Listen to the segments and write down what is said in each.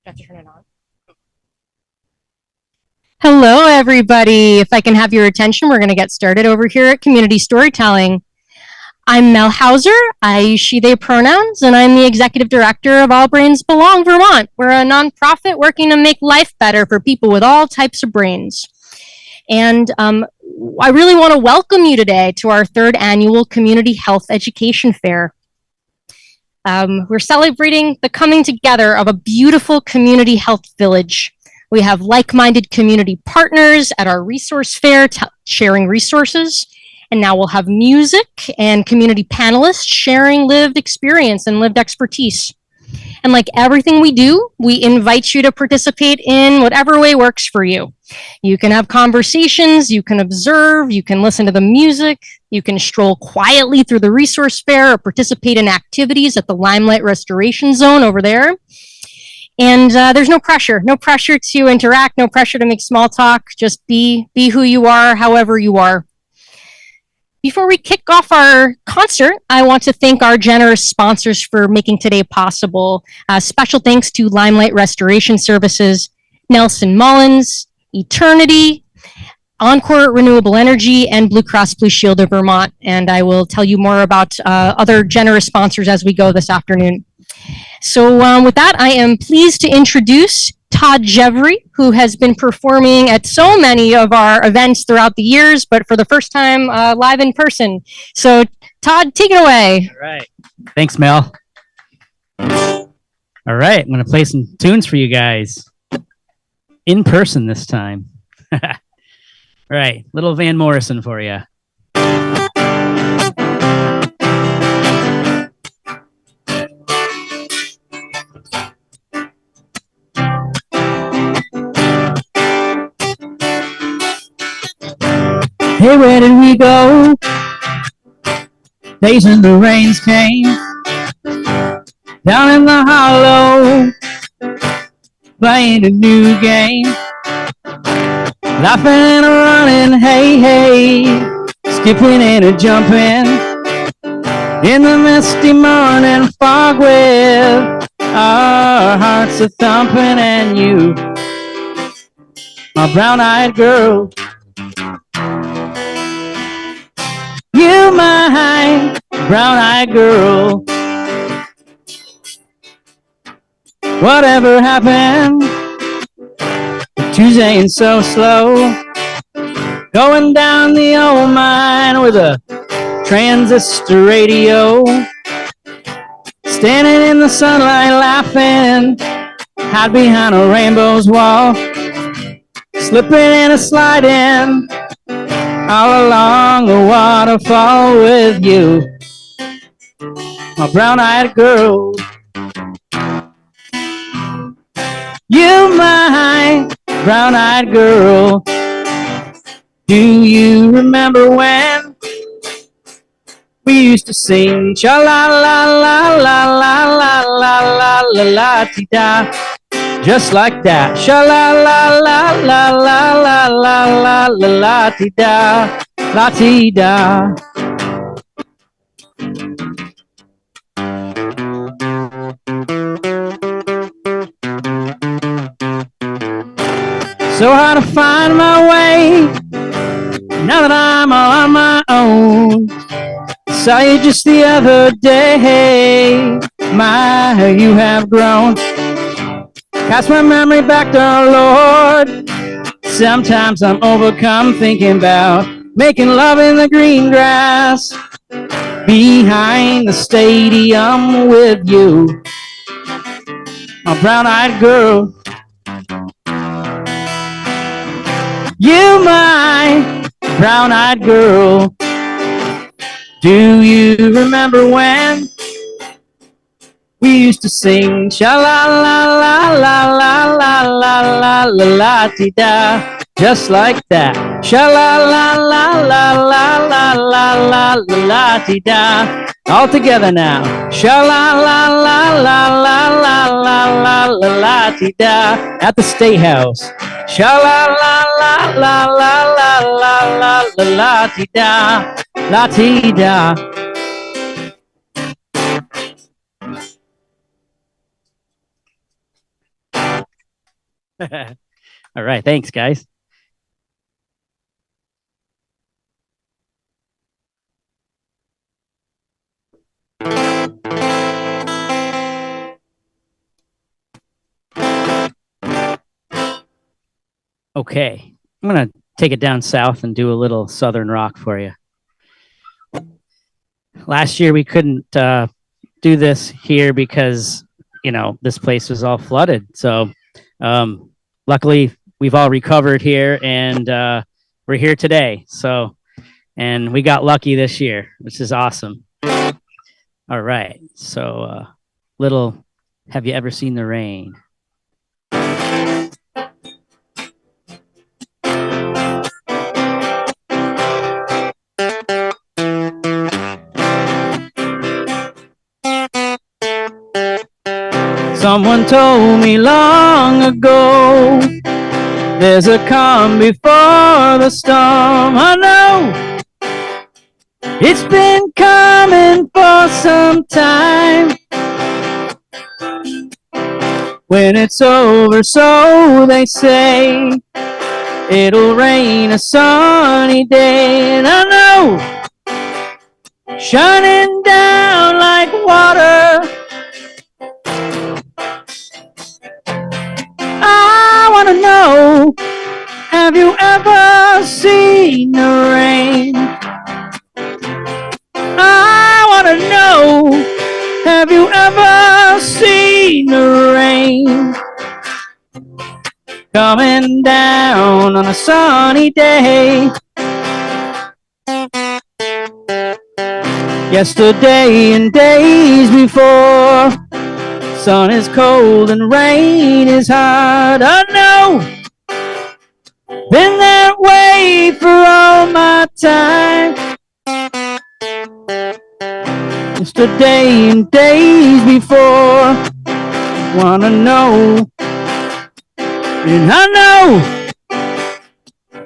I have to turn it on. Hello, everybody. If I can have your attention, we're going to get started over here at Community Storytelling. I'm Mel Hauser. I use she, they pronouns, and I'm the executive director of All Brains Belong Vermont. We're a nonprofit working to make life better for people with all types of brains. And I really want to welcome you today to our third annual Community Health Education Fair. We're celebrating the coming together of a beautiful community health village. We have like-minded community partners at our resource fair sharing resources. And now we'll have music and community panelists sharing lived experience and lived expertise. And like everything we do, we invite you to participate in whatever way works for you. You can have conversations, you can observe, you can listen to the music, you can stroll quietly through the resource fair or participate in activities at the Limelight Restoration Zone over there. And there's no pressure to interact, no pressure to make small talk. Just be who you are, however you are. Before we kick off our concert, I want to thank our generous sponsors for making today possible. Special thanks to Limelight Restoration Services, Nelson Mullins, Eternity, Encore Renewable Energy, and Blue Cross Blue Shield of Vermont. And I will tell you more about other generous sponsors as we go this afternoon. So with that, I am pleased to introduce Todd Jevry, who has been performing at so many of our events throughout the years, but for the first time live in person. So Todd, take it away. All right. Thanks, Mel. All right. I'm going to play some tunes for you guys in person this time. All right. Little Van Morrison for you. Hey, where did we go? Days when the rains came. Down in the hollow, playing a new game. Laughing and running, hey, hey. Skipping and a jumping. In the misty morning fog with our hearts a thumping. And you, my brown-eyed girl, you, my brown-eyed girl. Whatever happened? Tuesday and so slow. Going down the old mine with a transistor radio. Standing in the sunlight laughing. Hide behind a rainbow's wall. Slipping and a sliding. All along the waterfall with you, my brown-eyed girl. You, my brown-eyed girl. Do you remember when we used to sing cha-la-la-la-la-la-la-la-la-la-la-la-la-ti-da? Just like that. Sha-la-la-la-la-la-la-la-la-la-ti-da. La-ti-da. So hard to find my way now that I'm all on my own. Saw you just the other day. My, you have grown. Cast my memory back to our Lord. Sometimes I'm overcome thinking about making love in the green grass behind the stadium with you, my brown-eyed girl. You, my brown-eyed girl. Do you remember when we used to sing sha-la-la-la-la-la-la-la-la-la-la-ti-da? Just like that. Sha-la-la-la-la-la-la-la-la-la-ti-da. All together now. Sha-la-la-la-la-la-la-la-la-la-ti-da. At the State House. Sha-la-la-la-la-la-la-la-la-ti-da. La-ti-da. All right. Thanks, guys. Okay. I'm going to take it down south and do a little southern rock for you. Last year, we couldn't do this here because, this place was all flooded. So, luckily, we've all recovered here and we're here today. So, and we got lucky this year, which is awesome. All right. So, little, have you ever seen the rain? Someone told me long ago, there's a calm before the storm. I know it's been coming for some time. When it's over, so they say, it'll rain a sunny day. And I know, shining down like water, I want to know, have you ever seen the rain? I want to know, have you ever seen the rain? Coming down on a sunny day. Yesterday and days before, sun is cold and rain is hard. I know, been that way for all my time. Yesterday and days before, wanna know, and I know,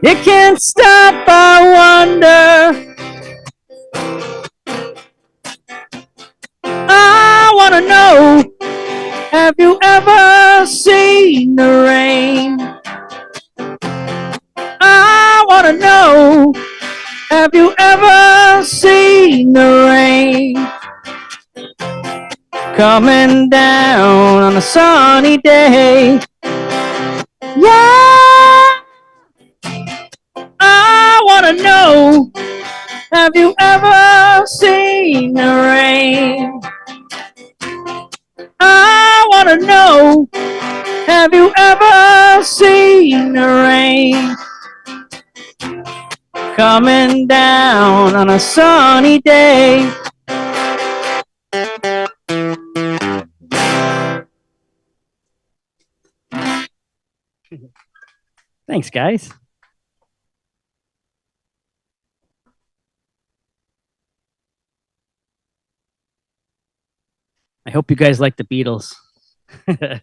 it can't stop, I wonder. I wanna know, have you ever seen the rain? I wanna know, have you ever seen the rain? Coming down on a sunny day. Yeah, I wanna know, have you ever seen the rain? I wanna know, have you ever seen the rain? Coming down on a sunny day. Thanks, guys. I hope you guys like the Beatles. I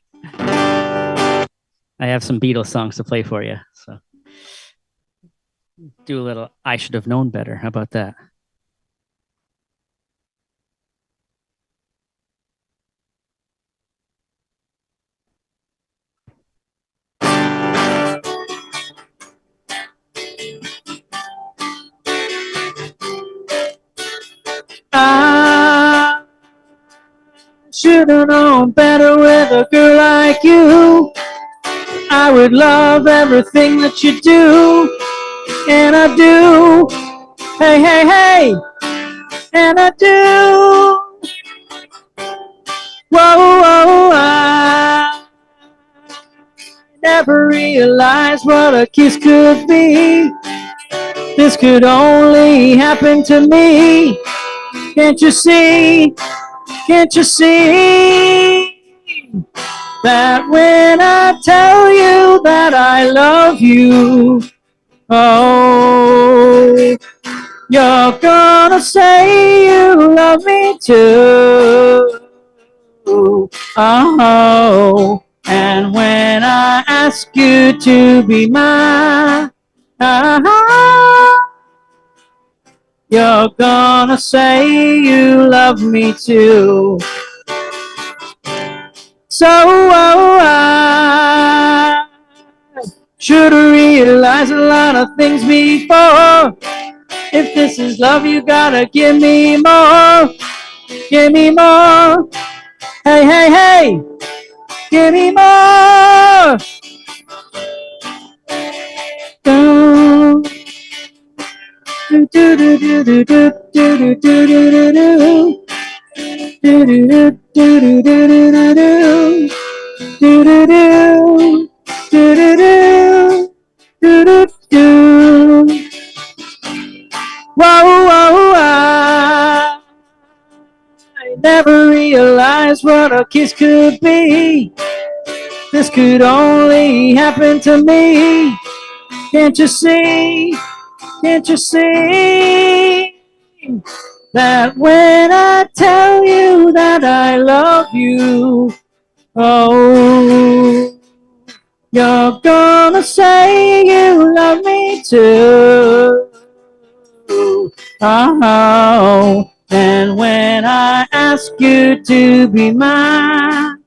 have some Beatles songs to play for you. So do a little I Should Have Known Better. How about that? I should have known better with a girl like you. I would love everything that you do, and I do. Hey, hey, hey, and I do. Whoa, whoa, I never realized what a kiss could be. This could only happen to me. Can't you see? Can't you see that when I tell you that I love you, oh, you're gonna say you love me too. Oh, and when I ask you to be mine, you're gonna say you love me too. So I Should've realized a lot of things before. If this is love, you gotta give me more. Give me more. Hey, hey, hey. Give me more. Do, do, do, do, do, do, do, do, do, do, do. Do, do, do, do, do, do, do, do. Do, do, do. Do, do, do. Do, do, do. Whoa, whoa, I never realized what a kiss could be. This could only happen to me. Can't you see? Can't you see that when I tell you that I love you, oh, you're gonna say you love me too. Oh, and when I ask you to be mine,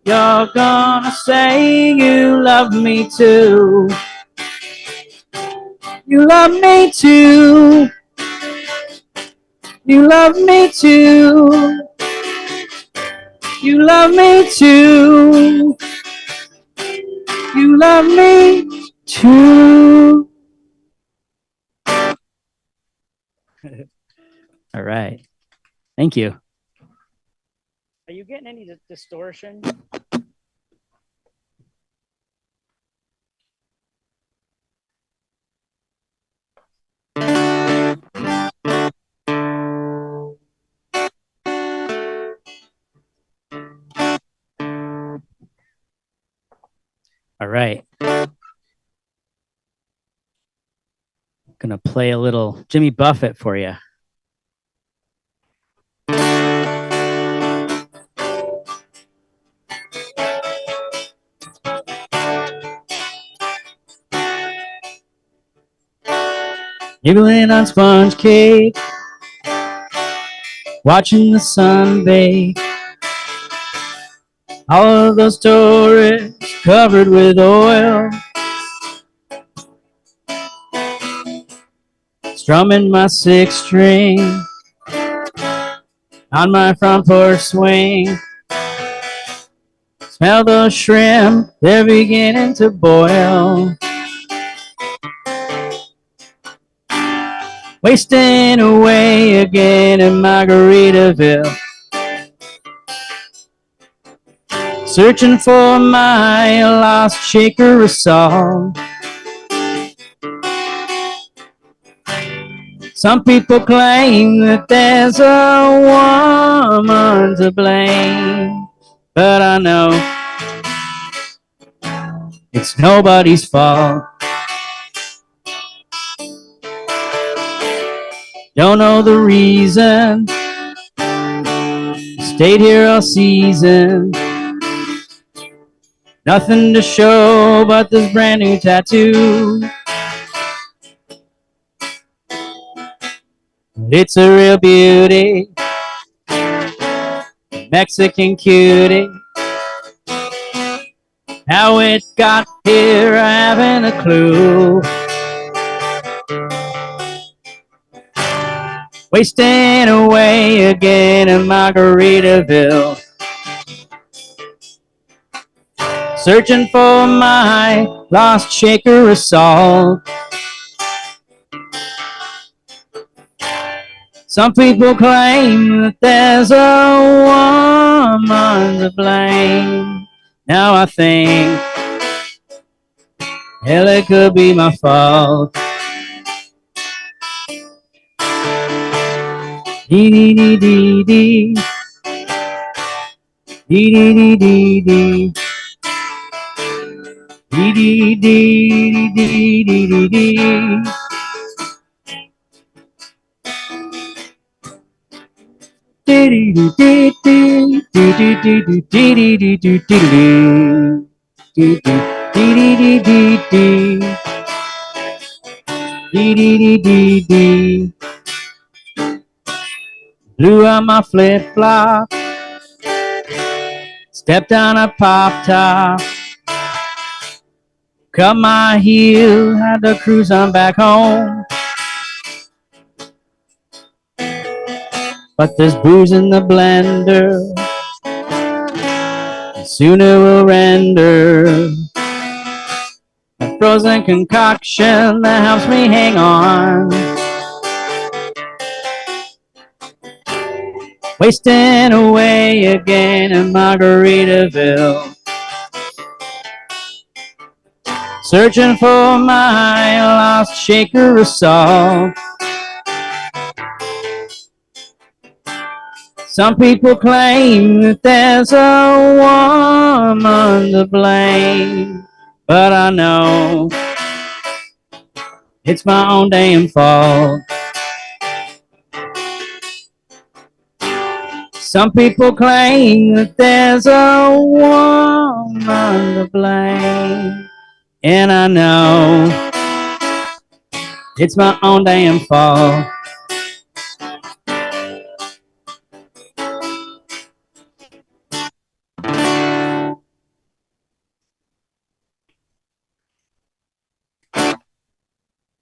you're gonna say you love me too. You love me too. You love me too. You love me too. You love me too. All right. Thank you. Are you getting any distortion? All right. Gonna play a little Jimmy Buffett for you. Nibbling on sponge cake, watching the sun bake. All of those tourists covered with oil, strumming my sixth string on my front porch swing. Smell those shrimp, they're beginning to boil. Wasting away again in Margaritaville, searching for my lost shaker of salt. Some people claim that there's a woman to blame, but I know it's nobody's fault. Don't know the reason, stayed here all season. Nothing to show but this brand new tattoo. It's a real beauty, Mexican cutie. How it got here, I haven't a clue. Wasting away again in Margaritaville, searching for my lost shaker of salt. Some people claim that there's a woman to blame. Now I think, hell, it could be my fault. Dee dee dee dee dee. Dee dee dee dee dee. Dee dee dee dee dee dee dee. Dee dee dee dee dee dee dee dee dee dee dee dee. Dee dee dee dee dee. Dee dee dee dee dee. Blew out my flip-flop, Stepped on a pop top, cut my heel, had to cruise on back home. But there's booze in the blender, and soon it will render a frozen concoction that helps me hang on. Wasting away again in Margaritaville, searching for my lost shaker of salt. Some people claim that there's a woman to blame, but I know it's my own damn fault. Some people claim that there's a woman to blame, and I know it's my own damn fault.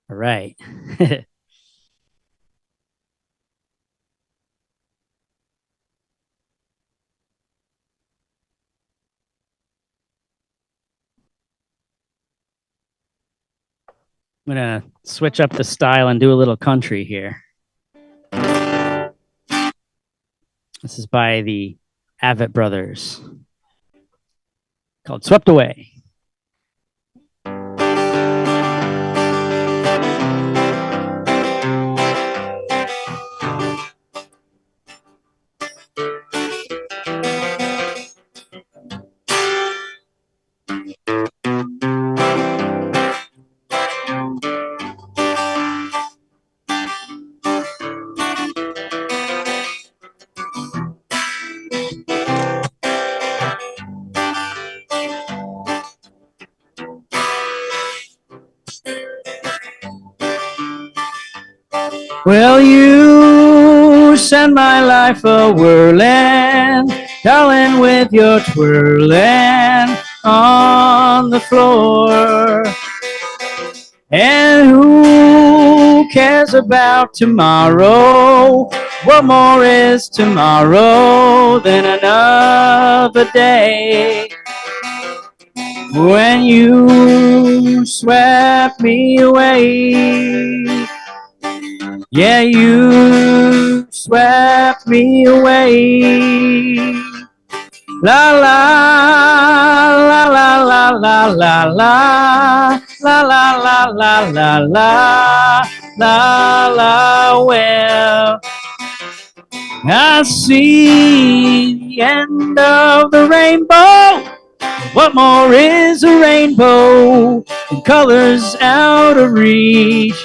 All right. I'm going to switch up the style and do a little country here. This is by the Avett Brothers, called Swept Away. Well, you send my life a whirling, darling, with your twirling on the floor. And who cares about tomorrow? What more is tomorrow than another day? When you swept me away, yeah, you swept me away. La la la la la la la la la la la la la la la la. Well, I see the end of the rainbow. What more is a rainbow? The colors out of reach.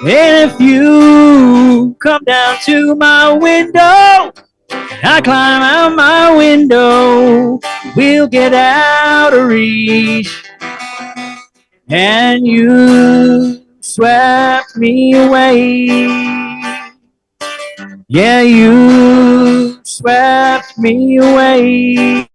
And if you come down to my window, I climb out my window, we'll get out of reach. And you swept me away. Yeah, you swept me away.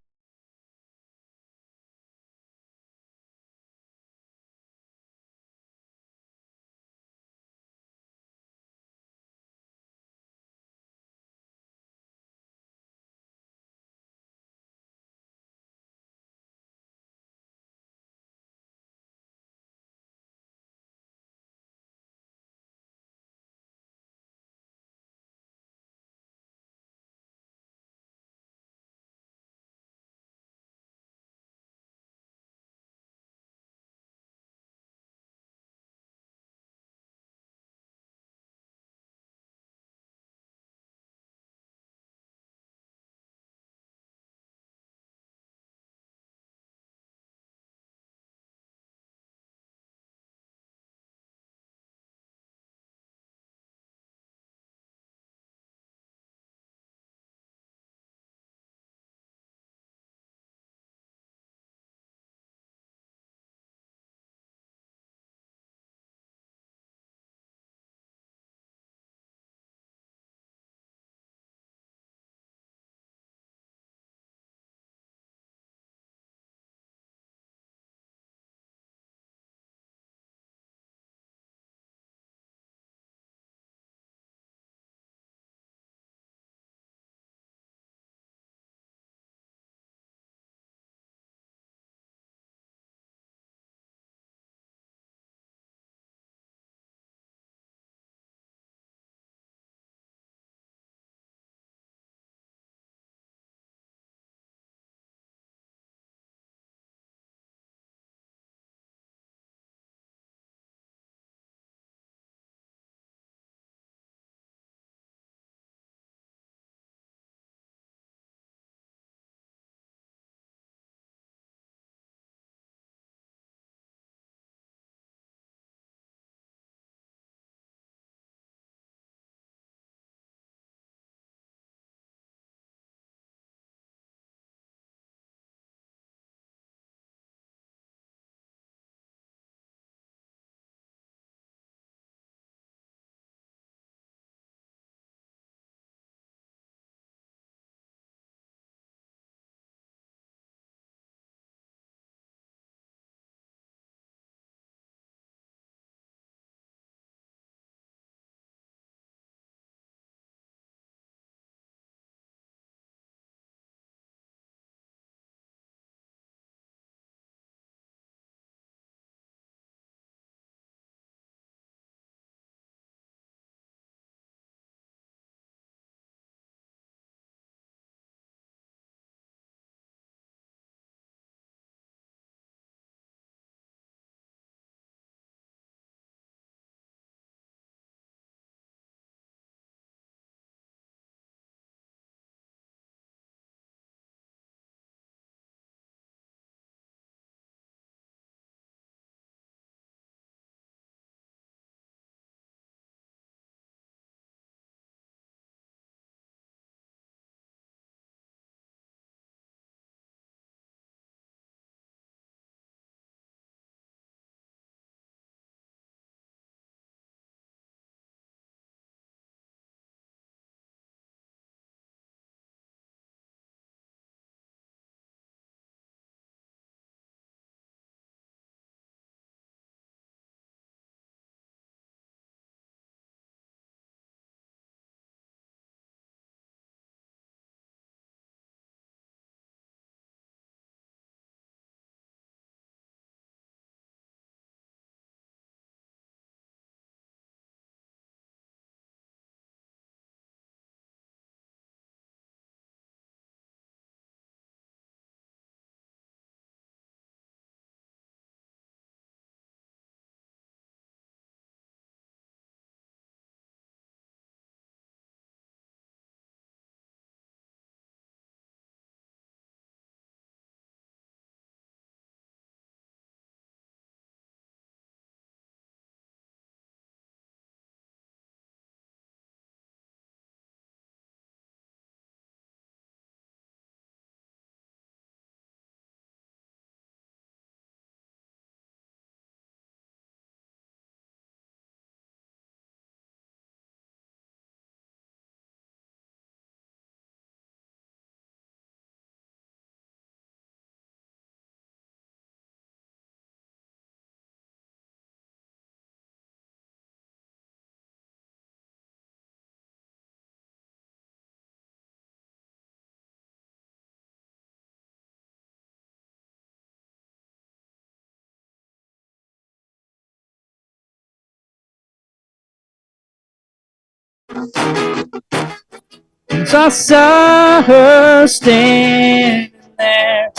So I saw her standing there.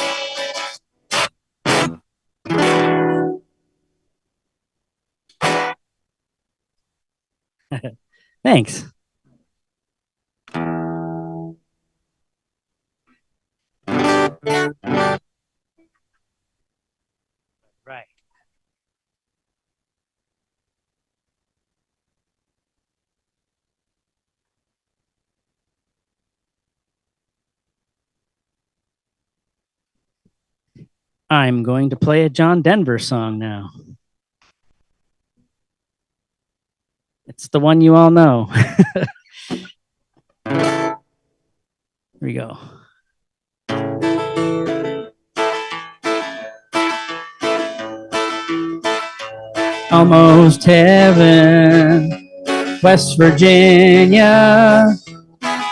Thanks. Right. I'm going to play a John Denver song now. It's the one you all know. Here we go. Almost heaven, West Virginia,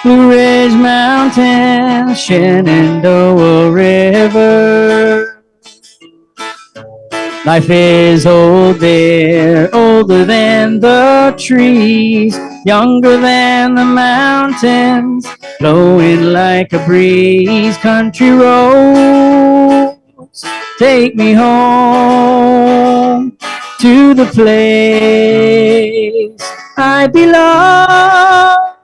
Blue Ridge Mountains, Shenandoah River. Life is old there, older than the trees, younger than the mountains, blowing like a breeze. Country roads, take me home to the place I belong.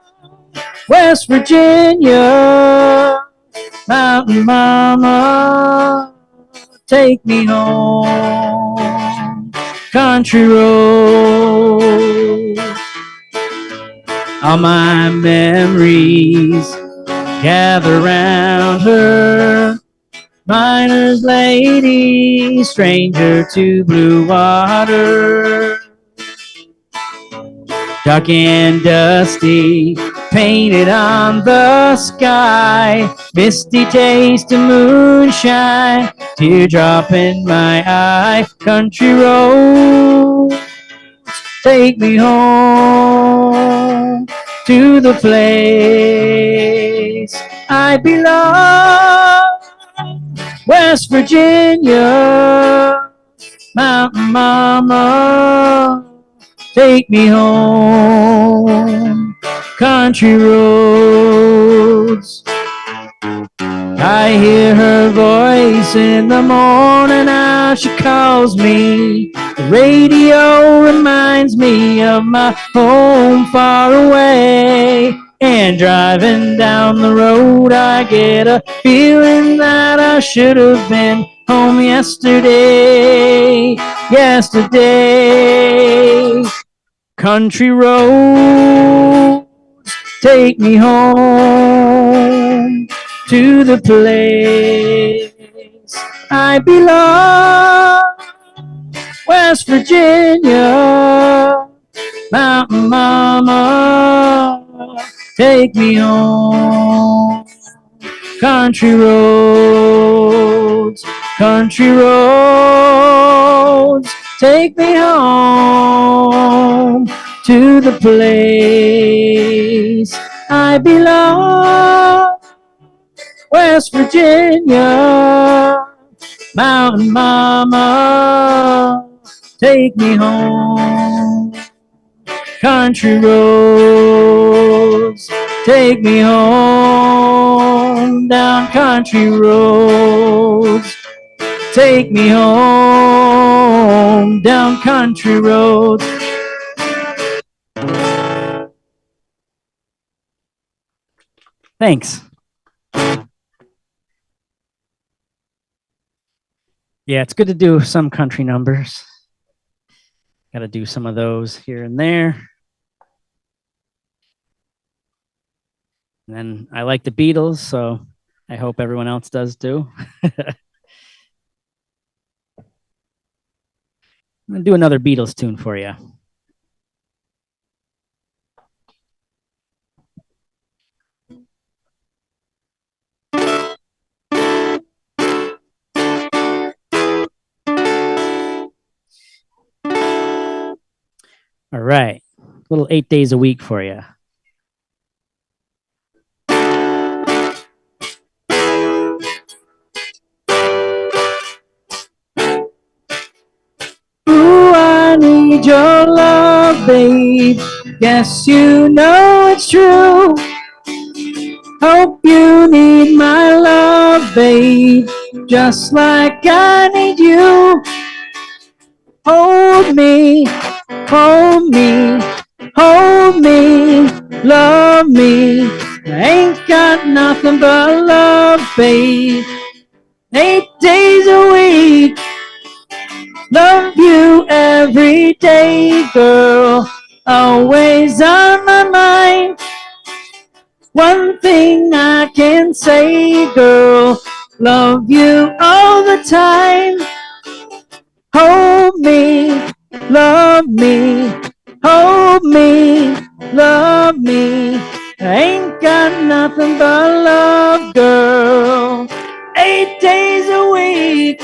West Virginia, Mountain Mama, take me home. Country road. All my memories gather round her. Miner's lady, stranger to blue water. Dark and dusty, painted on the sky. Misty taste of moonshine, teardrop in my eye. Country road, take me home to the place I belong. West Virginia, Mountain Mama, take me home. Country roads. I hear her voice in the morning, how she calls me. The radio reminds me of my home far away. And driving down the road, I get a feeling that I should have been home yesterday. Yesterday. Country roads, take me home to the place I belong. West Virginia, Mountain Mama, take me home. Country roads, country roads, take me home to the place I belong. West Virginia, Mountain Mama, take me home. Country roads, take me home. Down country roads, take me home. Down country roads. Thanks. Yeah, it's good to do some country numbers. Got to do some of those here and there. And then I like the Beatles, so I hope everyone else does too. I'm going to do another Beatles tune for you. All right. A little 8 days a week for you. Ooh, I need your love, babe. Guess you know it's true. Hope you need my love, babe, just like I need you. Hold me, hold me, hold me, love me. I ain't got nothing but love, babe. 8 days a week, love you every day, girl. Always on my mind. One thing I can say, girl, love you all the time. Hold me, love me, hold me, love me. I ain't got nothing but love, girl. 8 days a week,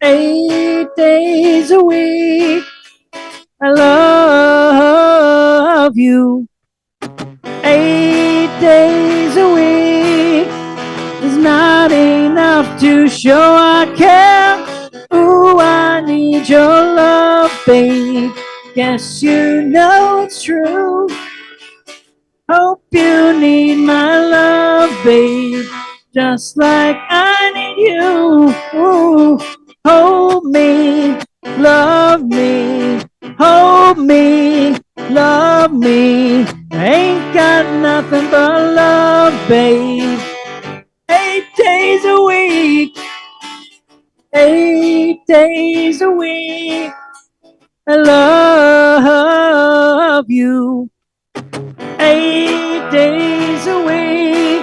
8 days a week. I love you. 8 days a week is not enough to show I care. Ooh, I need your love, babe. Guess you know it's true. Hope you need my love, babe, just like I need you. Ooh, hold me, love me, hold me, love me. I ain't got nothing but love, babe. 8 days a week, 8 days a week. I love you. 8 days a week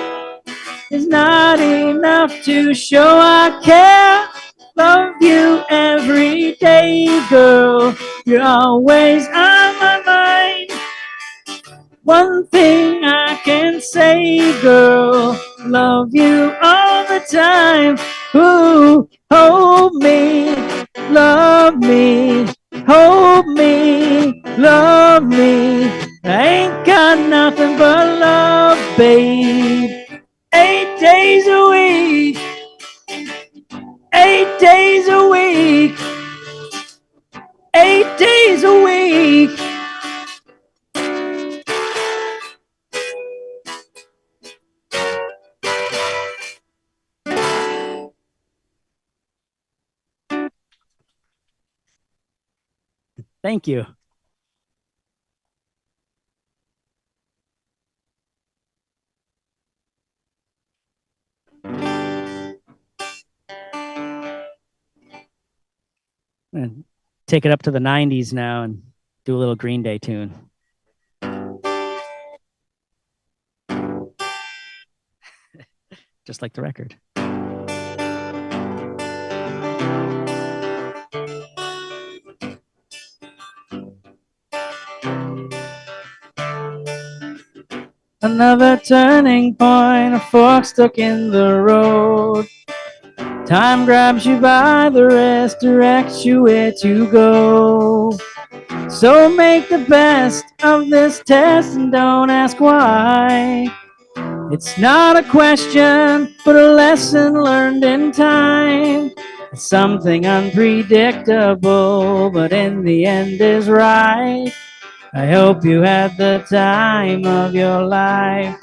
is not enough to show I care. Love you every day, girl. You're always on my mind. One thing I can say, girl, love you all the time. Ooh, hold me, love me, hold me, love me. I ain't got nothing but love, babe. 8 days a week, 8 days a week, 8 days a week. Thank you. And take it up to the 90s now and do a little Green Day tune. Just like the record. Another turning point, a fork stuck in the road. Time grabs you by the wrist, directs you where to go. So make the best of this test and don't ask why. It's not a question, but a lesson learned in time. It's something unpredictable, but in the end is right. I hope you had the time of your life.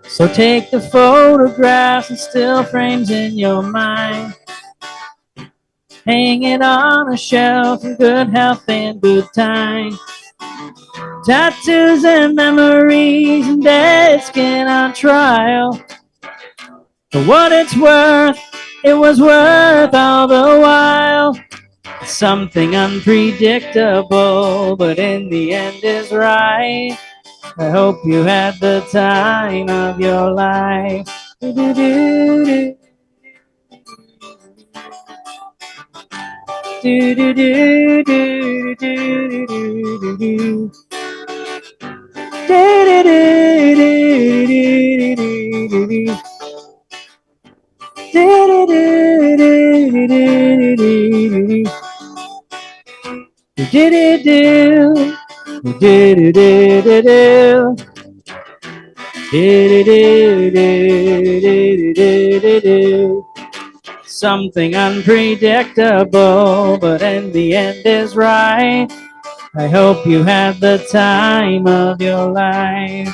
So take the photographs and still frames in your mind. Hang it on a shelf in good health and good time. Tattoos and memories and dead skin on trial. For what it's worth, it was worth all the while. It's something unpredictable, but in the end is right. I hope you had the time of your life. Do-do-do-do. Do-do-do-do-do-do-do-do. Do-do-do-do-do-do-do-do. Do-do-do-do-do-do-do-do. Do-do-do-do. Do-do-do-do-do. Something unpredictable, but in the end is right. I hope you had the time of your life.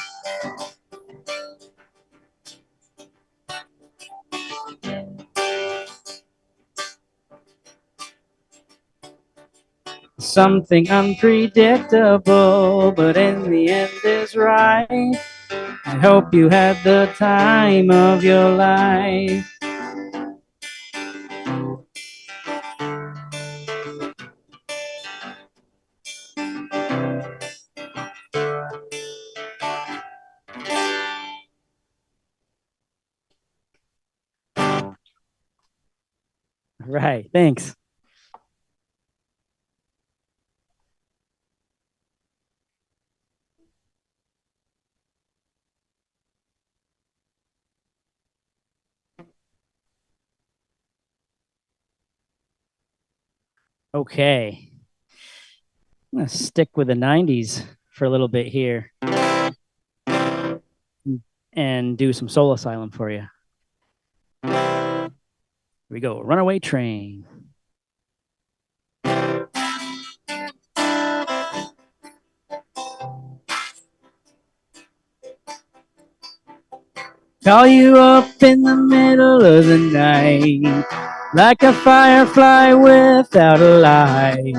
Something unpredictable, but in the end is right. I hope you had the time of your life. Right, thanks. Okay. I'm going to stick with the 90s for a little bit here and do some Soul Asylum for you. Here we go. Runaway Train. Call you up in the middle of the night, like a firefly without a light.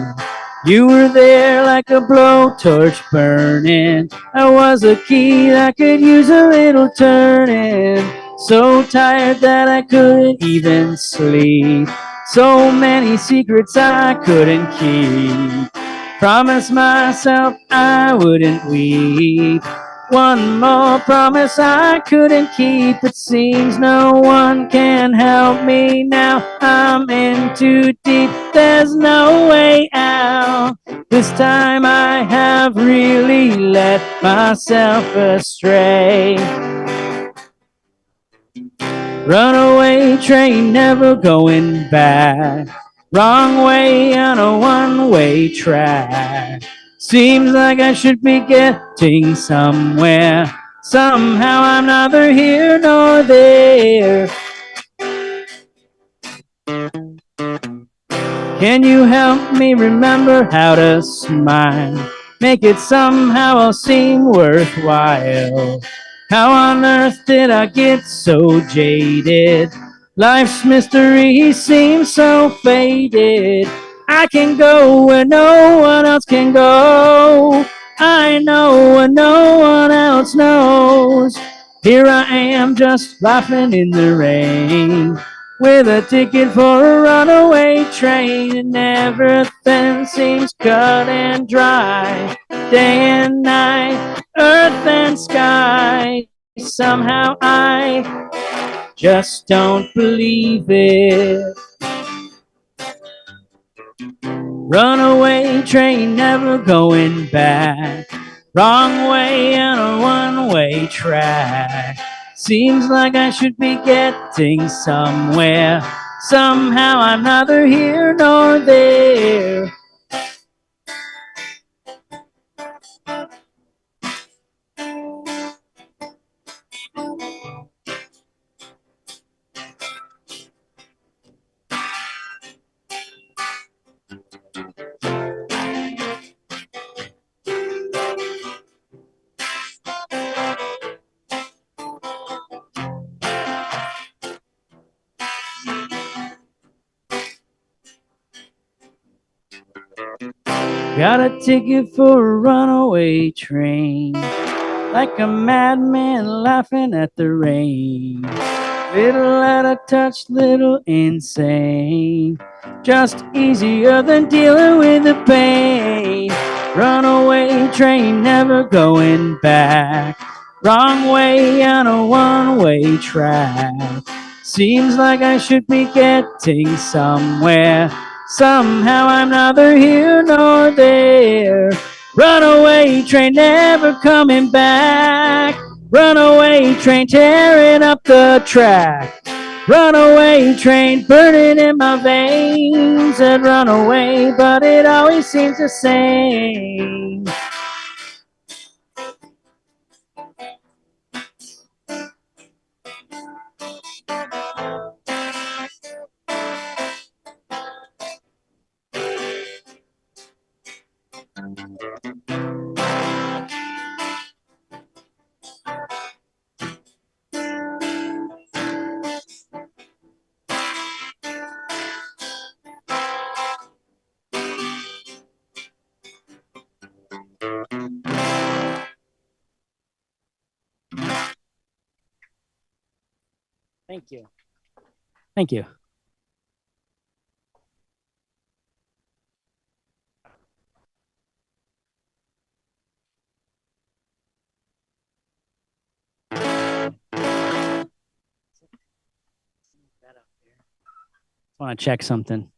You were there like a blowtorch burning. I was a key that could use a little turning. So tired that I couldn't even sleep. So many secrets I couldn't keep. Promised myself I wouldn't weep. One more promise I couldn't keep. It seems no one can help me now. I'm in too deep. There's no way out. This time I have really let myself astray. Runaway train, never going back. Wrong way on a one-way track. Seems like I should be getting somewhere. Somehow I'm neither here nor there. Can you help me remember how to smile? Make it somehow all seem worthwhile. How on earth did I get so jaded? Life's mystery seems so faded. I can go where no one else can go. I know what no one else knows. Here I am just laughing in the rain, with a ticket for a runaway train, and everything seems cut and dry. Day and night, earth and sky. Somehow I just don't believe it. Runaway train, never going back. Wrong way on a one-way track. Seems like I should be getting somewhere. Somehow I'm neither here nor there. Got a ticket for a runaway train, like a madman laughing at the rain. Little out of touch, little insane. Just easier than dealing with the pain. Runaway train, never going back. Wrong way on a one-way track. Seems like I should be getting somewhere. Somehow I'm neither here nor there. Runaway train, never coming back. Runaway train, tearing up the track. Runaway train, burning in my veins. Said run away, but it always seems the same. Thank you. Thank you. Want to check something.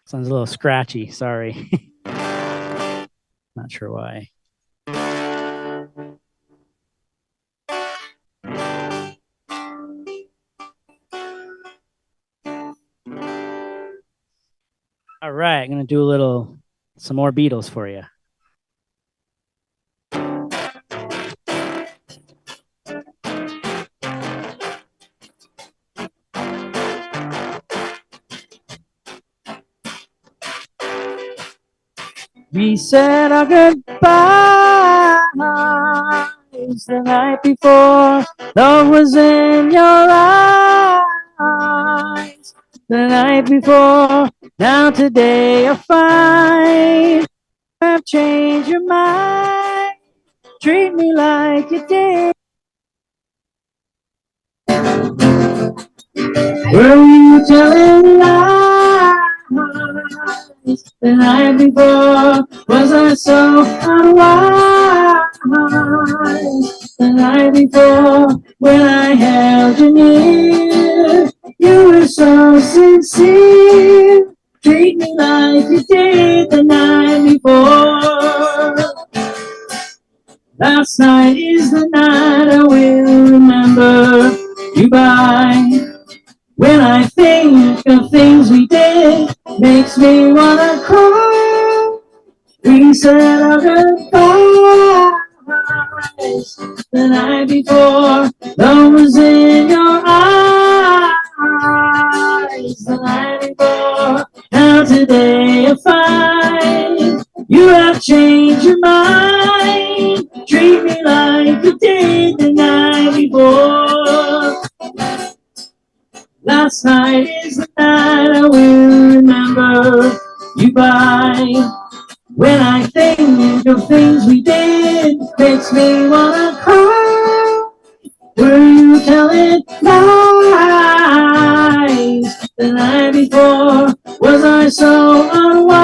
Sounds a little scratchy. Sorry. Not sure why. All right, I'm going to do some more Beatles for you. We said our goodbyes the night before. Love was in your eyes the night before. Now today I find I've changed your mind. Treat me like you did. Were you telling lies the night before? Was I so unwise the night before? When I held you near, you were so sincere. Treat me like you did the night before. Last night is the night I will remember you by. When I think of things we did, makes me wanna cry. We said our goodbyes the night before. Love was in your eyes the night before. Now today I find you have changed your mind. Treat me like you did the night before. Last night is the night I will remember you by. When I think of things we did, makes me wanna cry. Were you telling lies the night before? Was I so unwise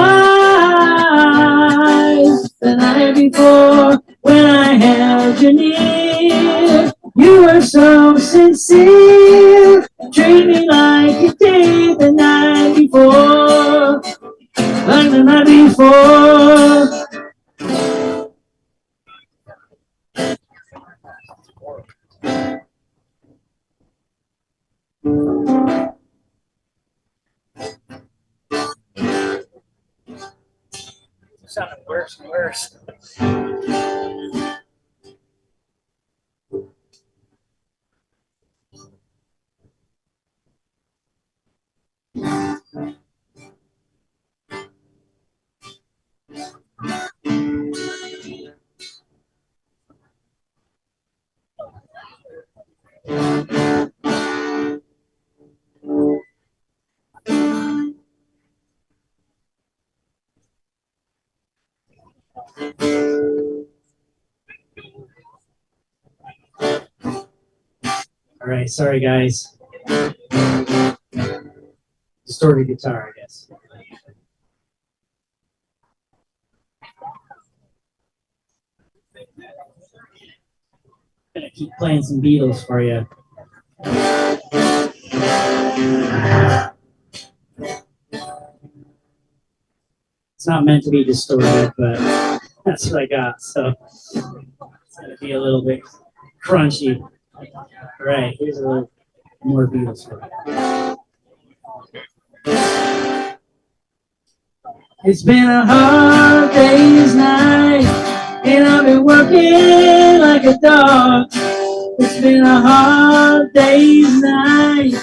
the night before? When I held you near, you were so sincere. Treat me like you did the night before. Like the night before. It sounded worse and worse. All right, sorry guys. Distorted guitar, I guess. Gonna keep playing some Beatles for you. It's not meant to be distorted, but that's what I got. So it's gonna be a little bit crunchy. All right, here's a little more Beatles for you. It's been a hard day's night, and I've been working like a dog. It's been a hard day's night.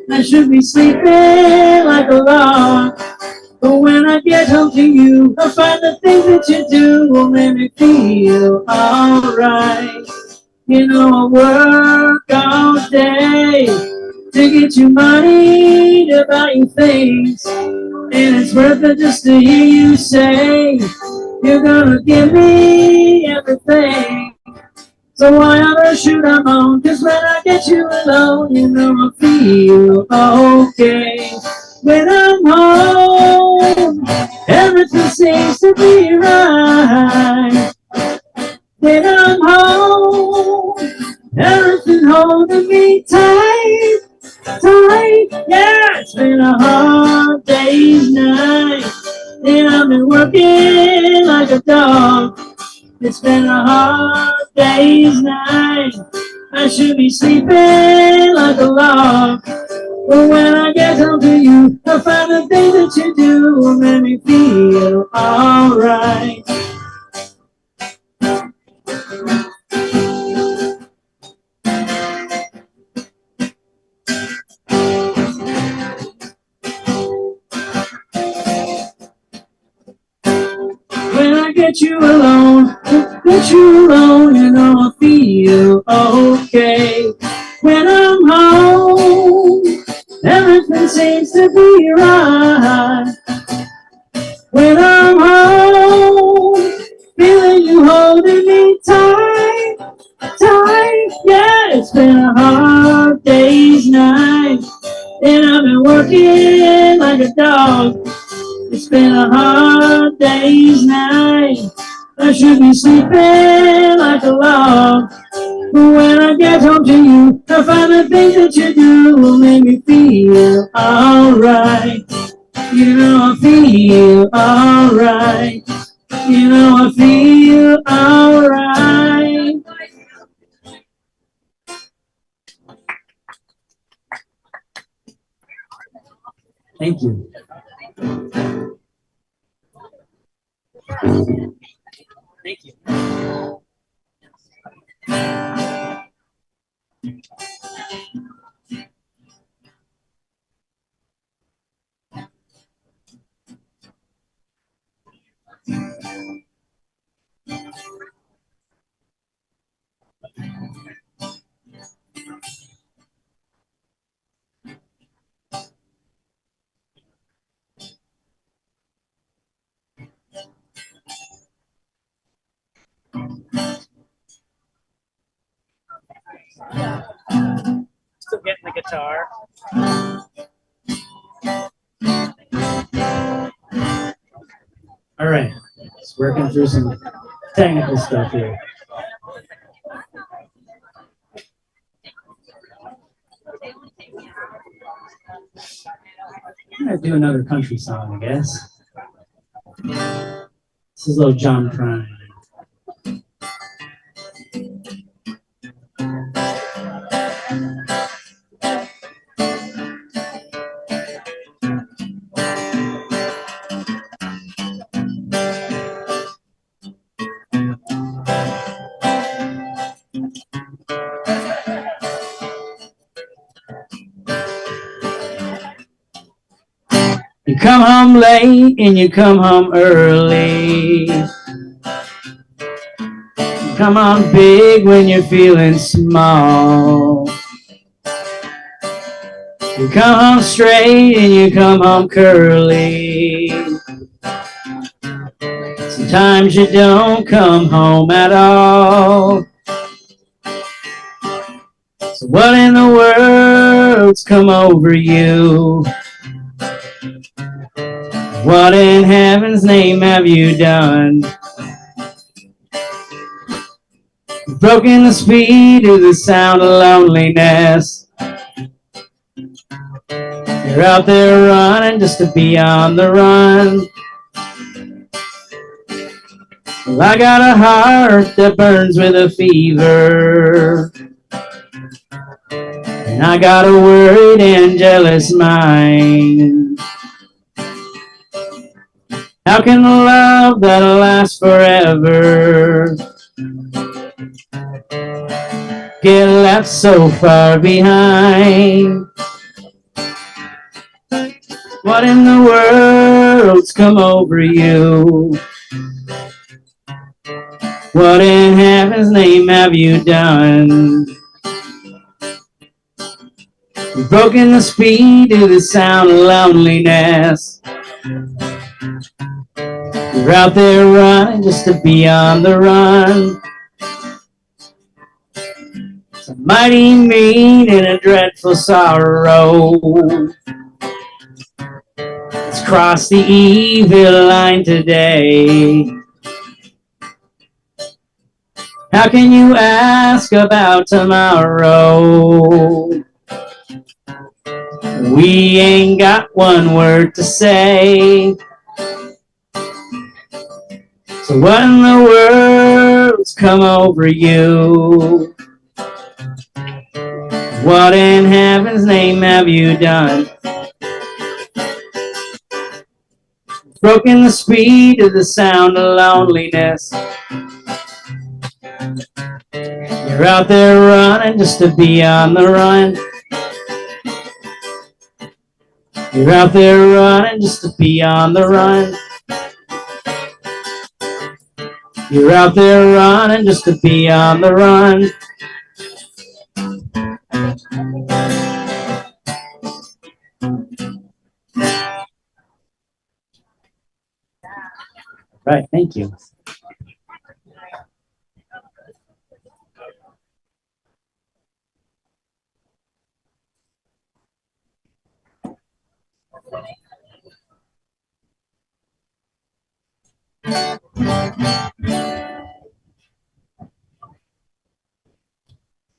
I should be sleeping like a log. But when I get home home to you, I find the things that you do will make me feel alright. You know I work all day to get you money to buy you things, and it's worth it just to hear you say you're gonna give me everything. So why on earth should I moan? 'Cause when I get you alone, you know I feel okay. When I'm home, everything seems to be right. When I'm home, everything holding me tight, tight. Yeah, it's been a hard day's night, and I've been working like a dog. It's been a hard day's night. I should be sleeping like a log. But when I get home to you, I find the things that you do will make me feel alright. When I get you alone, you know I feel okay. When I'm home, everything seems to be right. When I'm home, feeling you holding me tight, tight. Yeah, it's been a hard day's night, and I've been working like a dog. It's been a hard day's night. I should be sleeping like a log. But when I get home to you, I find the things that you do will make me feel alright. You know I feel alright. You know I feel alright. Thank you. Thank you. Still getting the guitar. All right, just working through some technical stuff here. I'm gonna do another country song, I guess. This is little John Prine. You come home late and you come home early. You come home big when you're feeling small. You come home straight and you come home curly. Sometimes you don't come home at all. So what in the world's come over you? What in heaven's name have you done? You've broken the speed of the sound of loneliness. You're out there running just to be on the run. Well, I got a heart that burns with a fever, and I got a worried and jealous mind. How can a love that'll last forever get left so far behind? What in the world's world's come over you. What in heaven's name have you done? You've broken the speed to the sound of loneliness. You're out there running just to be on the run. It's a mighty mean and a dreadful sorrow. It's crossed the evil line today. How can you ask about tomorrow? We ain't got one word to say. So what in the world's come over you? What in heaven's name have you done? Broken the speed of the sound of loneliness. You're out there running just to be on the run. You're out there running just to be on the run. You're out there running just to be on the run. Right, thank you.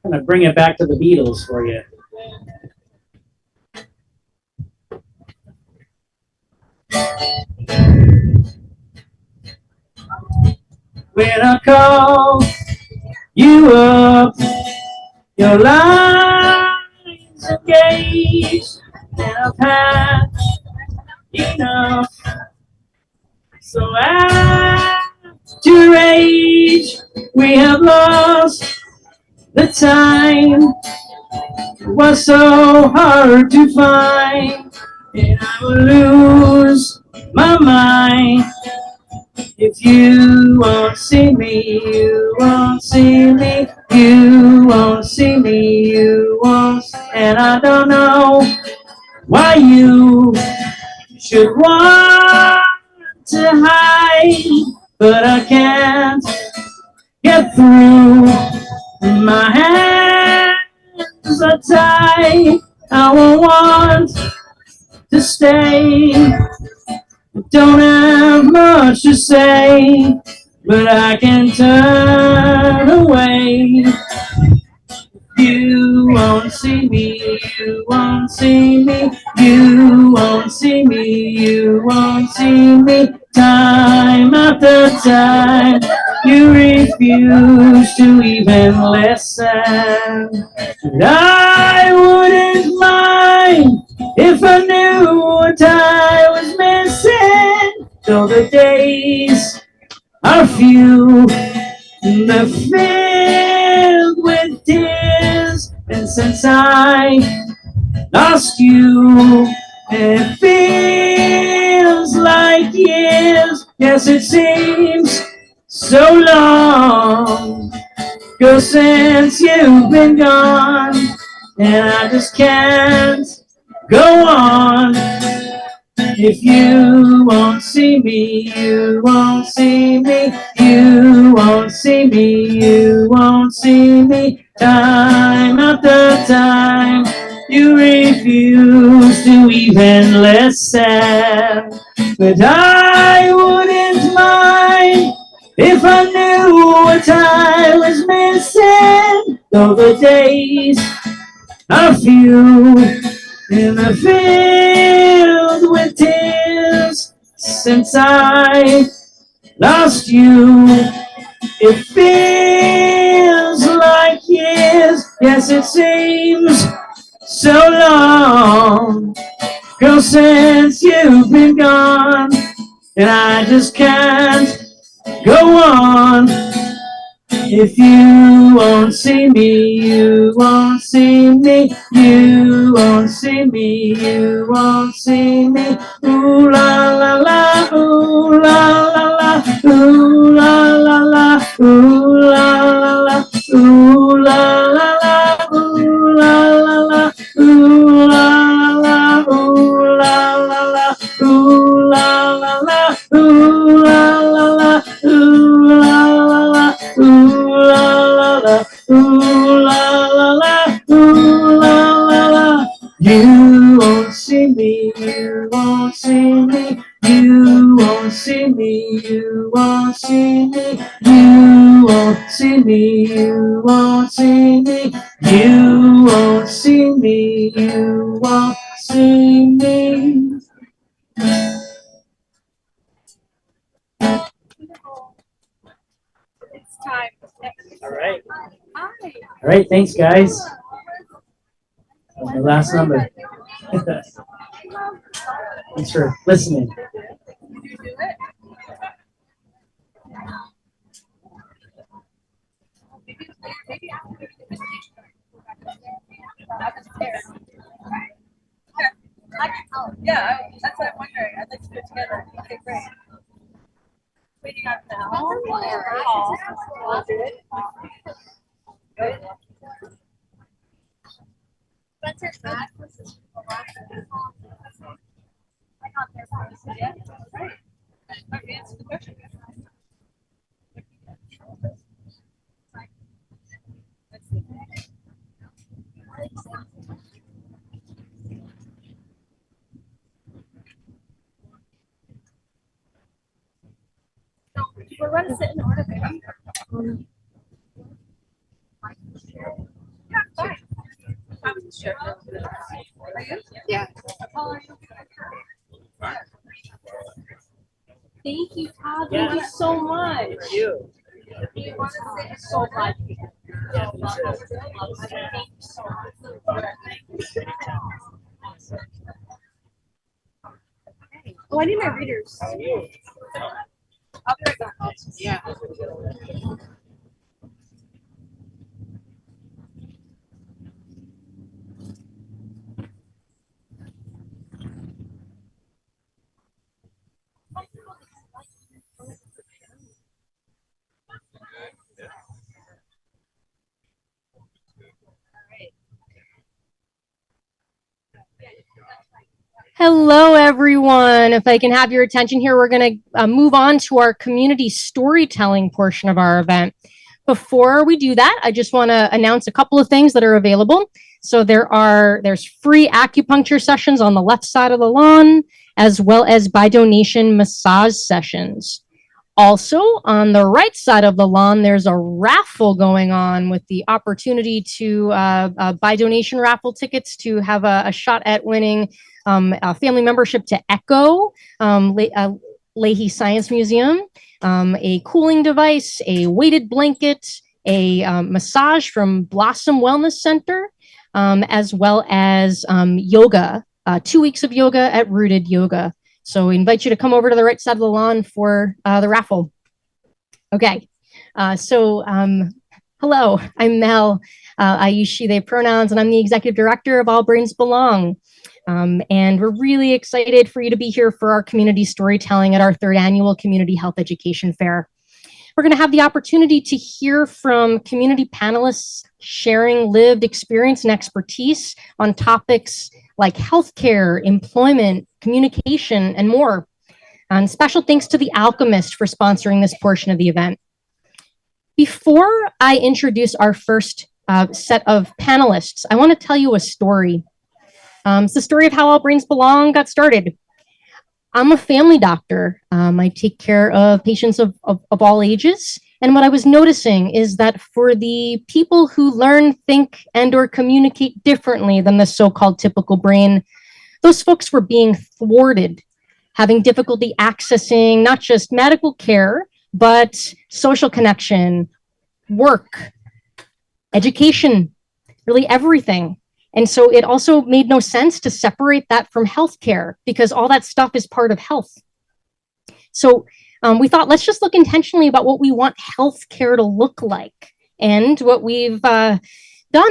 I'm going to bring it back to the Beatles for you. When I call you up, your line's engaged, and I've had enough. So after age, we have lost the time. It was so hard to find, and I will lose my mind. If you won't see me, you won't see me, you won't see me, you won't. And I don't know why you should want to hide, but I can't get through. My hands are tied. I won't want to stay. Don't have much to say, but I can turn away. You won't see me, you won't see me, you won't see me, you won't see me. Time after time, you refuse to even listen. And I wouldn't mind if I knew what I was missing. Though the days are few, they're filled with tears. And since I lost you, it feels like years. Yes, it seems so long ago since you've been gone, and I just can't go on. If you won't see me, you won't see me, you won't see me, you won't see me. Time after time, you refuse to even listen. But I wouldn't mind if I knew what I was missing. Though the days are few and they're filled with tears. Since I lost you, it feels like years. Yes, it seems so long ago since you've been gone, and I just can't go on. If you won't see me, you won't see me, you won't see me, you won't see me. Ooh la la la, ooh la la la, ooh la la la, ooh la la la, ooh la la la, ooh la la la, ooh la la la, ooh la la la, ooh la la la, ooh la la la, ooh la la la, ooh la la la. You won't see me, you won't see me, you won't see me, you won't see me, you won't see me, you won't see me, you won't see me, you won't see me. It's time. All right. Hi. All right, thanks guys. That was my last number. Thanks for listening. Did you do it? Maybe after the presentation. I was there. Yeah, that's what I'm wondering. I'd like to do it together. Okay, great. Waiting on the call. I'll do it. Good. Spencer's back. I got there first. Yeah. Right. Okay, answer the question. Let's see. So, we're going to sit in order, baby. Yeah, fine. I was sure. Are you? Yeah. How are you? Thank you, Todd. Thank you so much. Thank you. I'm so glad you came. Yeah, me too. Thank you so much. Oh, I need my readers. I'll be right back. Yeah. Hello, everyone. If I can have your attention here, we're going to move on to our community storytelling portion of our event. Before we do that, I just want to announce a couple of things that are available. So there's free acupuncture sessions on the left side of the lawn, as well as by donation massage sessions. Also, on the right side of the lawn, there's a raffle going on with the opportunity to buy donation raffle tickets to have a shot at winning a family membership to Echo Leahy Science Museum, a cooling device, a weighted blanket, a massage from Blossom Wellness Center, as well as yoga, 2 weeks of yoga at Rooted Yoga. So we invite you to come over to the right side of the lawn for the raffle. Okay, hello, I'm Mel. I use she, they pronouns, and I'm the executive director of All Brains Belong. And we're really excited for you to be here for our community storytelling at our 3rd annual Community Health Education Fair. We're going to have the opportunity to hear from community panelists sharing lived experience and expertise on topics like healthcare, employment, communication, and more. And special thanks to The Alchemist for sponsoring this portion of the event. Before I introduce our first set of panelists, I want to tell you a story. It's the story of how All Brains Belong got started. I'm a family doctor. I take care of patients of all ages. And what I was noticing is that for the people who learn, think, and or communicate differently than the so-called typical brain, those folks were being thwarted, having difficulty accessing not just medical care, but social connection, work, education, really everything. And so it also made no sense to separate that from healthcare because all that stuff is part of health. So we thought, let's just look intentionally about what we want healthcare to look like. And what we've done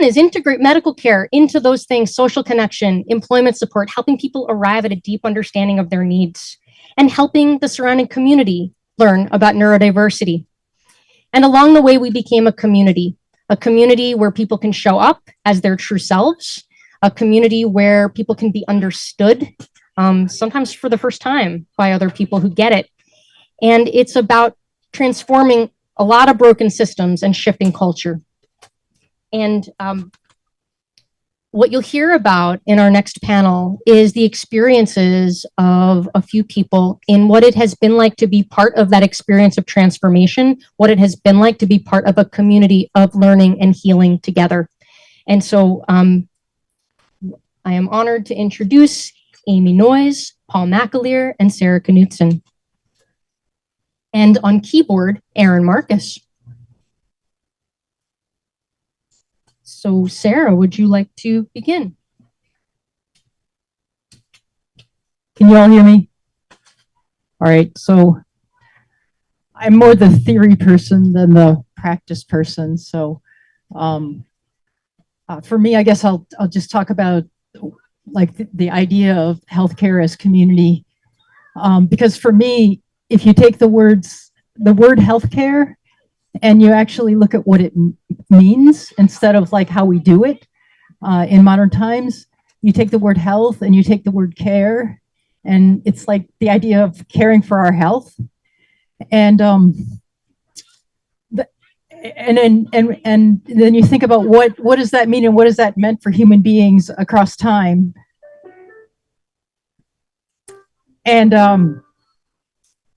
is integrate medical care into those things: social connection, employment support, helping people arrive at a deep understanding of their needs, and helping the surrounding community learn about neurodiversity. And along the way, we became a community where people can show up as their true selves, a community where people can be understood, sometimes for the first time by other people who get it. And it's about transforming a lot of broken systems and shifting culture. And what you'll hear about in our next panel is the experiences of a few people in what it has been like to be part of that experience of transformation, what it has been like to be part of a community of learning and healing together. And so I am honored to introduce Amy Noyes, Paul McAleer, and Sarah Knutson. And on keyboard, Aaron Marcus. So Sarah, would you like to begin? Can you all hear me? All right, so I'm more the theory person than the practice person. So for me, I guess I'll just talk about like the idea of healthcare as community. Because for me, if you take the word healthcare and you actually look at what it means instead of like how we do it in modern times, you take the word health and you take the word care, and it's like the idea of caring for our health. And then you think about what does that mean and what does that meant for human beings across time. And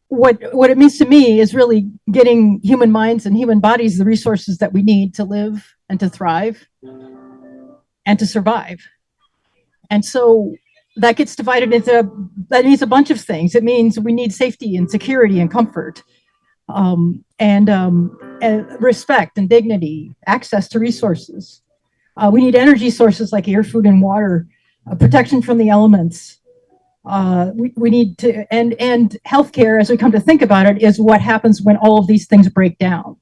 what it means to me is really getting human minds and human bodies the resources that we need to live and to thrive and to survive. And so that gets divided into, that means a bunch of things. It means we need safety and security and comfort, and respect and dignity, access to resources. We need energy sources like air, food, and water, protection from the elements. We need to, and healthcare, as we come to think about it, is what happens when all of these things break down.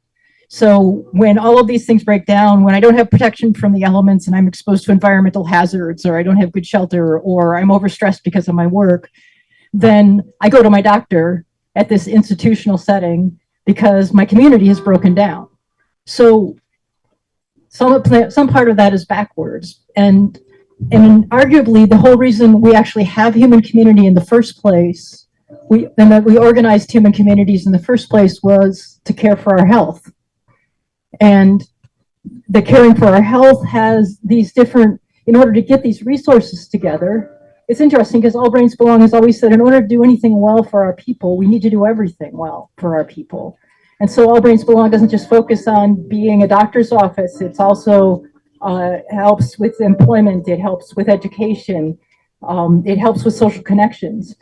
So when all of these things break down, when I don't have protection from the elements and I'm exposed to environmental hazards, or I don't have good shelter, or I'm overstressed because of my work, then I go to my doctor at this institutional setting because my community has broken down. So some part of that is backwards. And arguably, the whole reason we actually have human community in the first place, that we organized human communities in the first place, was to care for our health. And the caring for our health has these different, in order to get these resources together, it's interesting because All Brains Belong has always said, in order to do anything well for our people, we need to do everything well for our people. And so All Brains Belong doesn't just focus on being a doctor's office, it's also helps with employment, it helps with education, it helps with social connections.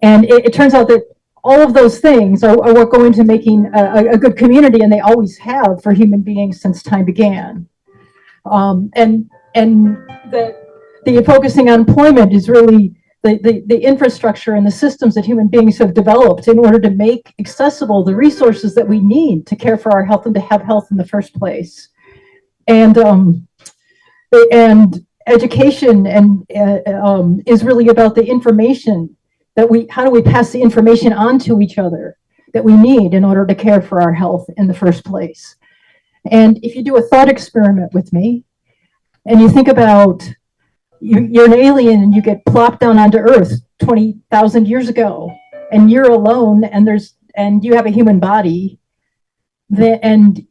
And it turns out that all of those things are what go into making a good community, and they always have for human beings since time began. And the focusing on employment is really the infrastructure and the systems that human beings have developed in order to make accessible the resources that we need to care for our health and to have health in the first place. And education is really about the information that how do we pass the information on to each other that we need in order to care for our health in the first place. And if you do a thought experiment with me, and you think about you're an alien and you get plopped down onto Earth 20,000 years ago, and you're alone, and you have a human body, and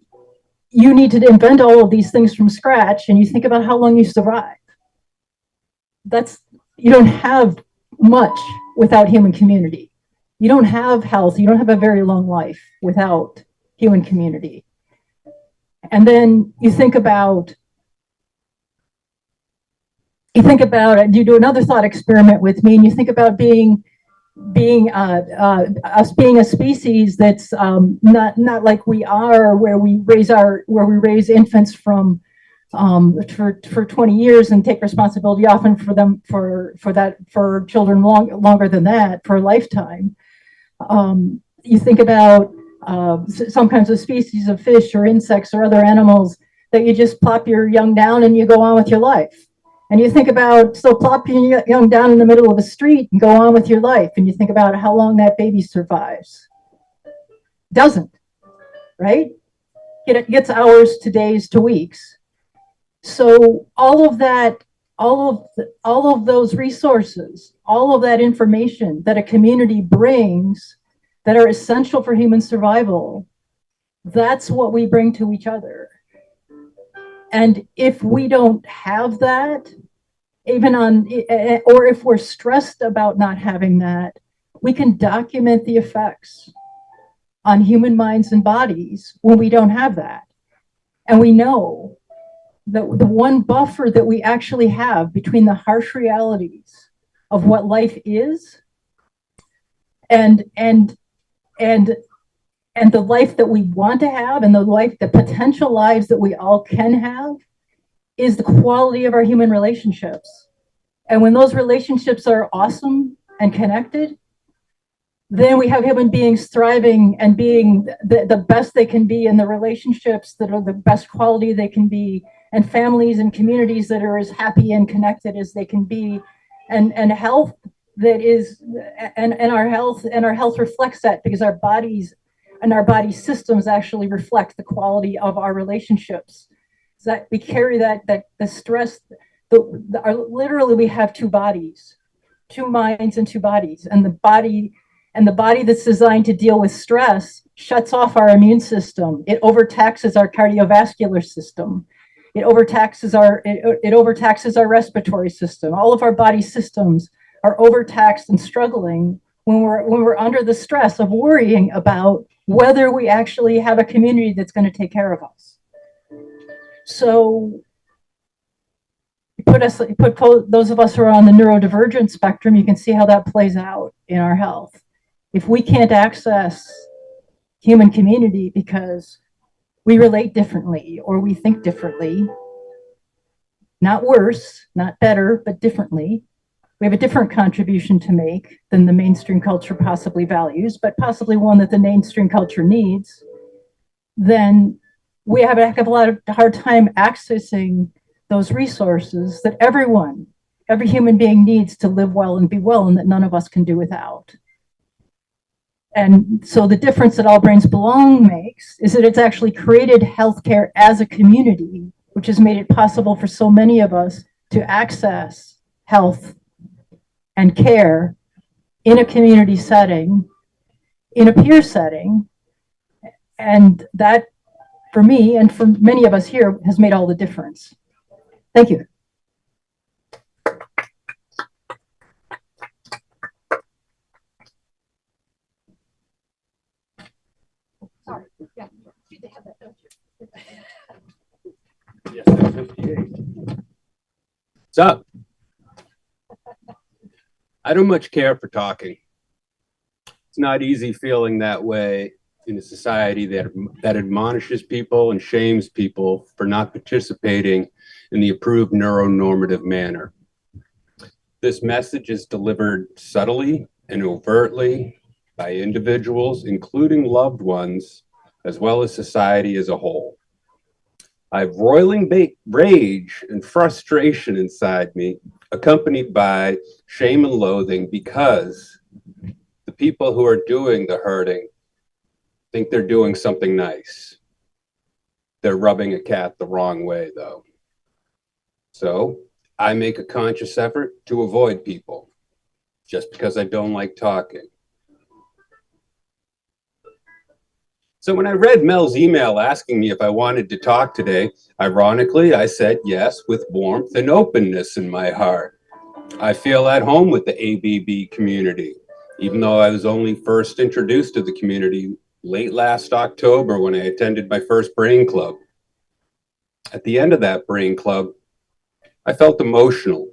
you need to invent all of these things from scratch, and you think about how long you survive. You don't have much without human community. You don't have health, you don't have a very long life without human community. And then you think about, you do another thought experiment with me, and you think about us being a species that's not like we are, where we raise infants from for 20 years and take responsibility often for them for children longer than that, for a lifetime. You think about some kinds of species of fish or insects or other animals that you just plop your young down and you go on with your life. And you think about, so plop your young down in the middle of a street and go on with your life. And you think about how long that baby survives. Doesn't, right? It gets hours to days to weeks. So all of that, all of those resources, all of that information that a community brings that are essential for human survival, that's what we bring to each other. And if we don't have that, even on, or if we're stressed about not having that, we can document the effects on human minds and bodies when we don't have that. And we know that the one buffer that we actually have between the harsh realities of what life is and the life that we want to have, and the potential lives that we all can have, is the quality of our human relationships. And when those relationships are awesome and connected, then we have human beings thriving and being the best they can be in the relationships that are the best quality they can be, and families and communities that are as happy and connected as they can be, and health that is, and our health reflects that, because our bodies and our body systems actually reflect the quality of our relationships. So that we carry that the stress, literally we have two bodies, two minds and two bodies, and the body that's designed to deal with stress shuts off our immune system. It overtaxes our cardiovascular system. It overtaxes our respiratory system. All of our body systems are overtaxed and struggling when we're under the stress of worrying about whether we actually have a community that's going to take care of us. So put those of us who are on the neurodivergent spectrum, you can see how that plays out in our health. If we can't access human community because we relate differently or we think differently, not worse, not better, but differently, we have a different contribution to make than the mainstream culture possibly values, but possibly one that the mainstream culture needs, then we have a heck of a lot of hard time accessing those resources that every human being needs to live well and be well, and that none of us can do without. And so the difference that All Brains Belong makes is that it's actually created healthcare as a community, which has made it possible for so many of us to access health and care in a community setting, in a peer setting. And that, for me and for many of us here, has made all the difference. Thank you. Sorry. Yeah. They have that, don't you? Yes, 58. What's up? I don't much care for talking. It's not easy feeling that way in a society that admonishes people and shames people for not participating in the approved neuronormative manner. This message is delivered subtly and overtly by individuals, including loved ones, as well as society as a whole. I have roiling rage and frustration inside me, accompanied by shame and loathing, because the people who are doing the hurting think they're doing something nice. They're rubbing a cat the wrong way, though. So I make a conscious effort to avoid people just because I don't like talking. So when I read Mel's email asking me if I wanted to talk today, ironically, I said yes with warmth and openness in my heart. I feel at home with the ABB community, even though I was only first introduced to the community late last October when I attended my first Brain Club. At the end of that Brain Club, I felt emotional.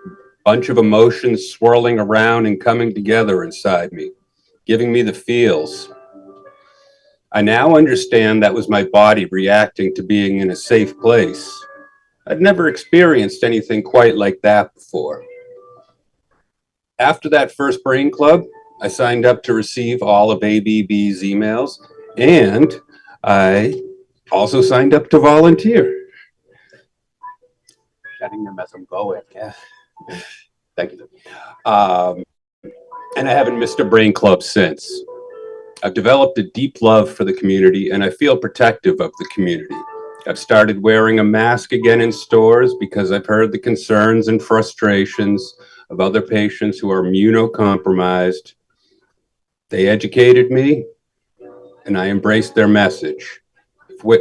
A bunch of emotions swirling around and coming together inside me, giving me the feels. I now understand that was my body reacting to being in a safe place. I'd never experienced anything quite like that before. After that first Brain Club, I signed up to receive all of ABB's emails, and I also signed up to volunteer. Shutting them as I'm going. Yeah. Thank you. And I haven't missed a Brain Club since. I've developed a deep love for the community and I feel protective of the community. I've started wearing a mask again in stores because I've heard the concerns and frustrations of other patients who are immunocompromised. They educated me and I embraced their message.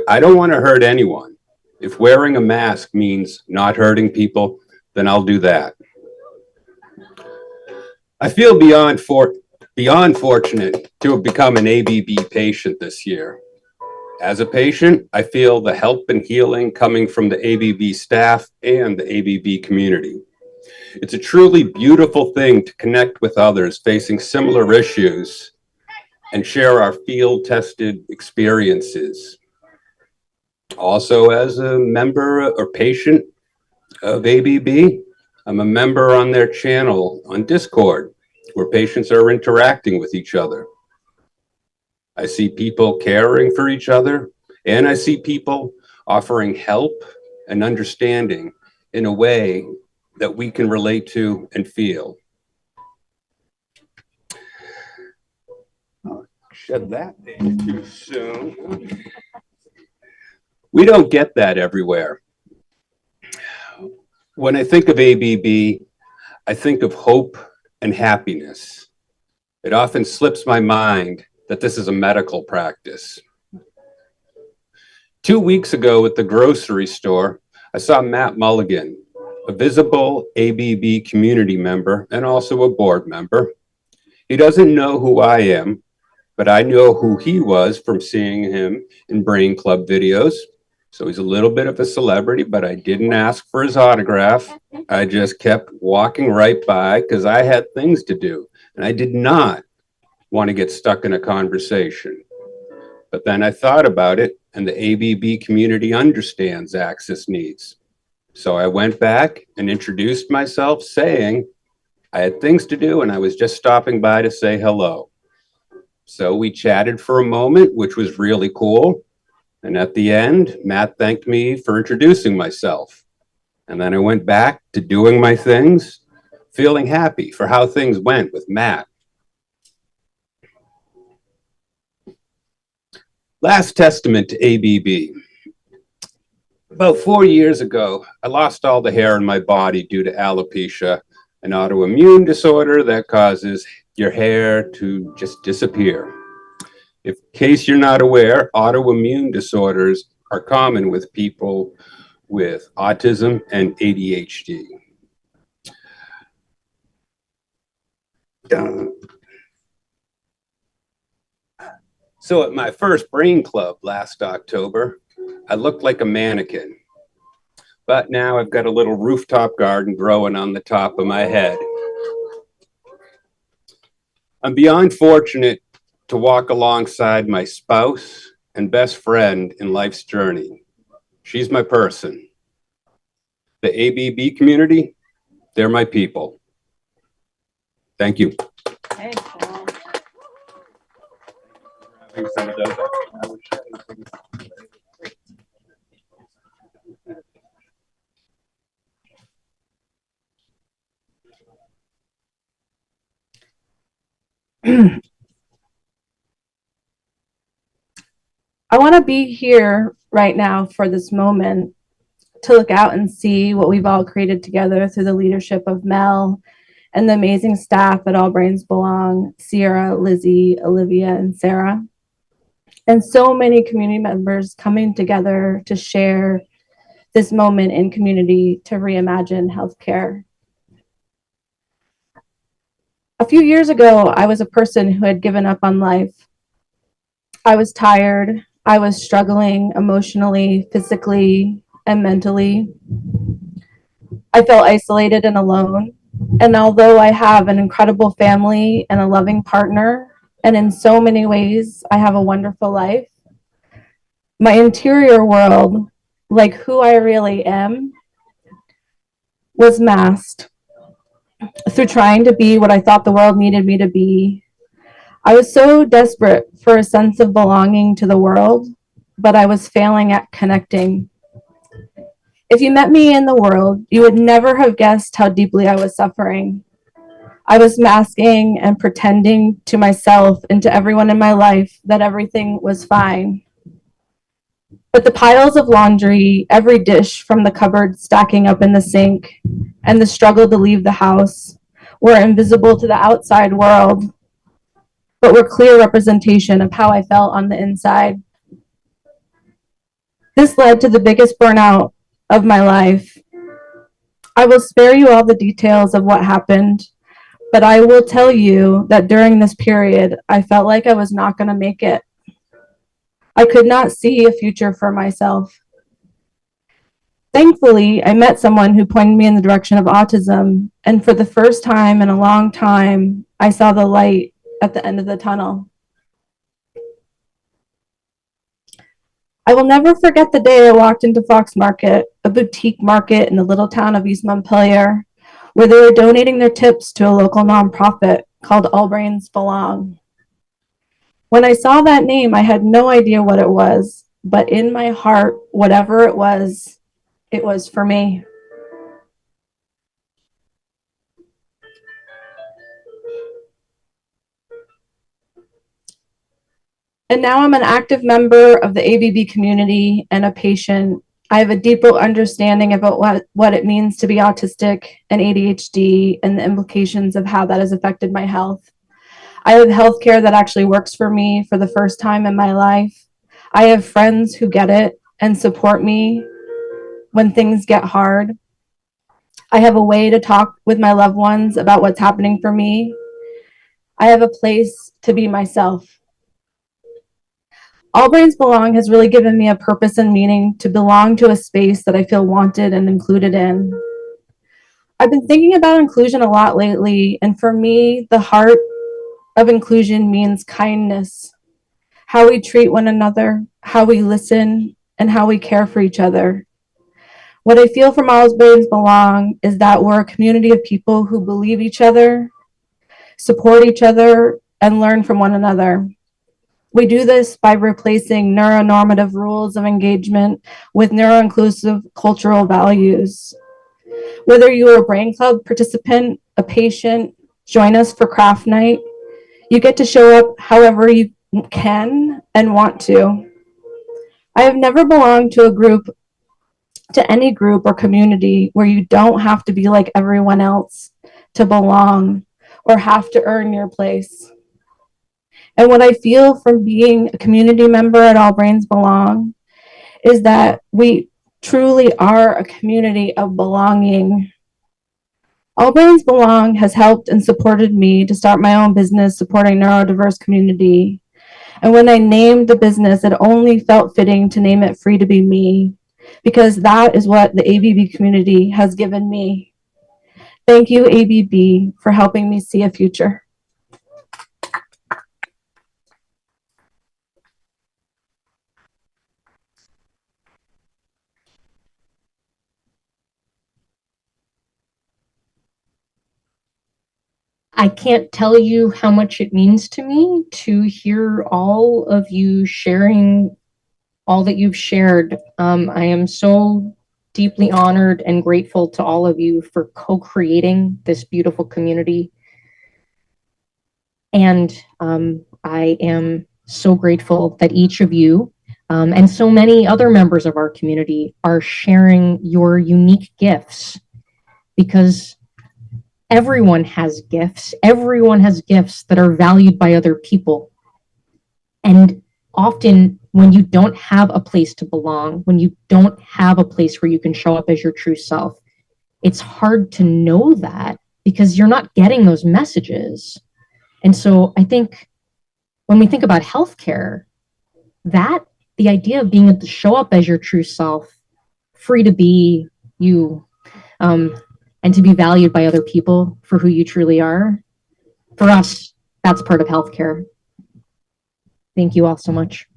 I don't want to hurt anyone. If wearing a mask means not hurting people, then I'll do that. I feel beyond fortunate to have become an ABB patient this year. As a patient, I feel the help and healing coming from the ABB staff and the ABB community. It's a truly beautiful thing to connect with others facing similar issues and share our field-tested experiences. Also, as a member or patient of ABB, I'm a member on their channel on Discord, where patients are interacting with each other. I see people caring for each other, and I see people offering help and understanding in a way that we can relate to and feel. I'll shed that too soon. We don't get that everywhere. When I think of ABB, I think of hope and happiness. It often slips my mind that this is a medical practice. 2 weeks ago at the grocery store, I saw Matt Mulligan, a visible ABB community member and also a board member. He doesn't know who I am, but I know who he was from seeing him in Brain Club videos. So he's a little bit of a celebrity, but I didn't ask for his autograph. I just kept walking right by because I had things to do. And I did not want to get stuck in a conversation. But then I thought about it, and the ABB community understands access needs. So I went back and introduced myself saying I had things to do and I was just stopping by to say hello. So we chatted for a moment, which was really cool. And at the end, Matt thanked me for introducing myself. And then I went back to doing my things, feeling happy for how things went with Matt. Last testament to ABB. About 4 years ago, I lost all the hair in my body due to alopecia, an autoimmune disorder that causes your hair to just disappear. In case you're not aware, autoimmune disorders are common with people with autism and ADHD. So at my first Brain Club last October, I looked like a mannequin. But now I've got a little rooftop garden growing on the top of my head. I'm beyond fortunate to walk alongside my spouse and best friend in life's journey. She's my person. The ABB community, they're my people. Thank you. Thanks, Paul. I want to be here right now for this moment to look out and see what we've all created together through the leadership of Mel and the amazing staff at All Brains Belong, Sierra, Lizzie, Olivia, and Sarah. And so many community members coming together to share this moment in community to reimagine healthcare. A few years ago, I was a person who had given up on life. I was tired. I was struggling emotionally, physically, and mentally. I felt isolated and alone. And although I have an incredible family and a loving partner, and in so many ways I have a wonderful life, my interior world, like who I really am, was masked through trying to be what I thought the world needed me to be. I was so desperate for a sense of belonging to the world, but I was failing at connecting. If you met me in the world, you would never have guessed how deeply I was suffering. I was masking and pretending to myself and to everyone in my life that everything was fine. But the piles of laundry, every dish from the cupboard stacking up in the sink, and the struggle to leave the house were invisible to the outside world, but were clear representation of how I felt on the inside. This led to the biggest burnout of my life. I will spare you all the details of what happened, but I will tell you that during this period, I felt like I was not going to make it. I could not see a future for myself. Thankfully, I met someone who pointed me in the direction of autism, and for the first time in a long time, I saw the light at the end of the tunnel. I will never forget the day I walked into Fox Market, a boutique market in the little town of East Montpelier, where they were donating their tips to a local nonprofit called All Brains Belong. When I saw that name, I had no idea what it was, but in my heart, whatever it was for me. And now I'm an active member of the ABB community and a patient. I have a deeper understanding about what it means to be autistic and ADHD and the implications of how that has affected my health. I have healthcare that actually works for me for the first time in my life. I have friends who get it and support me when things get hard. I have a way to talk with my loved ones about what's happening for me. I have a place to be myself. All Brains Belong has really given me a purpose and meaning to belong to a space that I feel wanted and included in. I've been thinking about inclusion a lot lately, and for me, the heart of inclusion means kindness, how we treat one another, how we listen, and how we care for each other. What I feel from All Brains Belong is that we're a community of people who believe each other, support each other, and learn from one another. We do this by replacing neuronormative rules of engagement with neuro-inclusive cultural values. Whether you are a Brain Club participant, a patient, join us for craft night, you get to show up however you can and want to. I have never belonged to any group or community where you don't have to be like everyone else to belong or have to earn your place. And what I feel from being a community member at All Brains Belong is that we truly are a community of belonging. All Brains Belong has helped and supported me to start my own business supporting neurodiverse community. And when I named the business, it only felt fitting to name it Free to Be Me, because that is what the ABB community has given me. Thank you, ABB, for helping me see a future. I can't tell you how much it means to me to hear all of you sharing all that you've shared. I am so deeply honored and grateful to all of you for co-creating this beautiful community. And I am so grateful that each of you and so many other members of our community are sharing your unique gifts, because everyone has gifts. Everyone has gifts that are valued by other people. And often when you don't have a place to belong, when you don't have a place where you can show up as your true self, it's hard to know that because you're not getting those messages. And so I think when we think about healthcare, that the idea of being able to show up as your true self, free to be you, and to be valued by other people for who you truly are, for us, that's part of healthcare. Thank you all so much.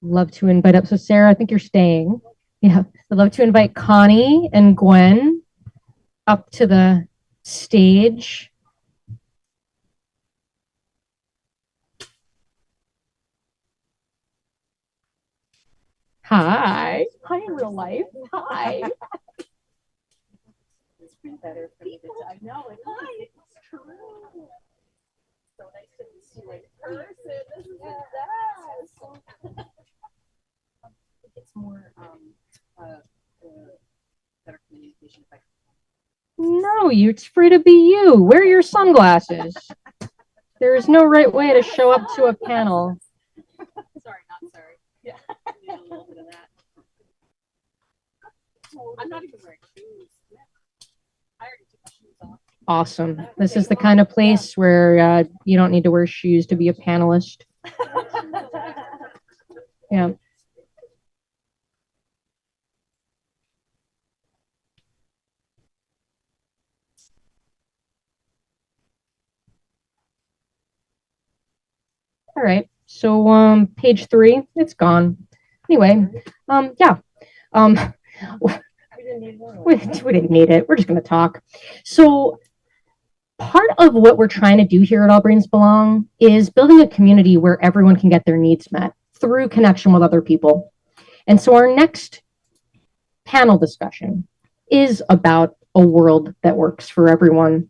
Love to invite up. So Sarah, I think you're staying. Yeah, I'd love to invite Connie and Gwen up to the stage. Hi. Hi in real life. Hi. It's been better for me to I know it. Hi. It's true. So nice to see you in person. This is the best. It's more better communication. No, it's free to be you. Wear your sunglasses. There is no right way to show up to a panel. Sorry, not sorry. Yeah. A little bit of that. I'm not even wearing shoes. I already took my shoes off. Awesome. This is the kind of place where you don't need to wear shoes to be a panelist. Yeah. All right. So page 3, it's gone. Anyway, yeah. We didn't need it. We're just going to talk. So part of what we're trying to do here at All Brains Belong is building a community where everyone can get their needs met through connection with other people. And so our next panel discussion is about a world that works for everyone.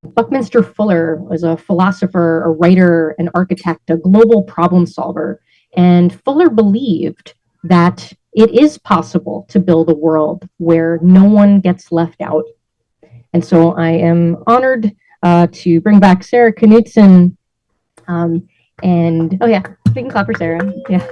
Buckminster Fuller was a philosopher, a writer, an architect, a global problem solver. And Fuller believed that it is possible to build a world where no one gets left out. And so I am honored to bring back Sarah Knudsen. And oh yeah, we can clap for Sarah. Yeah.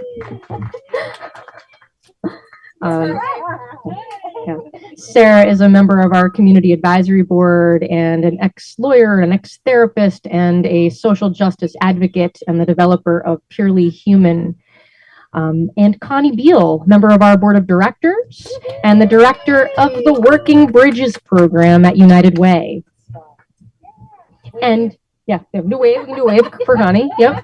Yeah. Sarah is a member of our community advisory board and an ex-lawyer, an ex-therapist, and a social justice advocate, and the developer of Purely Human. And Connie Beal, member of our board of directors and the director of the Working Bridges program at United Way. And yeah, we can do a wave for Connie. Yep.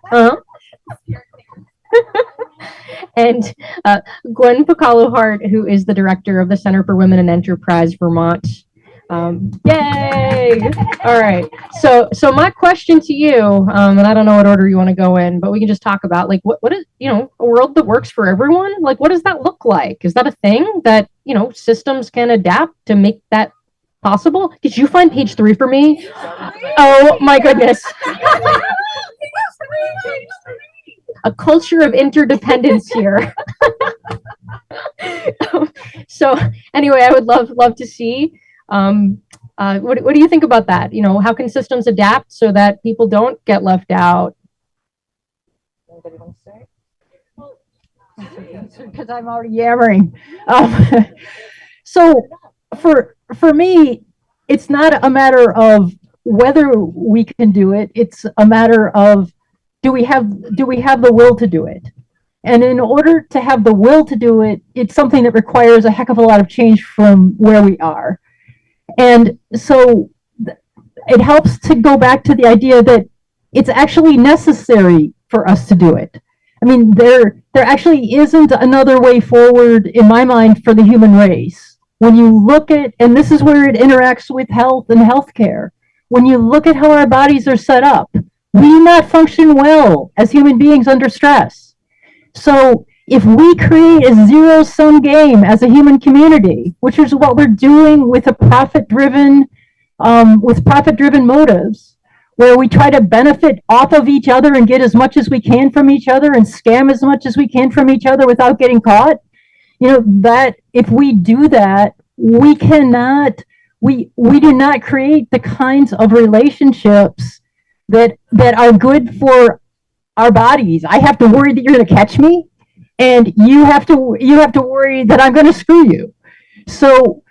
And Gwen Pacalo-Hart, who is the director of the Center for Women in Enterprise Vermont. Yay! All right. So my question to you, and I don't know what order you want to go in, but we can just talk about like what is, a world that works for everyone? Like, what does that look like? Is that a thing that, systems can adapt to make that possible? Did you find page 3 for me? Oh my goodness. A culture of interdependence here. So anyway, I would love to see. What do you think about that? How can systems adapt so that people don't get left out? Anybody want to say? Because I'm already yammering. So for me, it's not a matter of whether we can do it. It's a matter of do we have the will to do it? And in order to have the will to do it, it's something that requires a heck of a lot of change from where we are. And so it helps to go back to the idea that it's actually necessary for us to do it. I mean, there actually isn't another way forward in my mind for the human race. When you look at, and this is where it interacts with health and healthcare, when you look at how our bodies are set up, we do not function well as human beings under stress. So if we create a zero-sum game as a human community, which is what we're doing with a profit-driven motives, where we try to benefit off of each other and get as much as we can from each other and scam as much as we can from each other without getting caught, that if we do that, we do not create the kinds of relationships that are good for our bodies. I have to worry that you're going to catch me, and you have to worry that I'm going to screw you. So,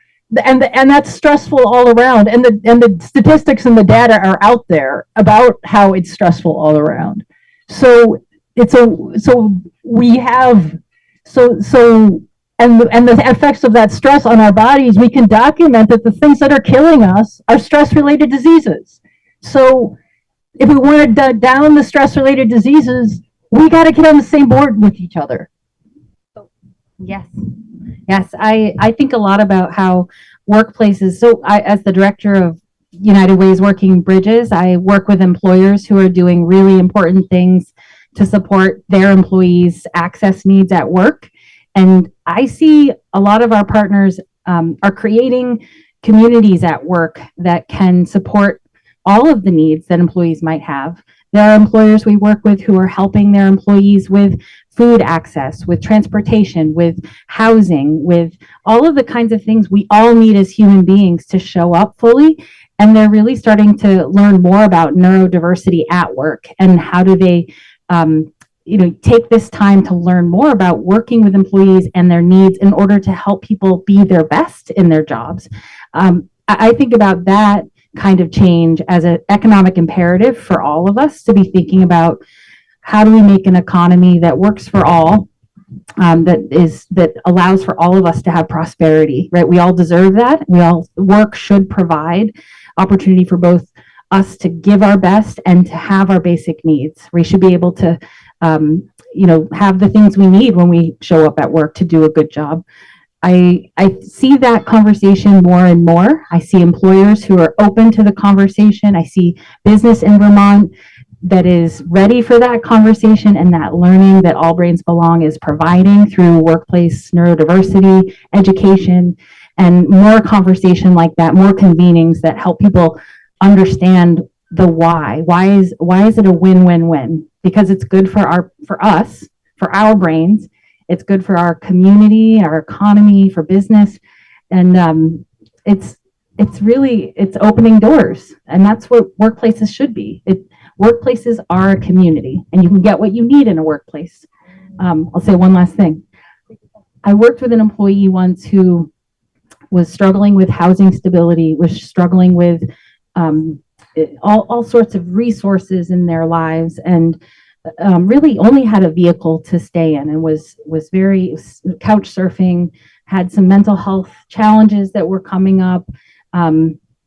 and that's stressful all around. And the statistics and the data are out there about how it's stressful all around. So and the effects of that stress on our bodies, we can document that the things that are killing us are stress-related diseases. So if we want to down the stress-related diseases, we got to get on the same board with each other. Yes. Yes, I think a lot about how workplaces, so as the director of United Way's Working Bridges, I work with employers who are doing really important things to support their employees' access needs at work. And I see a lot of our partners are creating communities at work that can support all of the needs that employees might have. There are employers we work with who are helping their employees with food access, with transportation, with housing, with all of the kinds of things we all need as human beings to show up fully. And they're really starting to learn more about neurodiversity at work and how do they take this time to learn more about working with employees and their needs in order to help people be their best in their jobs. I think about that kind of change as an economic imperative for all of us to be thinking about how do we make an economy that works for all, that allows for all of us to have prosperity, right? We all deserve that. Work should provide opportunity for both us to give our best and to have our basic needs. We should be able to have the things we need when we show up at work to do a good job. I see that conversation more and more. I see employers who are open to the conversation. I see business in Vermont that is ready for that conversation and that learning that All Brains Belong is providing through workplace neurodiversity, education, and more conversation like that, more convenings that help people understand the why. Why is it a win-win-win? Because it's good for us, for our brains. It's good for our community, our economy, for business, and it's opening doors, and that's what workplaces should be. Workplaces are a community, and you can get what you need in a workplace. I'll say one last thing. I worked with an employee once who was struggling with housing stability, was struggling with all sorts of resources in their lives, and really only had a vehicle to stay in, and was very couch surfing, had some mental health challenges that were coming up.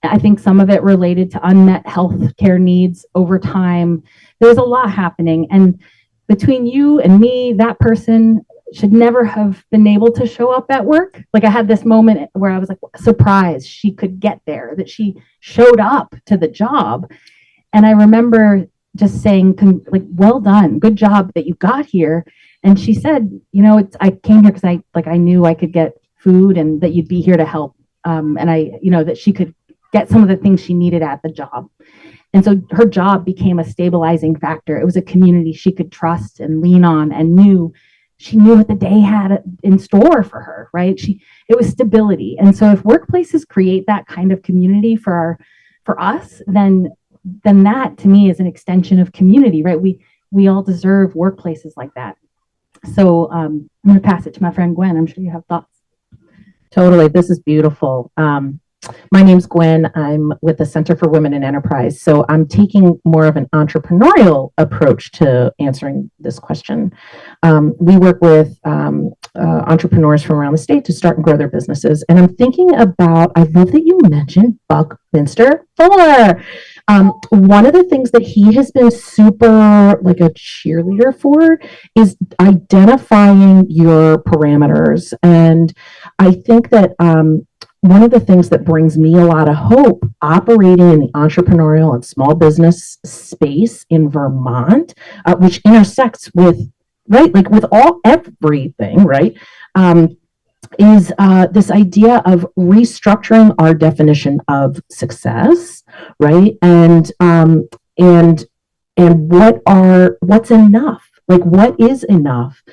I think some of it related to unmet health care needs over time. There's a lot happening, and between you and me, that person should never have been able to show up at work. Like, I had this moment where I was like surprised she could get there, that she showed up to the job. And I remember just saying, like, well done, good job that you got here. And she said, I came here because I knew I could get food and that you'd be here to help. And that she could get some of the things she needed at the job. And so her job became a stabilizing factor. It was a community she could trust and lean on, and she knew what the day had in store for her, right? It was stability. And so if workplaces create that kind of community for us, then that to me is an extension of community, right? We all deserve workplaces like that. So I'm going to pass it to my friend Gwen. I'm sure you have thoughts. Totally. This is beautiful. My name's Gwen. I'm with the Center for Women in Enterprise. So I'm taking more of an entrepreneurial approach to answering this question. We work with entrepreneurs from around the state to start and grow their businesses. And I'm thinking about, I love that you mentioned Buckminster Fuller. One of the things that he has been super like a cheerleader for is identifying your parameters. And I think that one of the things that brings me a lot of hope operating in the entrepreneurial and small business space in Vermont, which intersects with, right, like with everything, right, is this idea of restructuring our definition of success, right, and what's enough, like what is enough.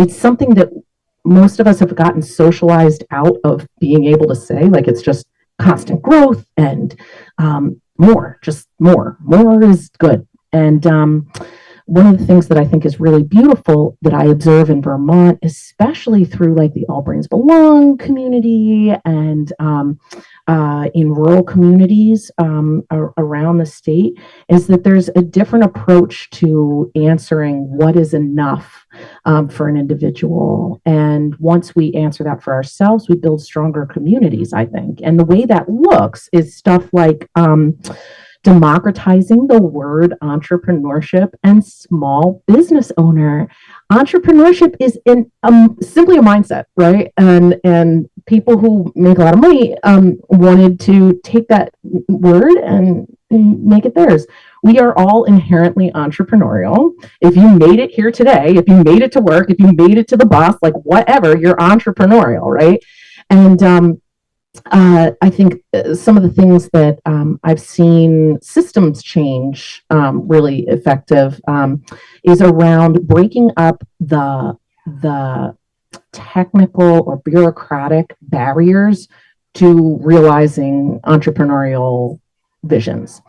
It's something that most of us have gotten socialized out of being able to say, like it's just constant growth and more is good. And one of the things that I think is really beautiful that I observe in Vermont, especially through like the All Brains Belong community and in rural communities around the state, is that there's a different approach to answering what is enough for an individual. And once we answer that for ourselves, we build stronger communities, I think. And the way that looks is stuff like democratizing the word entrepreneurship and small business owner. Entrepreneurship is simply a mindset, right? And people who make a lot of money wanted to take that word and make it theirs. We are all inherently entrepreneurial. If you made it here today, if you made it to work, if you made it to the boss, like whatever, you're entrepreneurial, right? And I think some of the things that I've seen systems change really effective is around breaking up the technical or bureaucratic barriers to realizing entrepreneurial visions.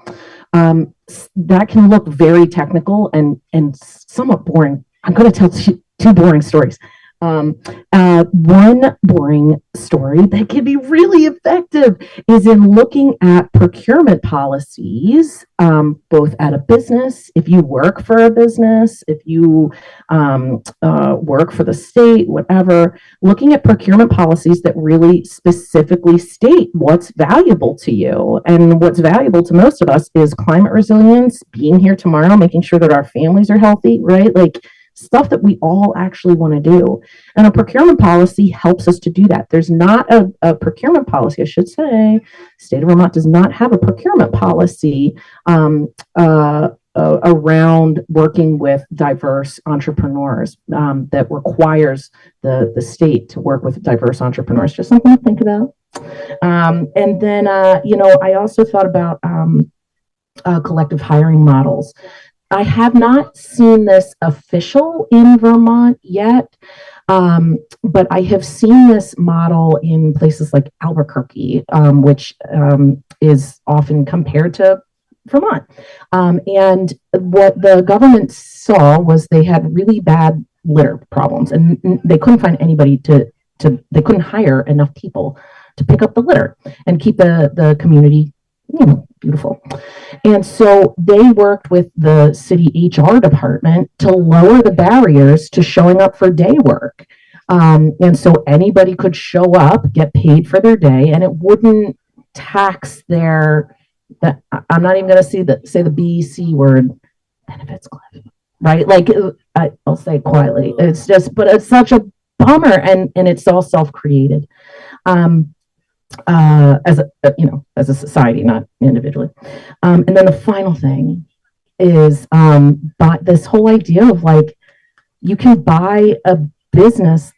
That can look very technical and somewhat boring. I'm going to tell two boring stories. One boring story that can be really effective is in looking at procurement policies, both at a business, if you work for a business, if you work for the state, whatever, looking at procurement policies that really specifically state what's valuable to you. And what's valuable to most of us is climate resilience, being here tomorrow, making sure that our families are healthy, right? Like, stuff that we all actually want to do. And a procurement policy helps us to do that. There's not a procurement policy, I should say. State of Vermont does not have a procurement policy around working with diverse entrepreneurs that requires the state to work with diverse entrepreneurs. Just something to think about. And then, I also thought about collective hiring models. I have not seen this official in Vermont yet, but I have seen this model in places like Albuquerque, which is often compared to Vermont. And what the government saw was they had really bad litter problems, and they couldn't find anybody they couldn't hire enough people to pick up the litter and keep the community beautiful. And so they worked with the city HR department to lower the barriers to showing up for day work. And so anybody could show up, get paid for their day, and it wouldn't tax I'm not even going to say the BC word, benefits cliff, right? Like, I'll say it quietly. It's just, but it's such a bummer, and it's all self-created. As a society, not individually. And then the final thing is this whole idea of like, you can buy a business.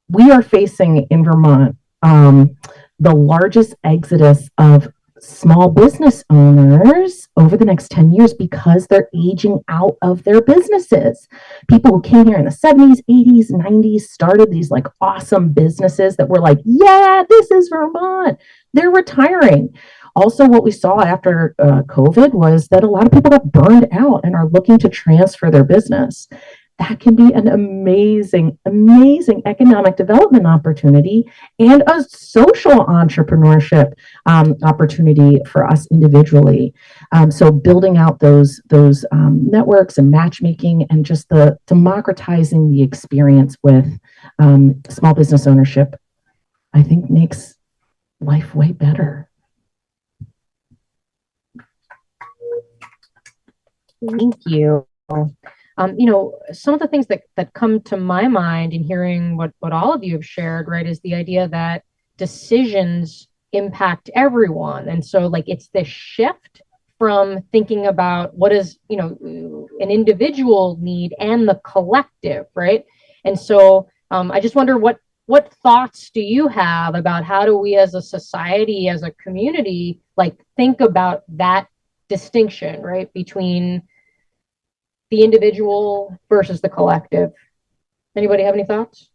We are facing in Vermont the largest exodus of small business owners over the next 10 years because they're aging out of their businesses. People who came here in the 70s, 80s, 90s started these like awesome businesses that were like, yeah, this is Vermont. They're retiring. Also, what we saw after COVID was that a lot of people got burned out and are looking to transfer their business. That can be an amazing, amazing economic development opportunity and a social entrepreneurship opportunity for us individually. So building out those networks and matchmaking and just the democratizing the experience with small business ownership, I think makes life way better. Thank you. Some of the things that come to my mind in hearing what all of you have shared, right, is the idea that decisions impact everyone. And so like it's this shift from thinking about what is, an individual need and the collective, right? And so I just wonder what thoughts do you have about how do we as a society, as a community, like think about that distinction, right, between the individual versus the collective. Anybody have any thoughts?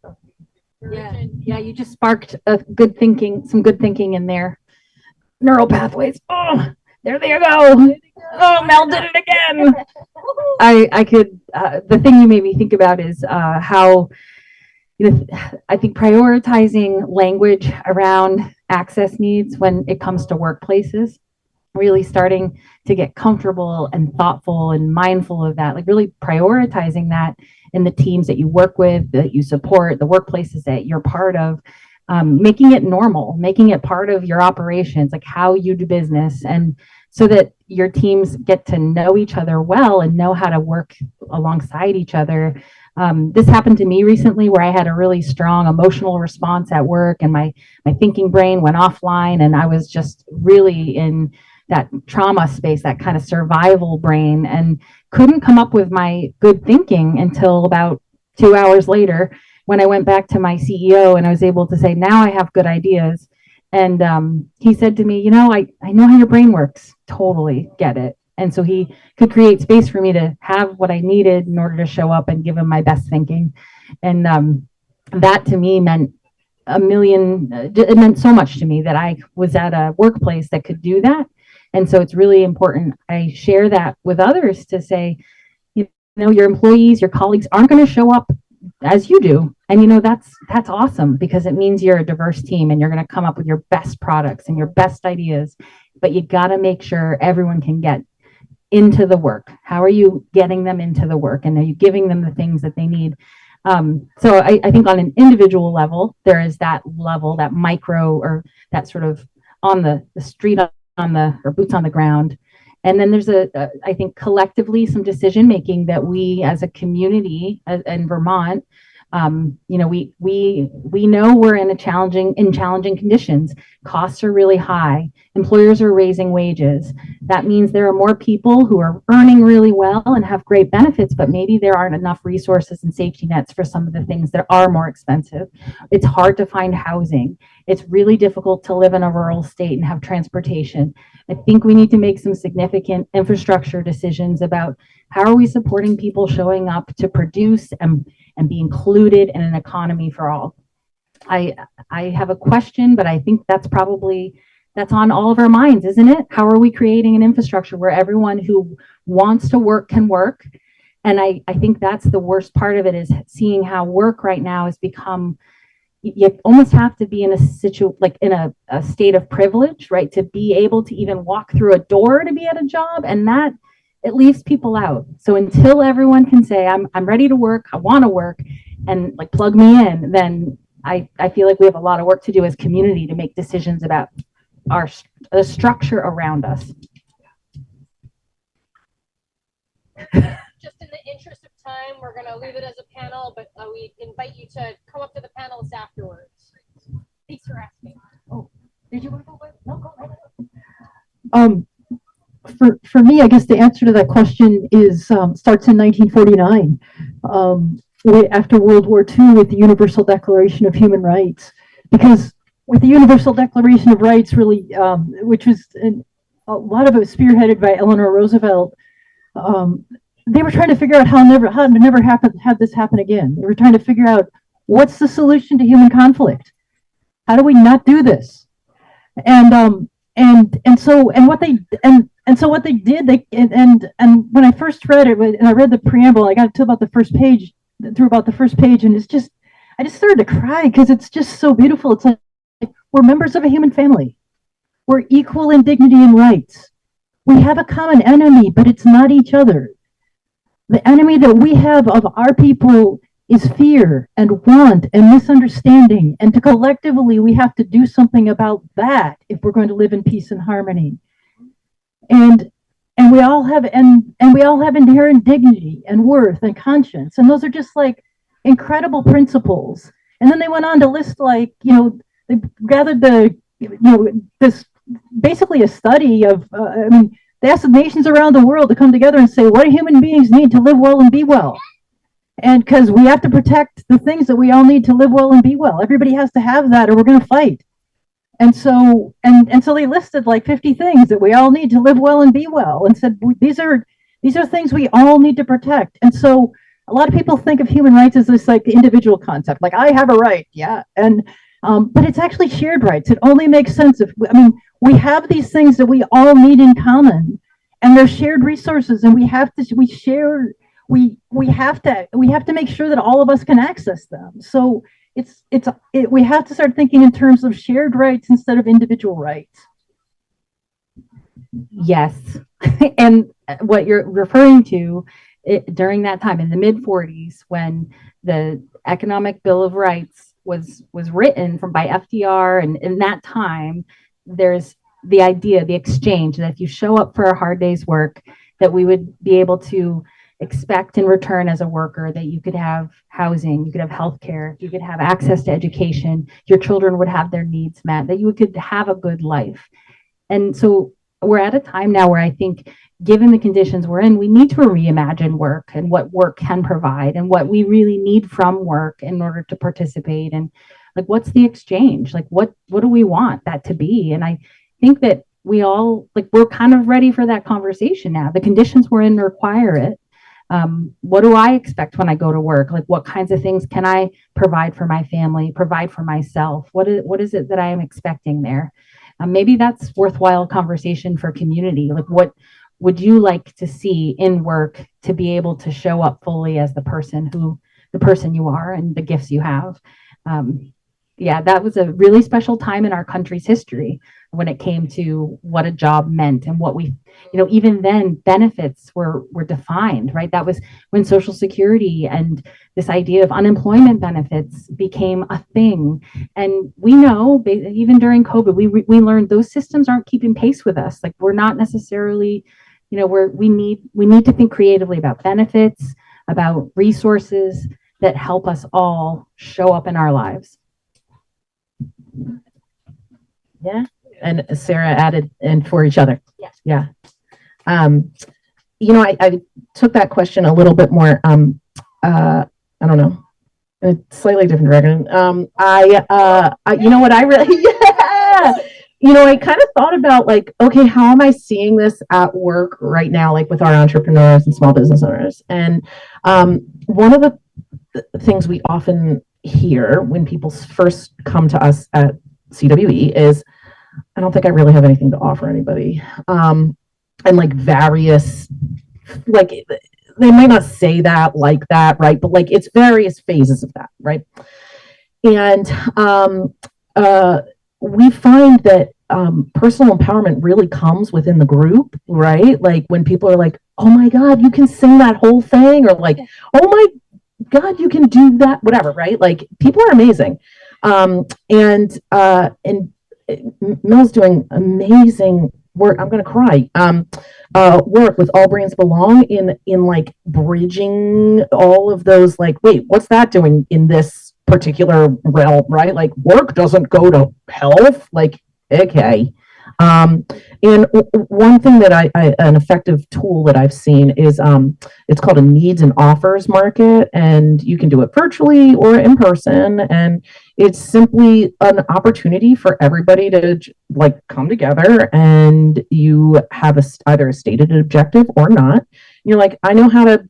Yeah, you just sparked some good thinking in there. Neural pathways. Oh, there they go. Oh, Mel did it again. I could, the thing you made me think about is how, I think prioritizing language around access needs when it comes to workplaces, really starting to get comfortable and thoughtful and mindful of that, like really prioritizing that in the teams that you work with, that you support, the workplaces that you're part of, making it normal, making it part of your operations, like how you do business. And so that your teams get to know each other well and know how to work alongside each other. This happened to me recently where I had a really strong emotional response at work, and my thinking brain went offline, and I was just really in that trauma space, that kind of survival brain, and couldn't come up with my good thinking until about 2 hours later when I went back to my CEO and I was able to say, now I have good ideas. And he said to me, I know how your brain works. Totally get it. And so he could create space for me to have what I needed in order to show up and give him my best thinking. And that to me meant it meant so much to me that I was at a workplace that could do that. And so it's really important. I share that with others to say, your employees, your colleagues aren't going to show up as you do. And that's awesome, because it means you're a diverse team and you're going to come up with your best products and your best ideas. But you got to make sure everyone can get into the work. How are you getting them into the work? And are you giving them the things that they need? So I think on an individual level, there is that level, that micro, or that sort of on the street, or boots on the ground. And then there's I think collectively some decision making that we as a community in Vermont, we know we're in challenging conditions. Costs are really high. Employers are raising wages. That means there are more people who are earning really well and have great benefits, but maybe there aren't enough resources and safety nets for some of the things that are more expensive. It's hard to find housing. It's really difficult to live in a rural state and have transportation. I think we need to make some significant infrastructure decisions about how are we supporting people showing up to produce and be included in an economy for all. I have a question, but I think that's on all of our minds, isn't it? How are we creating an infrastructure where everyone who wants to work can work? And I think that's the worst part of it, is seeing how work right now has become, you almost have to be in a state of privilege, right? To be able to even walk through a door to be at a job, and that it leaves people out. So until everyone can say, I'm ready to work, I want to work, and plug me in, then I feel like we have a lot of work to do as community to make decisions about the structure around us. Just in the interest of time, we're going to leave it as a panel, but we invite you to come up to the panelists afterwards. Thanks for asking. Oh, did you want to go? No, go right. For me, I guess the answer to that question is starts in 1949, after World War II, with the Universal Declaration of Human Rights. Because with the Universal Declaration of Rights, really, which was a lot of it was spearheaded by Eleanor Roosevelt, they were trying to figure out how to never have this happen again. They were trying to figure out what's the solution to human conflict. How do we not do this? So what they did, and when I first read it, and I read the preamble, I got to about the first page, and I just started to cry, because it's just so beautiful. It's like we're members of a human family. We're equal in dignity and rights. We have a common enemy, but it's not each other. The enemy that we have of our people is fear and want and misunderstanding. And collectively, we have to do something about that if we're going to live in peace and harmony. And we all have inherent dignity and worth and conscience. And those are just incredible principles. And then they went on to list they gathered this basically a study of, they asked the nations around the world to come together and say, what do human beings need to live well and be well? And because we have to protect the things that we all need to live well and be well. Everybody has to have that, or we're going to fight. And so they listed 50 things that we all need to live well and be well, and said these are things we all need to protect. And so a lot of people think of human rights as this individual concept, I have a right, yeah, but it's actually shared rights. It only makes sense if we have these things that we all need in common, and they're shared resources, and we have to make sure that all of us can access them. So we have to start thinking in terms of shared rights instead of individual rights. Yes. And what you're referring to, during that time in the mid-40s, when the Economic Bill of Rights was written by FDR, and in that time, there's the idea, the exchange, that if you show up for a hard day's work, that we would be able to expect in return as a worker that you could have housing, you could have health care, you could have access to education, your children would have their needs met, that you could have a good life. And so we're at a time now where I think, given the conditions we're in, we need to reimagine work and what work can provide and what we really need from work in order to participate. And like, what's the exchange? Like, what do we want that to be? And I think that we all, like, we're kind of ready for that conversation now. The conditions we're in require it. What do I expect when I go to work? Like, what kinds of things can I provide for my family, provide for myself? What is it that I am expecting there? Maybe that's worthwhile conversation for community. Like, what would you like to see in work to be able to show up fully as the person you are and the gifts you have? Yeah, that was a really special time in our country's history when it came to what a job meant and what we, even then benefits were defined, right? That was when Social Security and this idea of unemployment benefits became a thing. And we know, even during COVID, we learned those systems aren't keeping pace with us. Like, we're not necessarily, we need to think creatively about benefits, about resources that help us all show up in our lives. Yeah. And Sarah added, and for each other. Yes. Yeah. I took that question a little bit more, I don't know, in a slightly different direction. What I really, yeah. I kind of thought about, like, okay, how am I seeing this at work right now, like with our entrepreneurs and small business owners? And one of the things we often hear when people first come to us at CWE is, I don't think I really have anything to offer anybody. And like various, like, they might not say that like that, right? But like, it's various phases of that, right? And we find that personal empowerment really comes within the group, right? Like, when people are like, oh my God, you can sing that whole thing, or like, oh my God, you can do that, whatever, right? Like, people are amazing. And Mel's doing amazing work. I'm going to cry. Work with All Brains Belong in like bridging all of those, like, wait, what's that doing in this particular realm, right? Like, work doesn't go to health. Like, okay. And one thing that an effective tool that I've seen is, it's called a needs and offers market, and you can do it virtually or in person. And it's simply an opportunity for everybody to like come together, and you have either a stated objective or not. And you're like, I know how to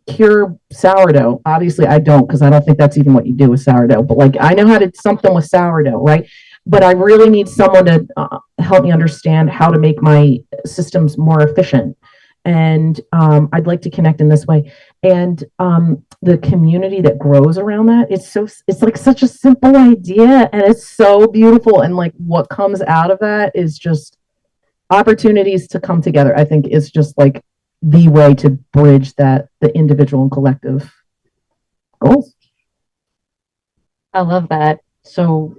cure sourdough. Obviously I don't, because I don't think that's even what you do with sourdough, but like, I know how to something with sourdough, right? But I really need someone to help me understand how to make my systems more efficient. And I'd like to connect in this way. And the community that grows around that, it's like such a simple idea, and it's so beautiful. And like, what comes out of that is just opportunities to come together. I think is just like the way to bridge the individual and collective goals. I love that. So,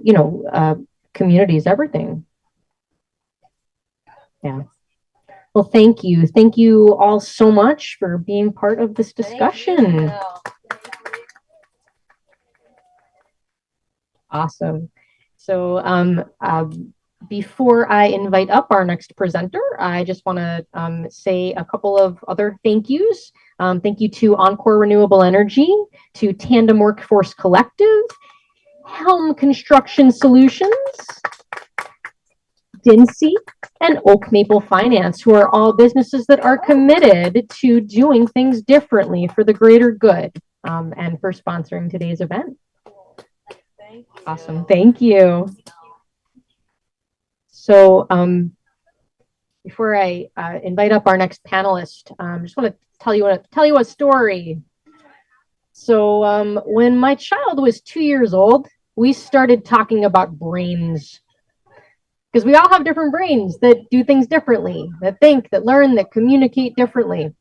community is everything. Yeah. Well, thank you. Thank you all so much for being part of this discussion. Awesome. So before I invite up our next presenter, I just want to say a couple of other thank yous. Thank you to Encore Renewable Energy, to Tandem Workforce Collective, Helm Construction Solutions, Dincy, and Oak Maple Finance, who are all businesses that are committed to doing things differently for the greater good, and for sponsoring today's event. Thank you. Awesome. Thank you. So before I invite up our next panelist, just want to tell you a story. So when my child was 2 years old, we started talking about brains, because we all have different brains that do things differently, that think, that learn, that communicate differently.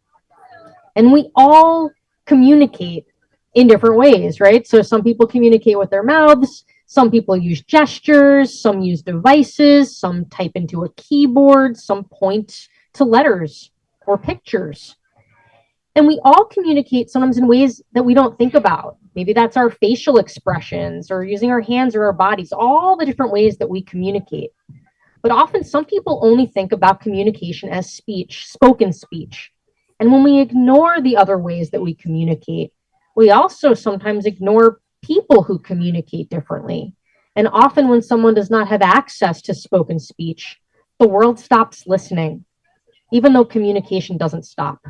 And we all communicate in different ways, right? So some people communicate with their mouths, Some people use gestures, some use devices, some type into a keyboard, some point to letters or pictures. And we all communicate sometimes in ways that we don't think about. Maybe that's our facial expressions or using our hands or our bodies, all the different ways that we communicate. But often some people only think about communication as speech, spoken speech. And when we ignore the other ways that we communicate, we also sometimes ignore people who communicate differently. And often when someone does not have access to spoken speech, the world stops listening, even though communication doesn't stop.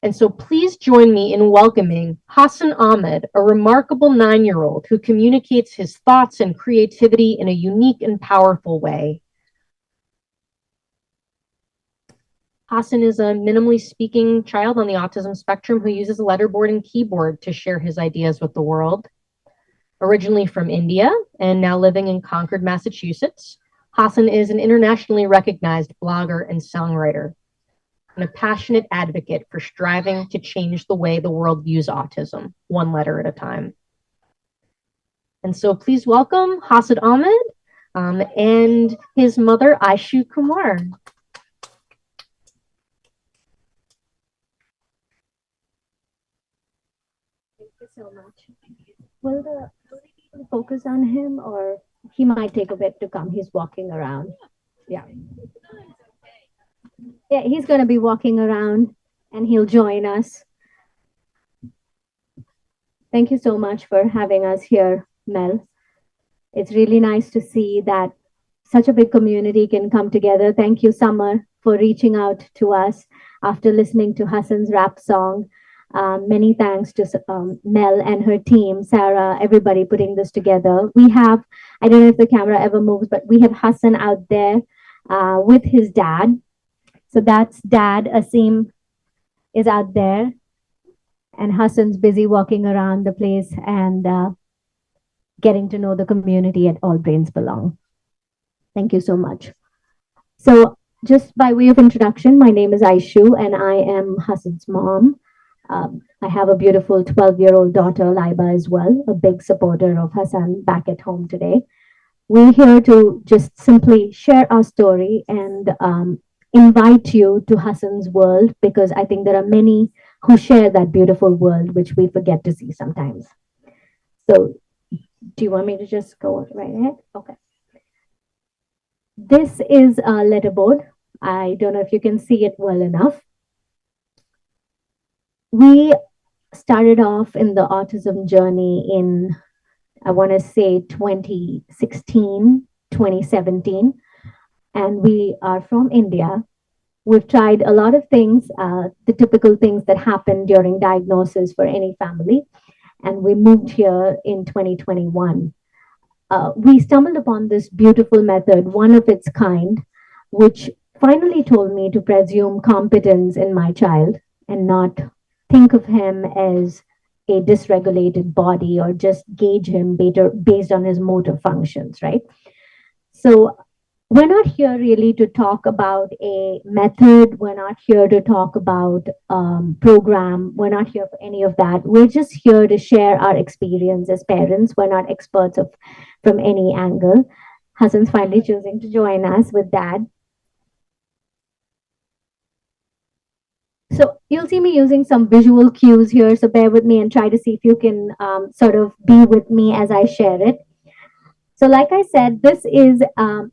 And so please join me in welcoming Hassan Ahmed, a remarkable 9-year-old who communicates his thoughts and creativity in a unique and powerful way. Hassan is a minimally speaking child on the autism spectrum who uses a letterboard and keyboard to share his ideas with the world. Originally from India and now living in Concord, Massachusetts, Hassan is an internationally recognized blogger and songwriter and a passionate advocate for striving to change the way the world views autism, one letter at a time. And so please welcome Hassan Ahmed and his mother, Aishu Kumar. So much. Will the focus on him, or he might take a bit to come? He's walking around. Yeah. Yeah, he's going to be walking around and he'll join us. Thank you so much for having us here, Mel. It's really nice to see that such a big community can come together. Thank you, Summer, for reaching out to us after listening to Hassan's rap song. Many thanks to Mel and her team, Sarah, everybody putting this together. We have, I don't know if the camera ever moves, but we have Hassan out there with his dad. So that's Dad, Asim is out there. And Hassan's busy walking around the place and getting to know the community at All Brains Belong. Thank you so much. So just by way of introduction, my name is Aishu and I am Hassan's mom. I have a beautiful 12-year-old daughter, Laiba, as well, a big supporter of Hassan back at home today. We're here to just simply share our story and invite you to Hassan's world, because I think there are many who share that beautiful world, which we forget to see sometimes. So do you want me to just go right ahead? Okay. This is a letterboard. I don't know if you can see it well enough. We started off in the autism journey in, I want to say 2016, 2017, and we are from India. We've tried a lot of things, the typical things that happen during diagnosis for any family, and we moved here in 2021. We stumbled upon this beautiful method, one of its kind, which finally told me to presume competence in my child and not think of him as a dysregulated body or just gauge him based on his motor functions, right? So we're not here really to talk about a method. We're not here to talk about program. We're not here for any of that. We're just here to share our experience as parents. We're not experts from any angle. Hassan's finally choosing to join us with Dad. So you'll see me using some visual cues here, so bear with me and try to see if you can sort of be with me as I share it. So like I said, this is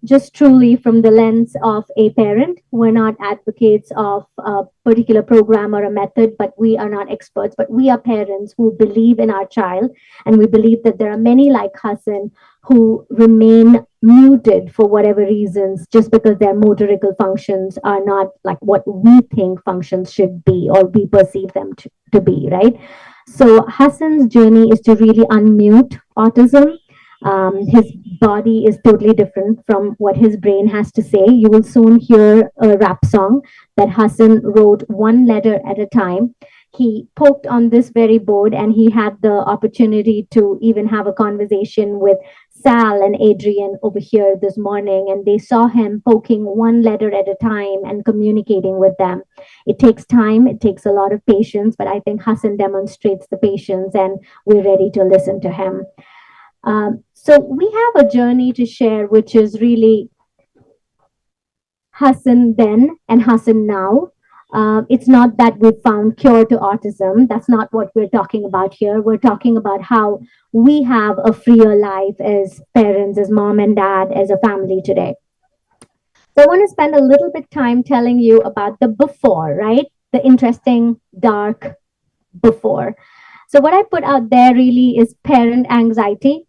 just truly from the lens of a parent. We're not advocates of a particular program or a method, but we are not experts, but we are parents who believe in our child. And we believe that there are many like Hassan who remain muted for whatever reasons, just because their motorical functions are not like what we think functions should be or we perceive them to be, right? So Hassan's journey is to really unmute autism. His body is totally different from what his brain has to say. You will soon hear a rap song that Hassan wrote one letter at a time. He poked on this very board and he had the opportunity to even have a conversation with Sal and Adrian over here this morning, and they saw him poking one letter at a time and communicating with them. It takes time, it takes a lot of patience, but I think Hassan demonstrates the patience and we're ready to listen to him. So we have a journey to share, which is really Hassan then and Hassan now. It's not that we've found cure to autism. That's not what we're talking about here. We're talking about how we have a freer life as parents, as mom and dad, as a family today. So I want to spend a little bit time telling you about the before, right? The interesting, dark before. So what I put out there really is parent anxiety,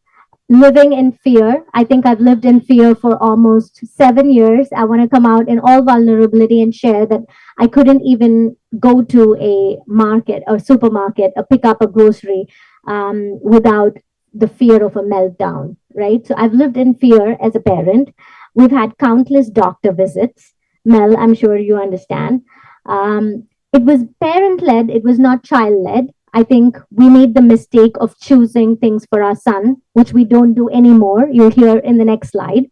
living in fear. I think I've lived in fear for almost 7 years. I want to come out in all vulnerability and share that I couldn't even go to a market or supermarket or pick up a grocery without the fear of a meltdown, right? So I've lived in fear as a parent. We've had countless doctor visits. Mel, I'm sure you understand. It was parent led, it was not child led. I think we made the mistake of choosing things for our son, which we don't do anymore. You'll hear in the next slide.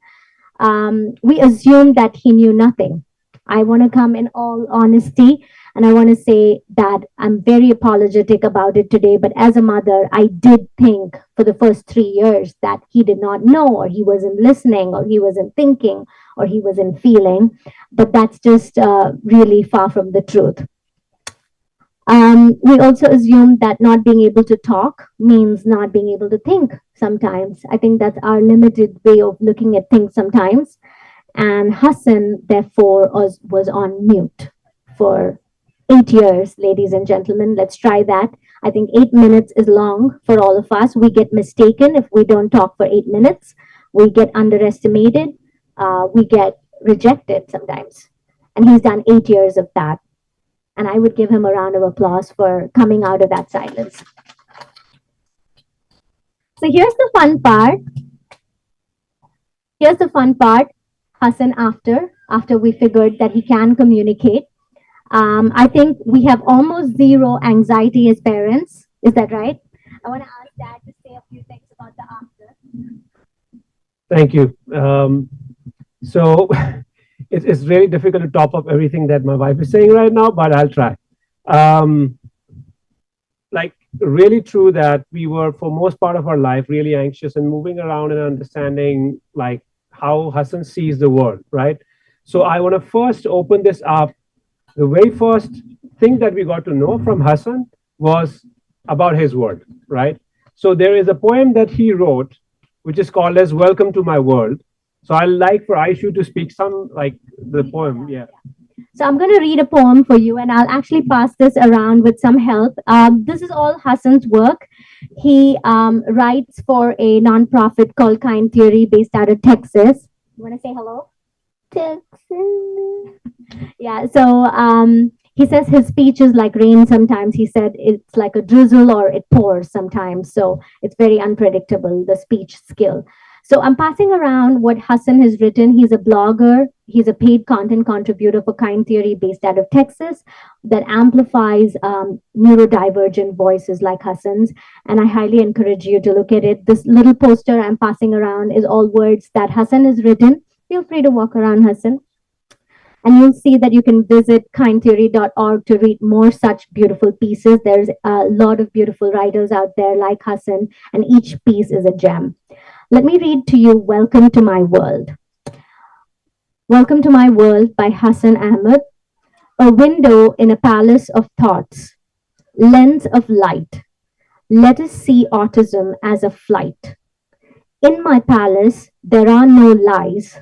We assumed that he knew nothing. I want to come in all honesty and I want to say that I'm very apologetic about it today. But as a mother, I did think for the first 3 years that he did not know, or he wasn't listening, or he wasn't thinking, or he wasn't feeling. But that's just really far from the truth. We also assume that not being able to talk means not being able to think sometimes. I think that's our limited way of looking at things sometimes. And Hassan, therefore, was on mute for 8 years, ladies and gentlemen. Let's try that. I think 8 minutes is long for all of us. We get mistaken if we don't talk for 8 minutes. We get underestimated. We get rejected sometimes. And he's done 8 years of that. And I would give him a round of applause for coming out of that silence. So here's the fun part. Here's the fun part. Hassan, after we figured that he can communicate, I think we have almost zero anxiety as parents. Is that right? I want to ask Dad to say a few things about the after. Thank you. So it's very difficult to top up everything that my wife is saying right now, but I'll try. Like really true that we were for most part of our life really anxious and moving around and understanding like how Hassan sees the world, right? So I want to first open this up. The very first thing that we got to know from Hassan was about his world, right? So there is a poem that he wrote, which is called as Welcome to My World. So I'd like for Aishu to speak some like the poem. Yeah. So I'm going to read a poem for you and I'll actually pass this around with some help. This is all Hassan's work. He writes for a nonprofit called Kind Theory based out of Texas. You want to say hello? Texas. Yeah, so he says his speech is like rain sometimes. He said it's like a drizzle or it pours sometimes. So it's very unpredictable, the speech skill. So I'm passing around what Hassan has written. He's a blogger. He's a paid content contributor for Kind Theory based out of Texas that amplifies neurodivergent voices like Hassan's. And I highly encourage you to look at it. This little poster I'm passing around is all words that Hassan has written. Feel free to walk around, Hassan. And you'll see that you can visit kindtheory.org to read more such beautiful pieces. There's a lot of beautiful writers out there like Hassan, and each piece is a gem. Let me read to you Welcome to My World. Welcome to My World by Hassan Ahmed. A window in a palace of thoughts, lens of light. Let us see autism as a flight. In my palace, there are no lies.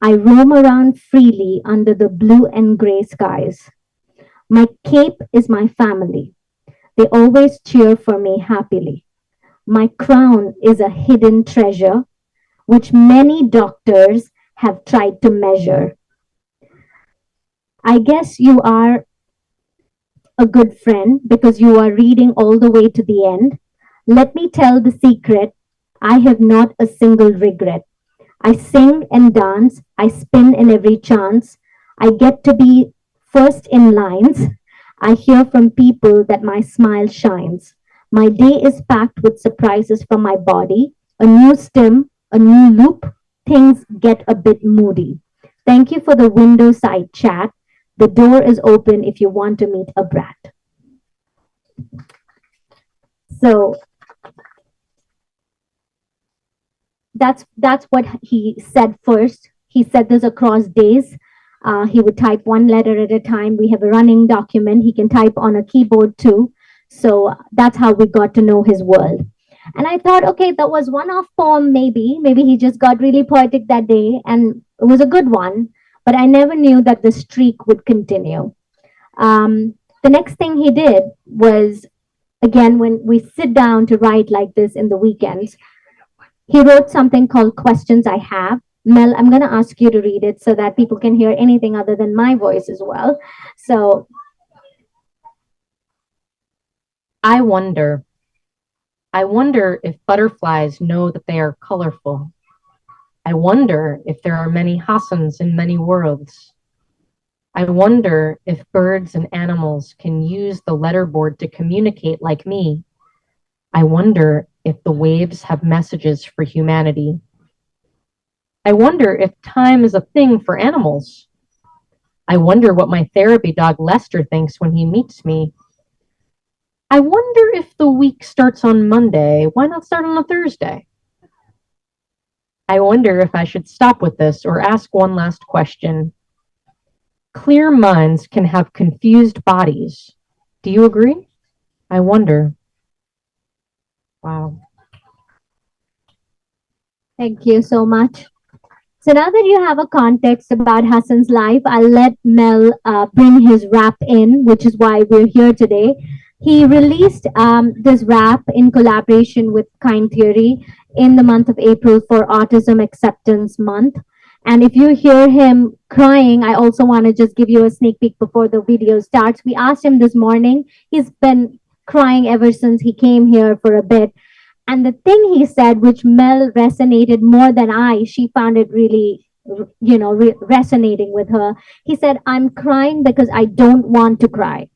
I roam around freely under the blue and gray skies. My cape is my family. They always cheer for me happily. My crown is a hidden treasure, which many doctors have tried to measure. I guess you are a good friend because you are reading all the way to the end. Let me tell the secret. I have not a single regret. I sing and dance. I spin in every chance. I get to be first in lines. I hear from people that my smile shines. My day is packed with surprises from my body. A new stim, a new loop. Things get a bit moody. Thank you for the window side chat. The door is open if you want to meet a brat. So that's what he said first. He said this across days. He would type one letter at a time. We have a running document. He can type on a keyboard too. So that's how we got to know his world. And I thought, okay, that was one-off poem, maybe. Maybe he just got really poetic that day, and it was a good one. But I never knew that the streak would continue. The next thing he did was, again, when we sit down to write like this in the weekends, he wrote something called Questions I Have. Mel, I'm going to ask you to read it so that people can hear anything other than my voice as well. So, I wonder if butterflies know that they are colorful. I wonder if there are many Hassans in many worlds. I wonder if birds and animals can use the letterboard to communicate like me. I wonder if the waves have messages for humanity. I wonder if time is a thing for animals. I wonder what my therapy dog Lester thinks when he meets me. I wonder if the week starts on Monday. Why not start on a Thursday? I wonder if I should stop with this or ask one last question. Clear minds can have confused bodies. Do you agree? I wonder. Wow. thank you so much. So now that you have a context about Hassan's life, I'll let Mel bring his rap in, which is why we're here today. He released this rap in collaboration with Kind Theory in the month of April for Autism Acceptance Month. And if you hear him crying, I also want to just give you a sneak peek before the video starts. We asked him this morning. He's been crying ever since he came here for a bit. And the thing he said, which Mel resonated more than she found it really, resonating with her. He said, I'm crying because I don't want to cry.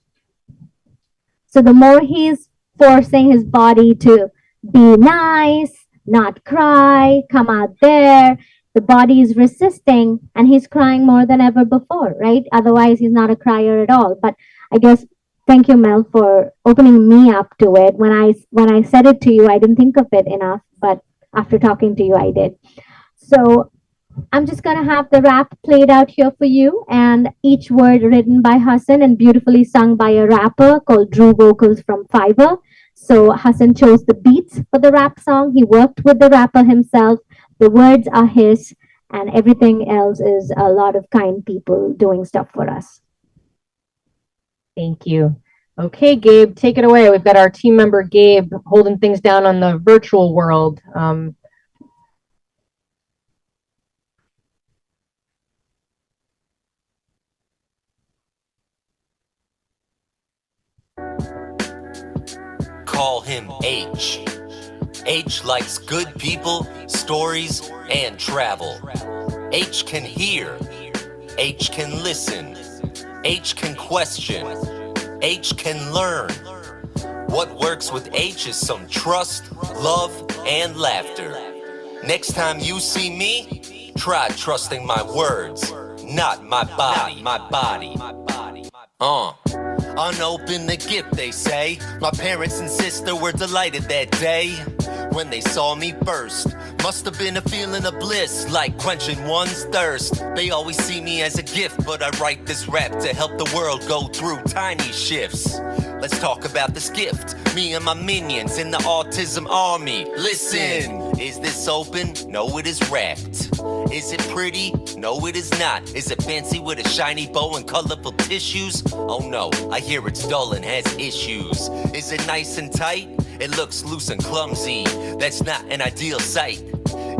So the more he's forcing his body to be nice, not cry, come out there, the body is resisting and he's crying more than ever before, right? Otherwise, he's not a crier at all. But I guess, thank you, Mel, for opening me up to it. When I said it to you, I didn't think of it enough, but after talking to you, I did. So I'm just going to have the rap played out here for you, and each word written by Hassan and beautifully sung by a rapper called Drew Vocals from Fiverr. So Hassan chose the beats for the rap song. He worked with the rapper himself. The words are his, and everything else is a lot of kind people doing stuff for us. Thank you. Okay, Gabe, take it away. We've got our team member, Gabe, holding things down on the virtual world. Call him H. H likes good people, stories, and travel. H can hear. H can listen. H can question. H can learn. What works with H is some trust, love, and laughter. Next time you see me, try trusting my words, not my body. Unopened the gift, they say. My parents and sister were delighted that day when they saw me first. Must have been a feeling of bliss, like quenching one's thirst. They always see me as a gift, but I write this rap to help the world go through tiny shifts. Let's talk about this gift, me and my minions in the autism army. Listen, is this open? No, it is wrapped. Is it pretty? No, it is not. Is it fancy with a shiny bow and colorful tissues? Oh no, I hear it's dull and has issues. Is it nice and tight? It looks loose and clumsy. That's not an ideal sight.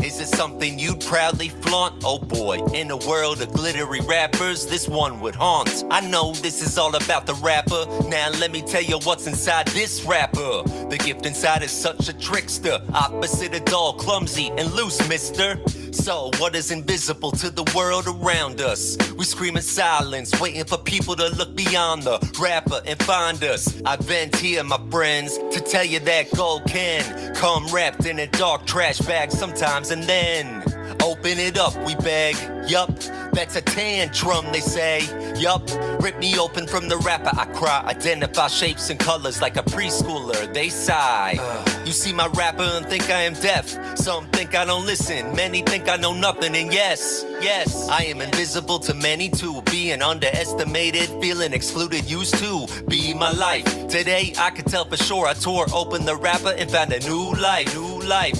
Is it something you'd proudly flaunt? Oh boy, in a world of glittery rappers, this one would haunt. I know this is all about the rapper. Now let me tell you what's inside this rapper. The gift inside is such a trickster, opposite of dull, clumsy, and loose, mister. So what is invisible to the world around us? We scream in silence, waiting for people to look beyond the rapper and find us. I vent here, my friends, to tell you that gold can come wrapped in a dark trash bag sometimes, and then open it up, we beg. Yup, That's a tantrum, they say. Yup, rip me open from the wrapper, I cry. Identify shapes and colors like a preschooler, they sigh. You see my rapper and think I am deaf. Some think I don't listen, many think I know nothing. And yes, I am invisible to many too. Being underestimated, feeling excluded, used to be my life. Today I can tell for sure I tore open the wrapper and found a new life.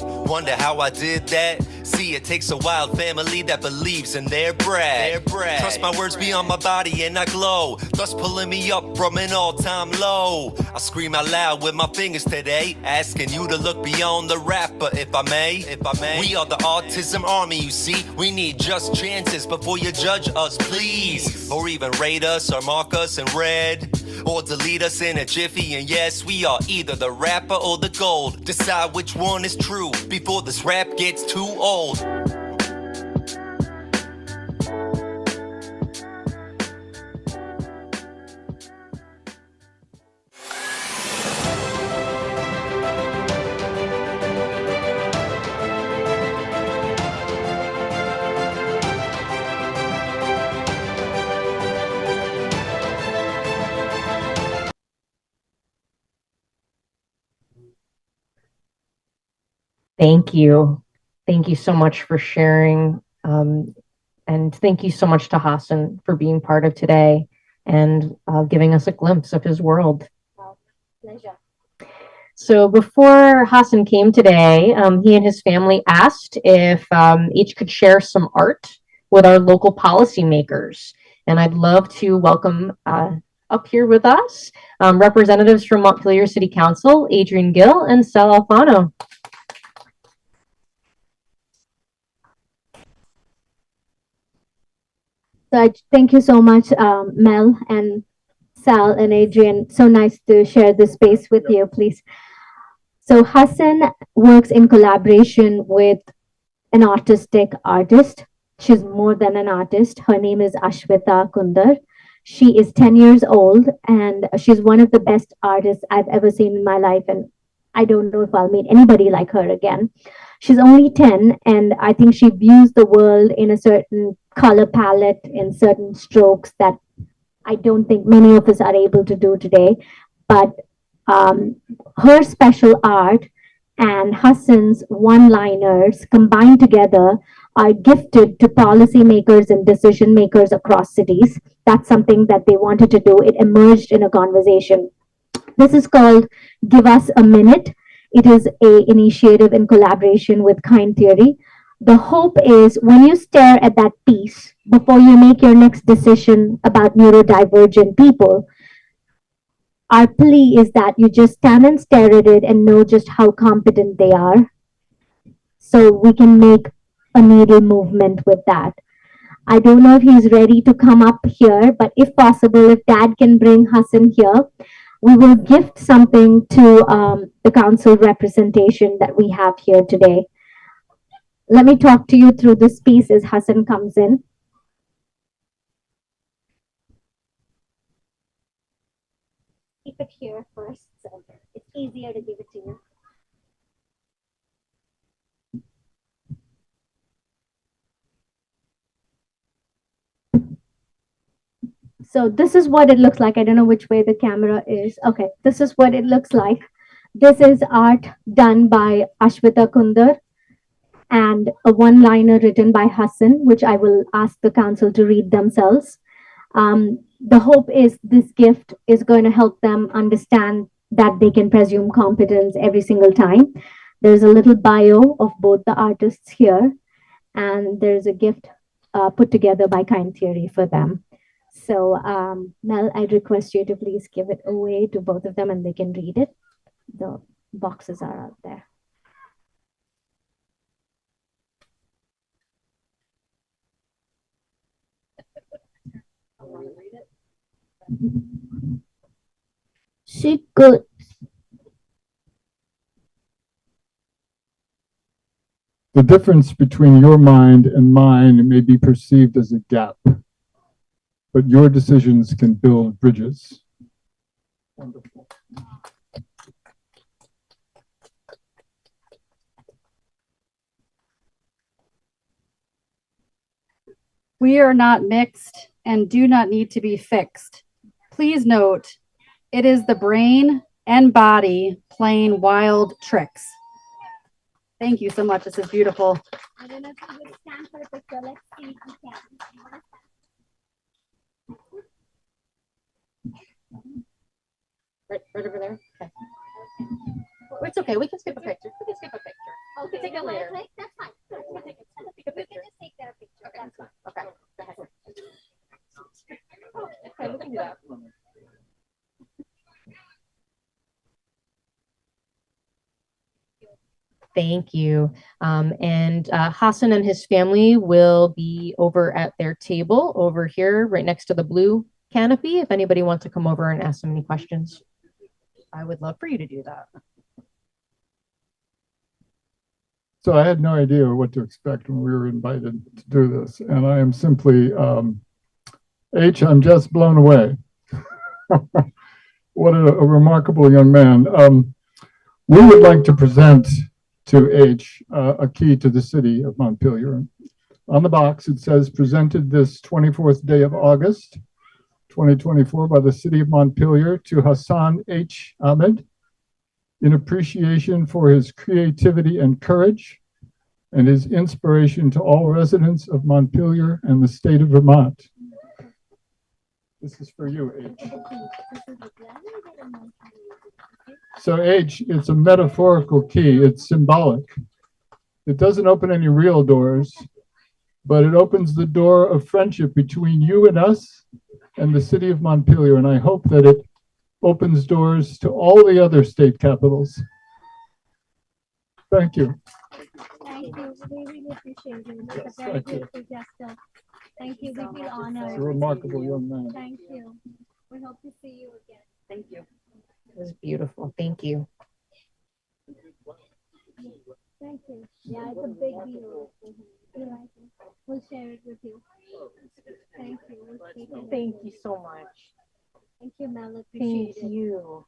Wonder how I did that. See, it takes a wild family that believes in their brag. Trust my words beyond my body and I glow, thus pulling me up from an all-time low. I scream out loud with my fingers today, asking you to look beyond the rapper, if I may. We are the autism army, you see. We need just chances before you judge us, please. Or even rate us or mark us in red, or delete us in a jiffy. And yes, we are either the rapper or the gold. Decide which one is true before this rap gets too old. Thank you. Thank you so much for sharing. And thank you so much to Hassan for being part of today and giving us a glimpse of his world. Pleasure. So before Hassan came today, he and his family asked if each could share some art with our local policymakers. And I'd love to welcome up here with us representatives from Montpelier City Council, Adrian Gill and Sal Alfano. So thank you so much, Mel and Sal and Adrian. So nice to share this space with you, please. So Hassan works in collaboration with an artistic artist. She's more than an artist. Her name is Ashwita Kundar. She is 10 years old and she's one of the best artists I've ever seen in my life. And I don't know if I'll meet anybody like her again. She's only 10 and I think she views the world in a certain color palette, in certain strokes that I don't think many of us are able to do today. But her special art and Hassan's one-liners combined together are gifted to policymakers and decision makers across cities. That's something that they wanted to do. It emerged in a conversation. This is called Give Us a Minute. It is an initiative in collaboration with Kind Theory. The hope is when you stare at that piece before you make your next decision about neurodivergent people, our plea is that you just stand and stare at it and know just how competent they are so we can make a needle movement with that. I don't know if he's ready to come up here, but if possible, if Dad can bring Hassan here, we will gift something to the council representation that we have here today. Let me talk to you through this piece as Hassan comes in. Keep it here first, so it's easier to give it to you. So this is what it looks like. I don't know which way the camera is. Okay, this is what it looks like. This is art done by Ashwita Kundar and a one-liner written by Hassan, which I will ask the council to read themselves. The hope is this gift is going to help them understand that they can presume competence every single time. There's a little bio of both the artists here, and there's a gift put together by Kind Theory for them. So Mel, I request you to please give it away to both of them and they can read it. The boxes are out there. She could. The difference between your mind and mine may be perceived as a gap, but your decisions can build bridges. Wonderful. We are not mixed and do not need to be fixed. Please note, it is the brain and body playing wild tricks. Thank you so much. This is beautiful. I don't know if you would stand for a picture. Let's see if you can. Right over there. Okay. It's okay. We can skip a picture. We can skip a picture. Okay, take it later. That's fine. We can just take their picture. Okay. That's fine. Okay. Go ahead. Okay, we can do that. Thank you. And Hassan and his family will be over at their table over here, right next to the blue canopy. If anybody wants to come over and ask them any questions, I would love for you to do that. So I had no idea what to expect when we were invited to do this. And I am simply, H, I'm just blown away. What a remarkable young man. We would like to present to H a key to the city of Montpelier. On the box, it says, presented this 24th day of August, 2024 by the city of Montpelier to Hassan H. Ahmed in appreciation for his creativity and courage and his inspiration to all residents of Montpelier and the state of Vermont. This is for you, H. So H, it's a metaphorical key. It's symbolic. It doesn't open any real doors, but it opens the door of friendship between you and us and the city of Montpelier. And I hope that it opens doors to all the other state capitals. Thank you. Thank you. We really appreciate it. It's Yes, a very thank you. beautiful gesture. Thank you. We feel honored. It's a remarkable young man. Thank you. We hope to see you again. Thank you. It was beautiful. Thank you. Thank you. Yeah, it's a big deal. You like it? We'll share it with you. Thank you. We'll take it. Thank you so much. Thank you, Mel. Appreciate Thank it. you.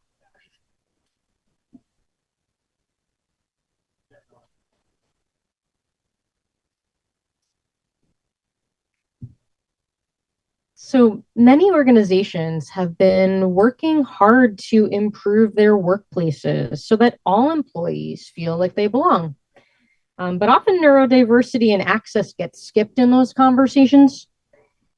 So many organizations have been working hard to improve their workplaces so that all employees feel like they belong. But often neurodiversity and access gets skipped in those conversations.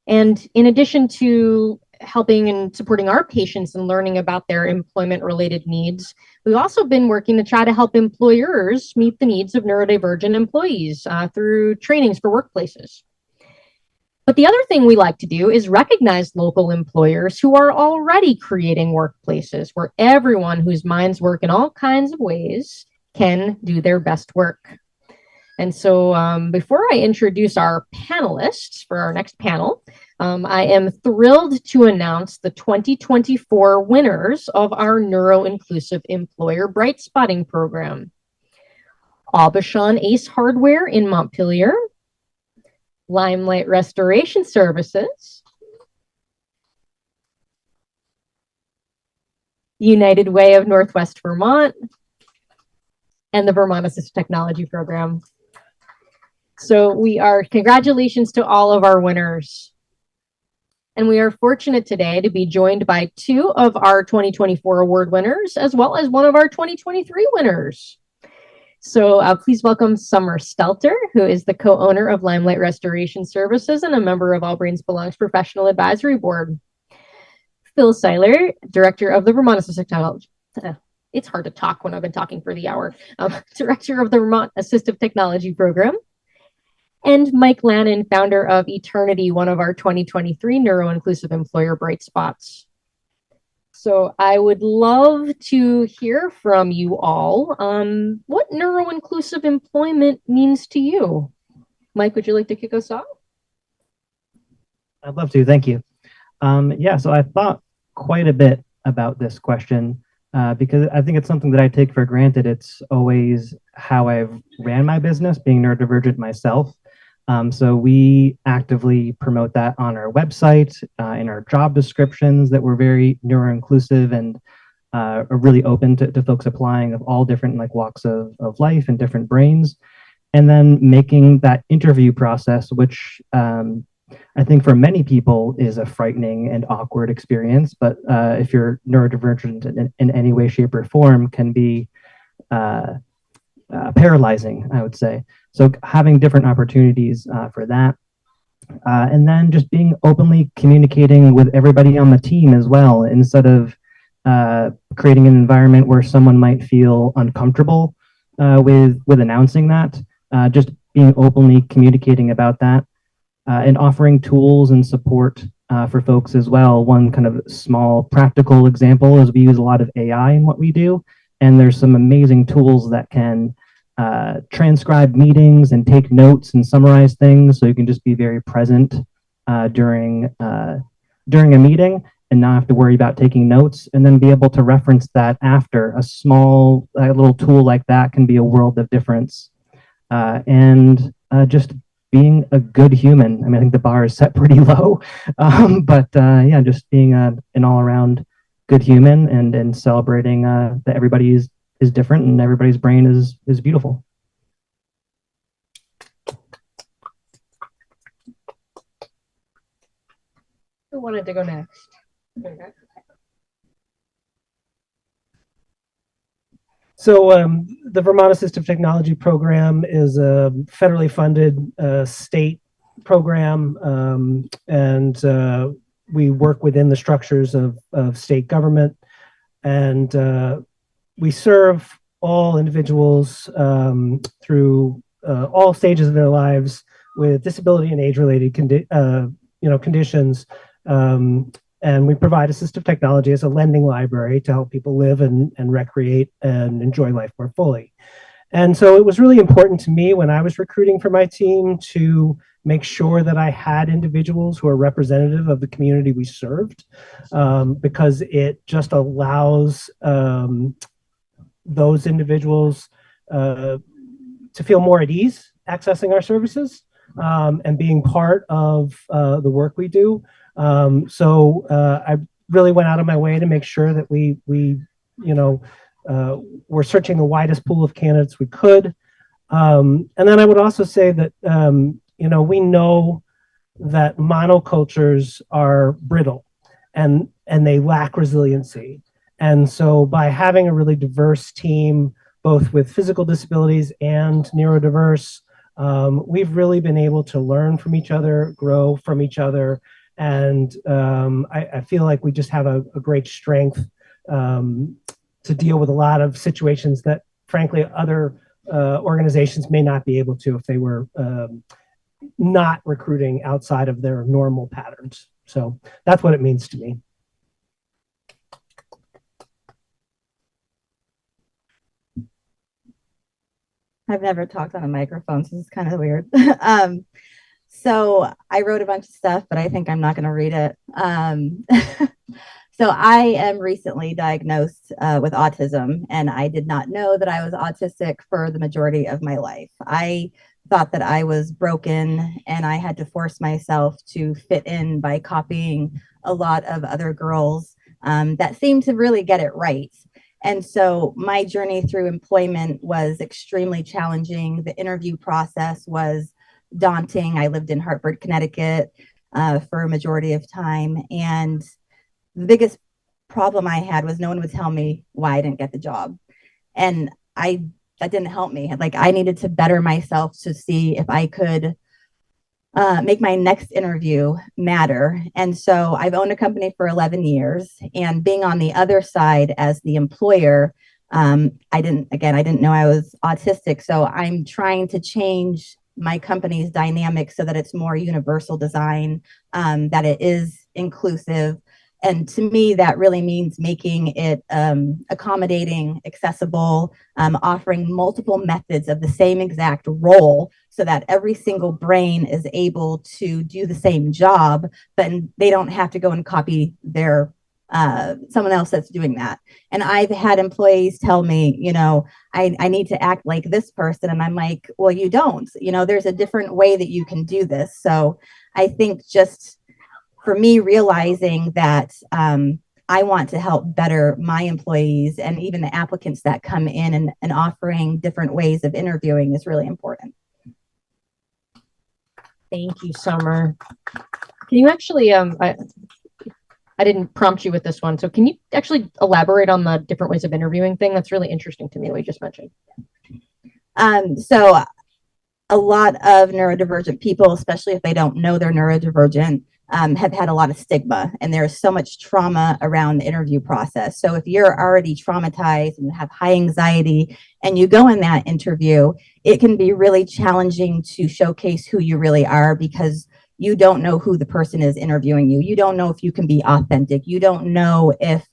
And in addition to helping and supporting our patients and learning about their employment-related needs, we've also been working to try to help employers meet the needs of neurodivergent employees through trainings for workplaces. But the other thing we like to do is recognize local employers who are already creating workplaces where everyone whose minds work in all kinds of ways can do their best work. And so before I introduce our panelists for our next panel, I am thrilled to announce the 2024 winners of our Neuro-Inclusive Employer Bright Spotting Program. Aubuchon Ace Hardware in Montpelier, Limelight Restoration Services, United Way of Northwest Vermont, and the Vermont Assistive Technology Program. So congratulations to all of our winners. And we are fortunate today to be joined by two of our 2024 award winners, as well as one of our 2023 winners. So please welcome Summer Stelter, who is the co-owner of Limelight Restoration Services and a member of All Brains Belongs Professional Advisory Board. Phil Seiler, director of the Vermont Assistive Technology. It's hard to talk when I've been talking for the hour. Director of the Vermont Assistive Technology Program. And Mike Lannon, founder of Eternity, one of our 2023 Neuro-Inclusive Employer Bright Spots. So I would love to hear from you all on what neuro-inclusive employment means to you. Mike, would you like to kick us off? I'd love to, thank you. Yeah, so I thought quite a bit about this question because I think it's something that I take for granted. It's always how I've ran my business, being neurodivergent myself. So we actively promote that on our website, in our job descriptions, that we're very neuro-inclusive and are really open to folks applying of all different walks of life and different brains. And then making that interview process, which I think for many people is a frightening and awkward experience, but if you're neurodivergent in any way, shape, or form, can be paralyzing, I would say. So having different opportunities for that. And then just being openly communicating with everybody on the team as well, instead of creating an environment where someone might feel uncomfortable with announcing that. Just being openly communicating about that and offering tools and support for folks as well. One kind of small practical example is we use a lot of AI in what we do, and there's some amazing tools that can transcribe meetings and take notes and summarize things, so you can just be very present during a meeting and not have to worry about taking notes, and then be able to reference that after. A small little tool like that can be a world of difference. And just being a good human. I mean, I think the bar is set pretty low, but yeah, just being an all-around good human and celebrating that everybody is different and everybody's brain is beautiful. Who wanted to go next? So the Vermont Assistive Technology Program is a federally funded state program, and we work within the structures of state government, and we serve all individuals through all stages of their lives with disability and age-related conditions. And we provide assistive technology as a lending library to help people live and recreate and enjoy life more fully. And so it was really important to me when I was recruiting for my team to make sure that I had individuals who are representative of the community we served, because it just allows those individuals to feel more at ease accessing our services and being part of the work we do. So I really went out of my way to make sure that we were searching the widest pool of candidates we could. And then I would also say that, we know that monocultures are brittle and they lack resiliency. And so by having a really diverse team, both with physical disabilities and neurodiverse, we've really been able to learn from each other, grow from each other. And I feel like we just have a great strength to deal with a lot of situations that, frankly, other organizations may not be able to if they were not recruiting outside of their normal patterns. So that's what it means to me. I've never talked on a microphone, so this is kind of weird. So I wrote a bunch of stuff, but I think I'm not going to read it. So I am recently diagnosed with autism, and I did not know that I was autistic for the majority of my life. I thought that I was broken, and I had to force myself to fit in by copying a lot of other girls that seemed to really get it right. And so my journey through employment was extremely challenging. The interview process was daunting. I lived in Hartford, Connecticut for a majority of time. And the biggest problem I had was no one would tell me why I didn't get the job. And that didn't help me. Like, I needed to better myself to see if I could make my next interview matter. And so I've owned a company for 11 years, and being on the other side as the employer, I didn't know I was autistic. So I'm trying to change my company's dynamic so that it's more universal design, that it is inclusive. And to me, that really means making it accommodating, accessible, offering multiple methods of the same exact role so that every single brain is able to do the same job, but they don't have to go and copy their someone else that's doing that. And I've had employees tell me, I need to act like this person. And I'm like, well, you don't. There's a different way that you can do this. So I think just for me, realizing that I want to help better my employees and even the applicants that come in and offering different ways of interviewing is really important. Thank you, Summer. Can you actually, I didn't prompt you with this one, so can you actually elaborate on the different ways of interviewing thing? That's really interesting to me, what you just mentioned. So a lot of neurodivergent people, especially if they don't know they're neurodivergent, have had a lot of stigma, and there's so much trauma around the interview process. So if you're already traumatized and have high anxiety and you go in that interview, it can be really challenging to showcase who you really are, because you don't know who the person is interviewing you. You don't know if you can be authentic. You don't know if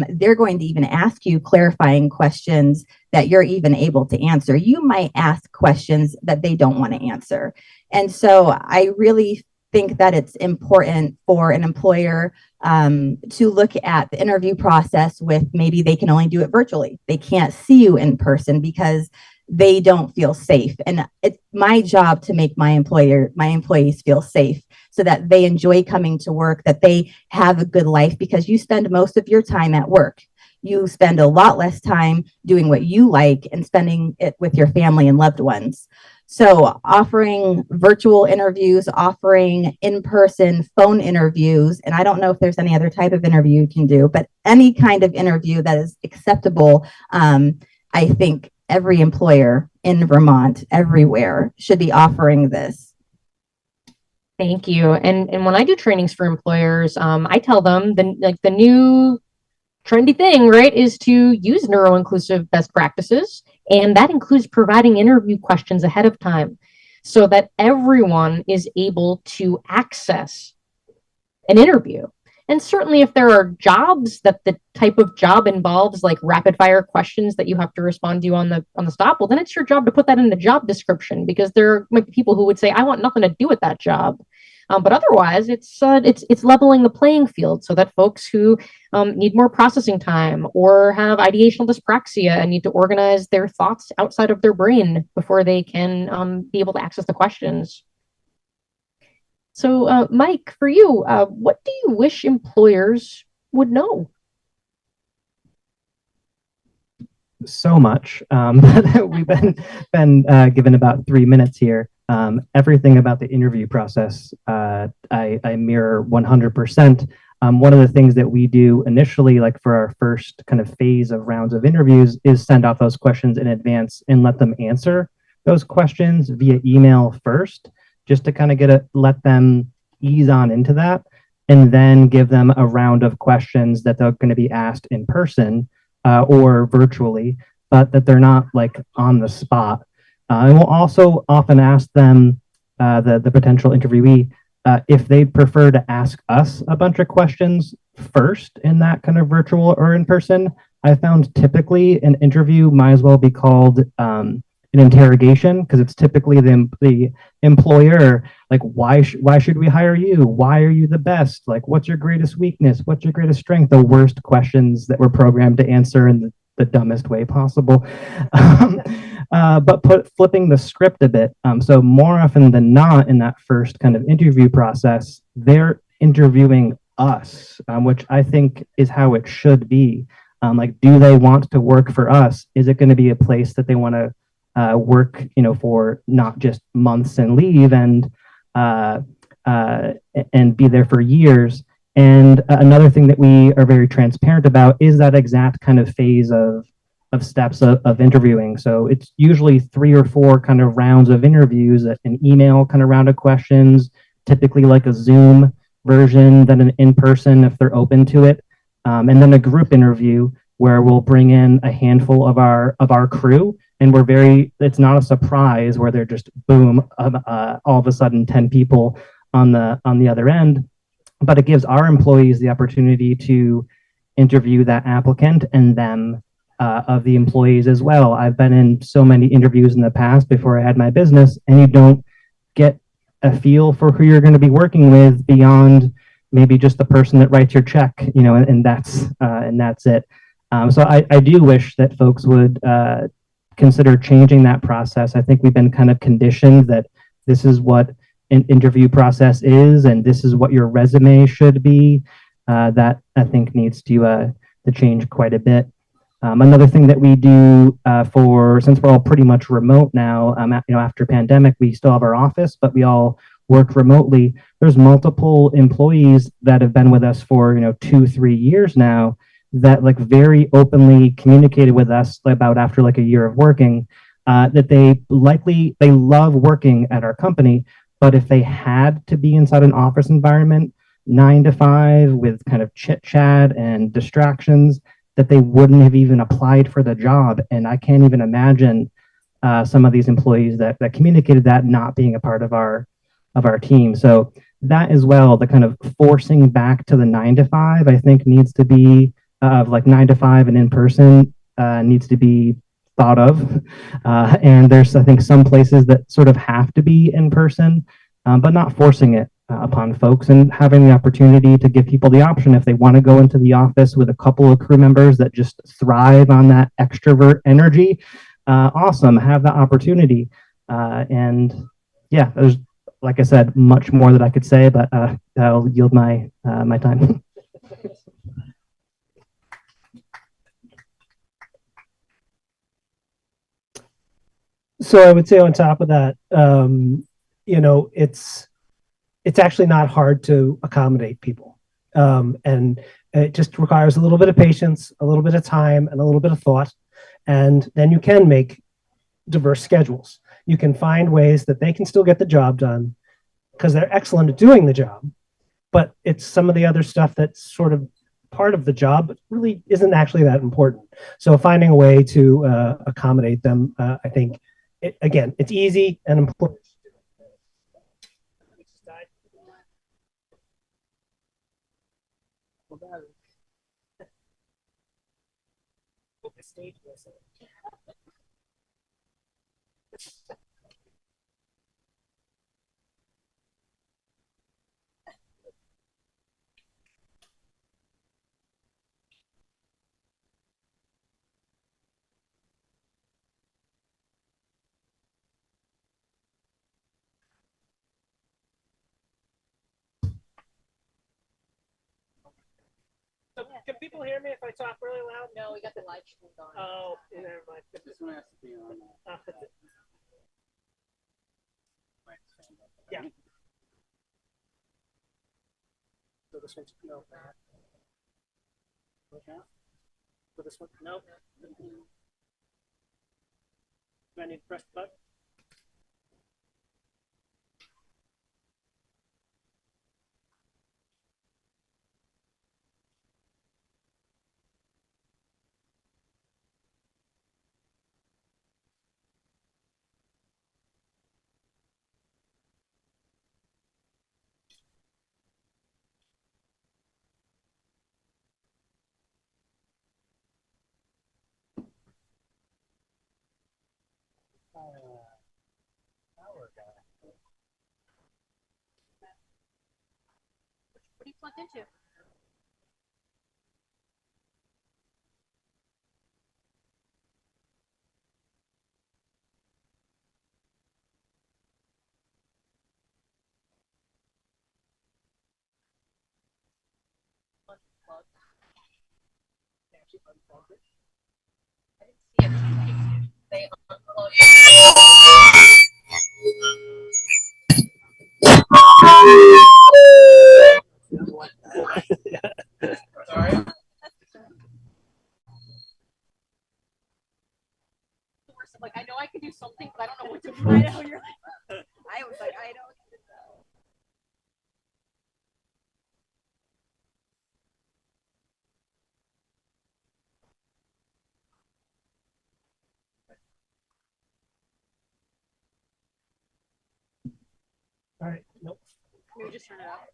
they're going to even ask you clarifying questions that you're even able to answer. You might ask questions that they don't want to answer. And so I really think that it's important for an employer to look at the interview process with, maybe they can only do it virtually. They can't see you in person because they don't feel safe. And it's my job to make my employees feel safe, so that they enjoy coming to work, that they have a good life, because you spend most of your time at work. You spend a lot less time doing what you like and spending it with your family and loved ones. So offering virtual interviews, offering in-person phone interviews, and I don't know if there's any other type of interview you can do, but any kind of interview that is acceptable, I think every employer in Vermont, everywhere, should be offering this. Thank you. And when I do trainings for employers, I tell them the new trendy thing, right, is to use neuro-inclusive best practices. And that includes providing interview questions ahead of time so that everyone is able to access an interview. And certainly if there are jobs that the type of job involves like rapid fire questions that you have to respond to on the stop, well, then it's your job to put that in the job description, because there might be people who would say, I want nothing to do with that job. But otherwise, it's leveling the playing field so that folks who need more processing time or have ideational dyspraxia and need to organize their thoughts outside of their brain before they can be able to access the questions. So, Mike, for you, what do you wish employers would know? So much. We've been given about 3 minutes here. Everything about the interview process, I mirror 100%. One of the things that we do initially, like for our first kind of phase of rounds of interviews, is send out those questions in advance and let them answer those questions via email first, just to kind of let them ease on into that, and then give them a round of questions that they're going to be asked in person or virtually, but that they're not like on the spot. And we'll also often ask them, the potential interviewee, if they'd prefer to ask us a bunch of questions first in that kind of virtual or in person. I found typically an interview might as well be called an interrogation, because it's typically the employer, like, why should we hire you? Why are you the best? Like, what's your greatest weakness? What's your greatest strength? The worst questions that we're programmed to answer in the dumbest way possible. But flipping the script a bit. So more often than not in that first kind of interview process, they're interviewing us, which I think is how it should be. Like, do they want to work for us? Is it going to be a place that they want to work, for not just months and leave and be there for years? And another thing that we are very transparent about is that exact kind of phase of steps of interviewing. So it's usually 3 or 4 kind of rounds of interviews, an email kind of round of questions, typically like a Zoom version, then an in-person if they're open to it, and then a group interview where we'll bring in a handful of our crew, and it's not a surprise where they're just boom, all of a sudden 10 people on the other end. But it gives our employees the opportunity to interview that applicant and them of the employees as well. I've been in so many interviews in the past before I had my business, and you don't get a feel for who you're going to be working with beyond maybe just the person that writes your check, and that's it. So I do wish that folks would consider changing that process. I think we've been kind of conditioned that this is what an interview process is, and this is what your resume should be. That I think needs to change quite a bit. Another thing that we do since we're all pretty much remote now, after pandemic, we still have our office, but we all work remotely. There's multiple employees that have been with us for, 2-3 years now that like very openly communicated with us about after like a year of working that they love working at our company, but if they had to be inside an office environment 9 to 5 with kind of chit chat and distractions, that they wouldn't have even applied for the job. And I can't even imagine some of these employees that communicated that not being a part of our team. So that as well, the kind of forcing back to the 9 to 5, I think needs to be like 9 to 5 and in person needs to be thought of. And there's, I think, some places that sort of have to be in person, but not forcing it upon folks, and having the opportunity to give people the option if they want to go into the office with a couple of crew members that just thrive on that extrovert energy. Awesome, have the opportunity. And yeah, there's, like I said, much more that I could say, but I'll yield my time. So I would say on top of that, it's actually not hard to accommodate people. And it just requires a little bit of patience, a little bit of time, and a little bit of thought. And then you can make diverse schedules. You can find ways that they can still get the job done because they're excellent at doing the job, but it's some of the other stuff that's sort of part of the job, but really isn't actually that important. So finding a way to accommodate them, I think, again, it's easy and important. So can people hear me if I talk really loud? No, we got the live stream on. Oh, never mind. This one has to be on. Yeah. So this one's no. So this one, no. Do I need to press the button? What are you plugged into? They unplugged Sorry. Like, I know I can do something, but I don't know what to do. I know you're like, I was like, I don't. All right. Nope. Can we just turn it off?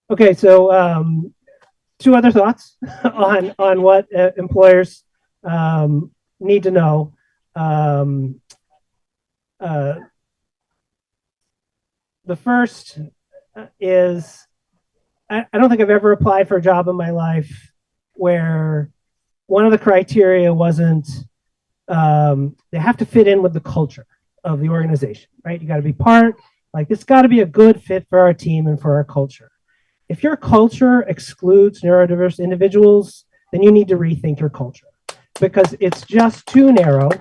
Okay, so two other thoughts on what employers need to know. The first is I don't think I've ever applied for a job in my life where one of the criteria wasn't they have to fit in with the culture of the organization, right? You got to be part, like it's got to be a good fit for our team and for our culture. If your culture excludes neurodiverse individuals, then you need to rethink your culture because it's just too narrow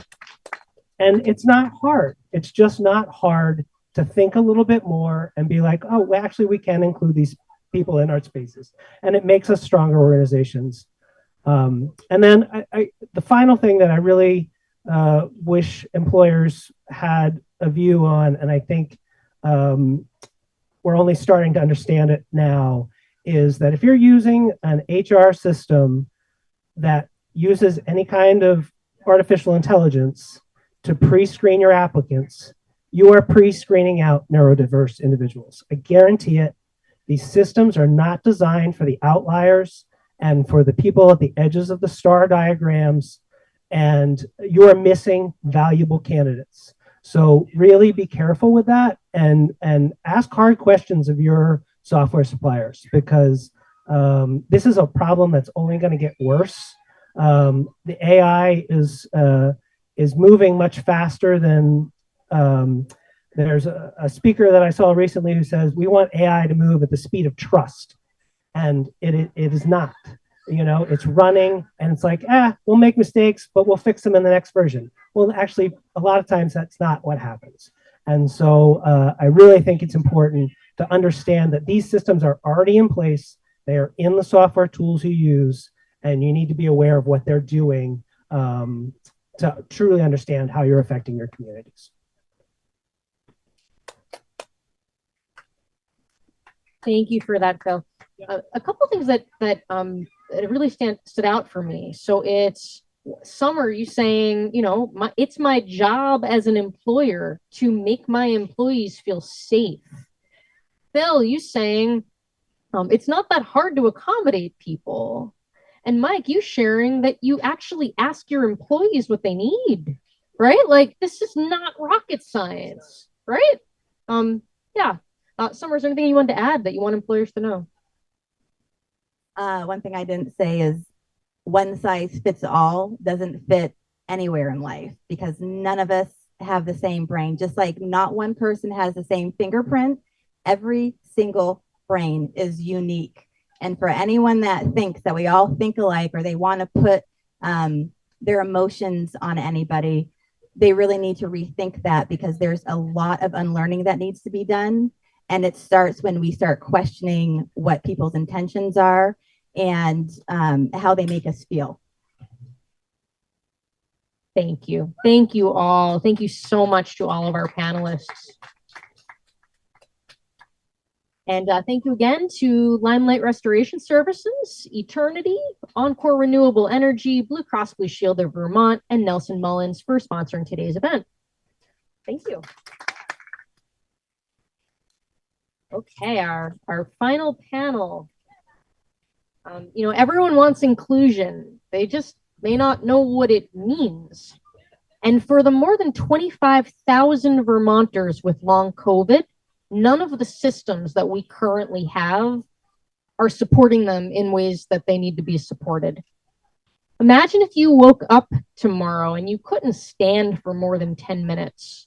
And it's not hard. It's just not hard to think a little bit more and be like, oh, well, actually, we can include these people in our spaces. And it makes us stronger organizations. And then the final thing that I really wish employers had a view on, and I think we're only starting to understand it now, is that if you're using an HR system that uses any kind of artificial intelligence to pre-screen your applicants, you are pre-screening out neurodiverse individuals. I guarantee it. These systems are not designed for the outliers and for the people at the edges of the star diagrams, and you are missing valuable candidates. So really be careful with that and ask hard questions of your software suppliers, because this is a problem that's only going to get worse. The AI is moving much faster than there's a speaker that I saw recently who says we want AI to move at the speed of trust, and it is not. You know, it's running and it's like, we'll make mistakes, but we'll fix them in the next version. Well, actually, a lot of times that's not what happens. And so I really think it's important to understand that these systems are already in place. They are in the software tools you use, and you need to be aware of what they're doing to truly understand how you're affecting your communities. Thank you for that, Phil. A couple of things that really stood out for me. So it's Summer, you saying, you know, it's my job as an employer to make my employees feel safe. Phil, you saying it's not that hard to accommodate people. And Mike, you sharing that you actually ask your employees what they need, right? Like, this is not rocket science, right? Yeah. Summer, is there anything you want to add that you want employers to know? One thing I didn't say is one size fits all doesn't fit anywhere in life, because none of us have the same brain. Just like not one person has the same fingerprint, every single brain is unique. And for anyone that thinks that we all think alike, or they want to put their emotions on anybody, they really need to rethink that, because there's a lot of unlearning that needs to be done. And it starts when we start questioning what people's intentions are and how they make us feel. Thank you. Thank you all. Thank you so much to all of our panelists. And thank you again to Limelight Restoration Services, Eternity, Encore Renewable Energy, Blue Cross Blue Shield of Vermont, and Nelson Mullins for sponsoring today's event. Thank you. Okay, our final panel. You know, everyone wants inclusion. They just may not know what it means. And for the more than 25,000 Vermonters with long COVID, none of the systems that we currently have are supporting them in ways that they need to be supported. Imagine if you woke up tomorrow and you couldn't stand for more than 10 minutes.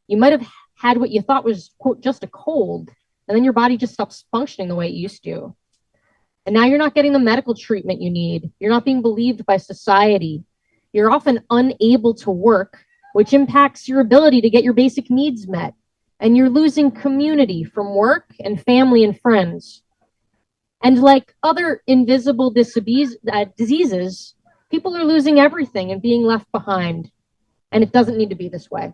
You might have had what you thought was, quote, just a cold, and then your body just stops functioning the way it used to. And now you're not getting the medical treatment you need. You're not being believed by society. You're often unable to work, which impacts your ability to get your basic needs met. And you're losing community from work and family and friends. And like other invisible diseases, people are losing everything and being left behind. And it doesn't need to be this way.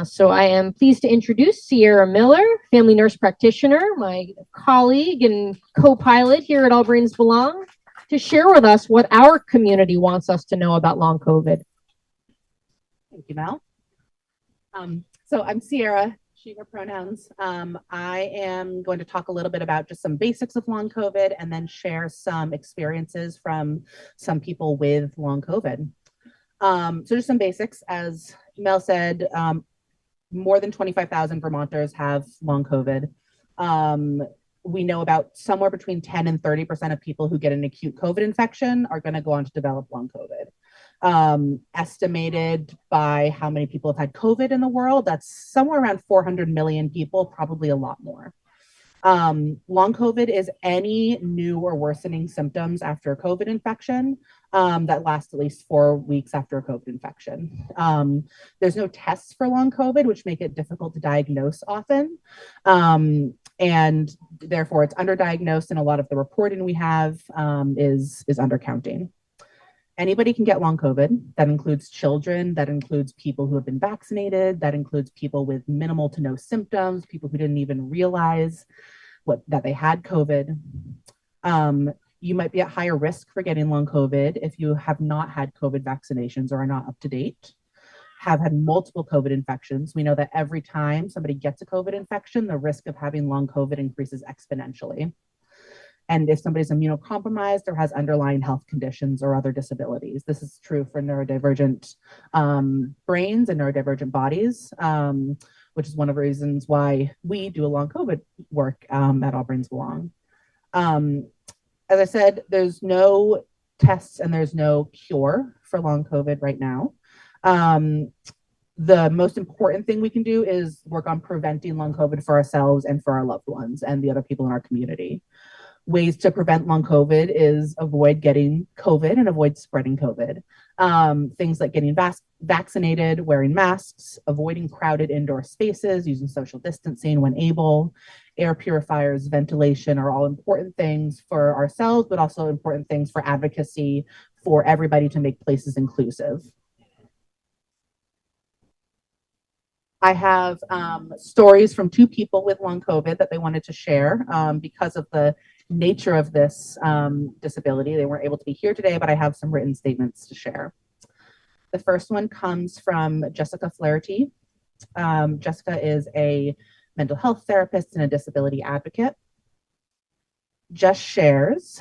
So I am pleased to introduce Sierra Miller, family nurse practitioner, my colleague and co-pilot here at All Brains Belong, to share with us what our community wants us to know about long COVID. Thank you, Mel. So I'm Sierra, she, her pronouns. I am going to talk a little bit about just some basics of long COVID and then share some experiences from some people with long COVID. So just some basics. As Mel said, more than 25,000 Vermonters have long COVID. We know about somewhere between 10 and 30% of people who get an acute COVID infection are going to go on to develop long COVID. Estimated by how many people have had COVID in the world, that's somewhere around 400 million people, probably a lot more. Long COVID is any new or worsening symptoms after a COVID infection that last at least 4 weeks after a COVID infection. There's no tests for long COVID, which make it difficult to diagnose often. And therefore, it's underdiagnosed, and a lot of the reporting we have is undercounting. Anybody can get long COVID. That includes children, that includes people who have been vaccinated, that includes people with minimal to no symptoms, people who didn't even realize that they had COVID. You might be at higher risk for getting long COVID if you have not had COVID vaccinations or are not up to date, have had multiple COVID infections. We know that every time somebody gets a COVID infection, the risk of having long COVID increases exponentially. And if somebody's immunocompromised or has underlying health conditions or other disabilities. This is true for neurodivergent brains and neurodivergent bodies, which is one of the reasons why we do a long COVID work at All Brains Belong. As I said, there's no tests and there's no cure for long COVID right now. The most important thing we can do is work on preventing long COVID for ourselves and for our loved ones and the other people in our community. Ways to prevent long COVID is avoid getting COVID and avoid spreading COVID. Things like getting vaccinated, wearing masks, avoiding crowded indoor spaces, using social distancing when able, air purifiers, ventilation are all important things for ourselves, but also important things for advocacy for everybody to make places inclusive. I have stories from 2 people with long COVID that they wanted to share because of the nature of this disability. They weren't able to be here today, but I have some written statements to share. The first one comes from Jessica Flaherty. Jessica is a mental health therapist and a disability advocate. Just shares,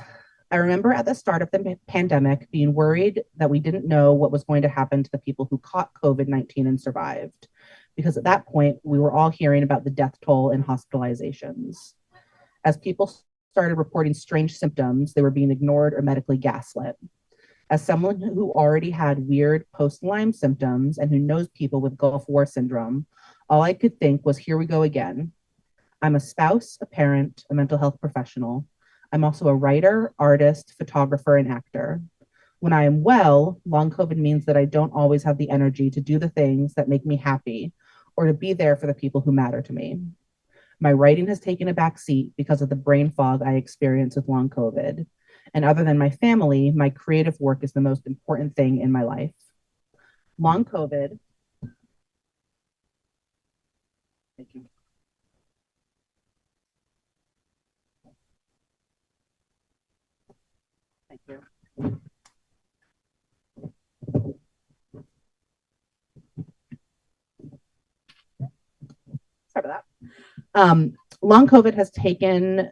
I remember at the start of the pandemic being worried that we didn't know what was going to happen to the people who caught COVID-19 and survived, because at that point, we were all hearing about the death toll and hospitalizations. As people started reporting strange symptoms, they were being ignored or medically gaslit. As someone who already had weird post-Lyme symptoms and who knows people with Gulf War syndrome, all I could think was, here we go again. I'm a spouse, a parent, a mental health professional. I'm also a writer, artist, photographer, and actor. When I am well, long COVID means that I don't always have the energy to do the things that make me happy or to be there for the people who matter to me. My writing has taken a back seat because of the brain fog I experience with long COVID. And other than my family, my creative work is the most important thing in my life. Long COVID. Thank you. Thank you. Sorry about that. Long COVID has taken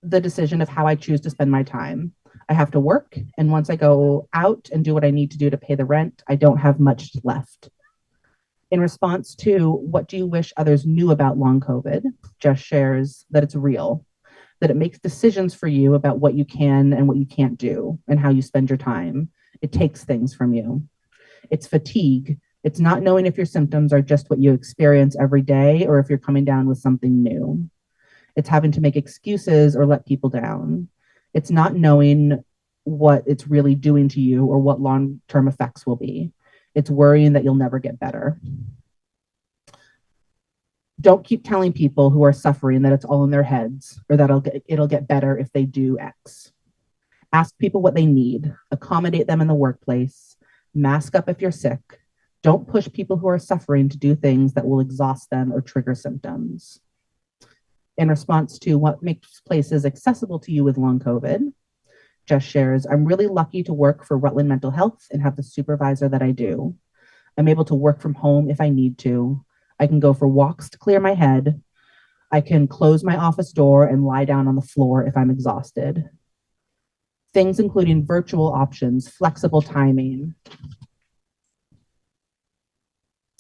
the decision of how I choose to spend my time. I have to work, and once I go out and do what I need to do to pay the rent, I don't have much left. In response to what do you wish others knew about long COVID, Jess shares that it's real, that it makes decisions for you about what you can and what you can't do and how you spend your time. It takes things from you. It's fatigue. It's not knowing if your symptoms are just what you experience every day or if you're coming down with something new. It's having to make excuses or let people down. It's not knowing what it's really doing to you or what long-term effects will be. It's worrying that you'll never get better. Don't keep telling people who are suffering that it's all in their heads or that it'll get better if they do X. Ask people what they need. Accommodate them in the workplace. Mask up if you're sick. Don't push people who are suffering to do things that will exhaust them or trigger symptoms. In response to what makes places accessible to you with long COVID, Jess shares, I'm really lucky to work for Rutland Mental Health and have the supervisor that I do. I'm able to work from home if I need to. I can go for walks to clear my head. I can close my office door and lie down on the floor if I'm exhausted. Things including virtual options, flexible timing,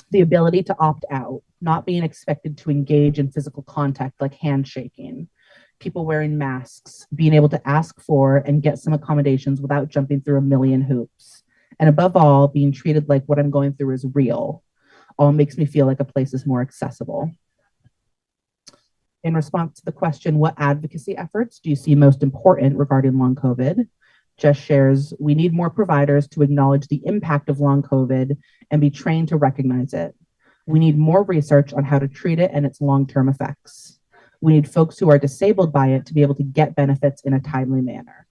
the ability to opt out, not being expected to engage in physical contact like handshaking, people wearing masks, being able to ask for and get some accommodations without jumping through a million hoops. And above all, being treated like what I'm going through is real, all makes me feel like a place is more accessible. In response to the question, what advocacy efforts do you see most important regarding long COVID? Just shares, we need more providers to acknowledge the impact of long COVID and be trained to recognize it. We need more research on how to treat it and its long-term effects. We need folks who are disabled by it to be able to get benefits in a timely manner.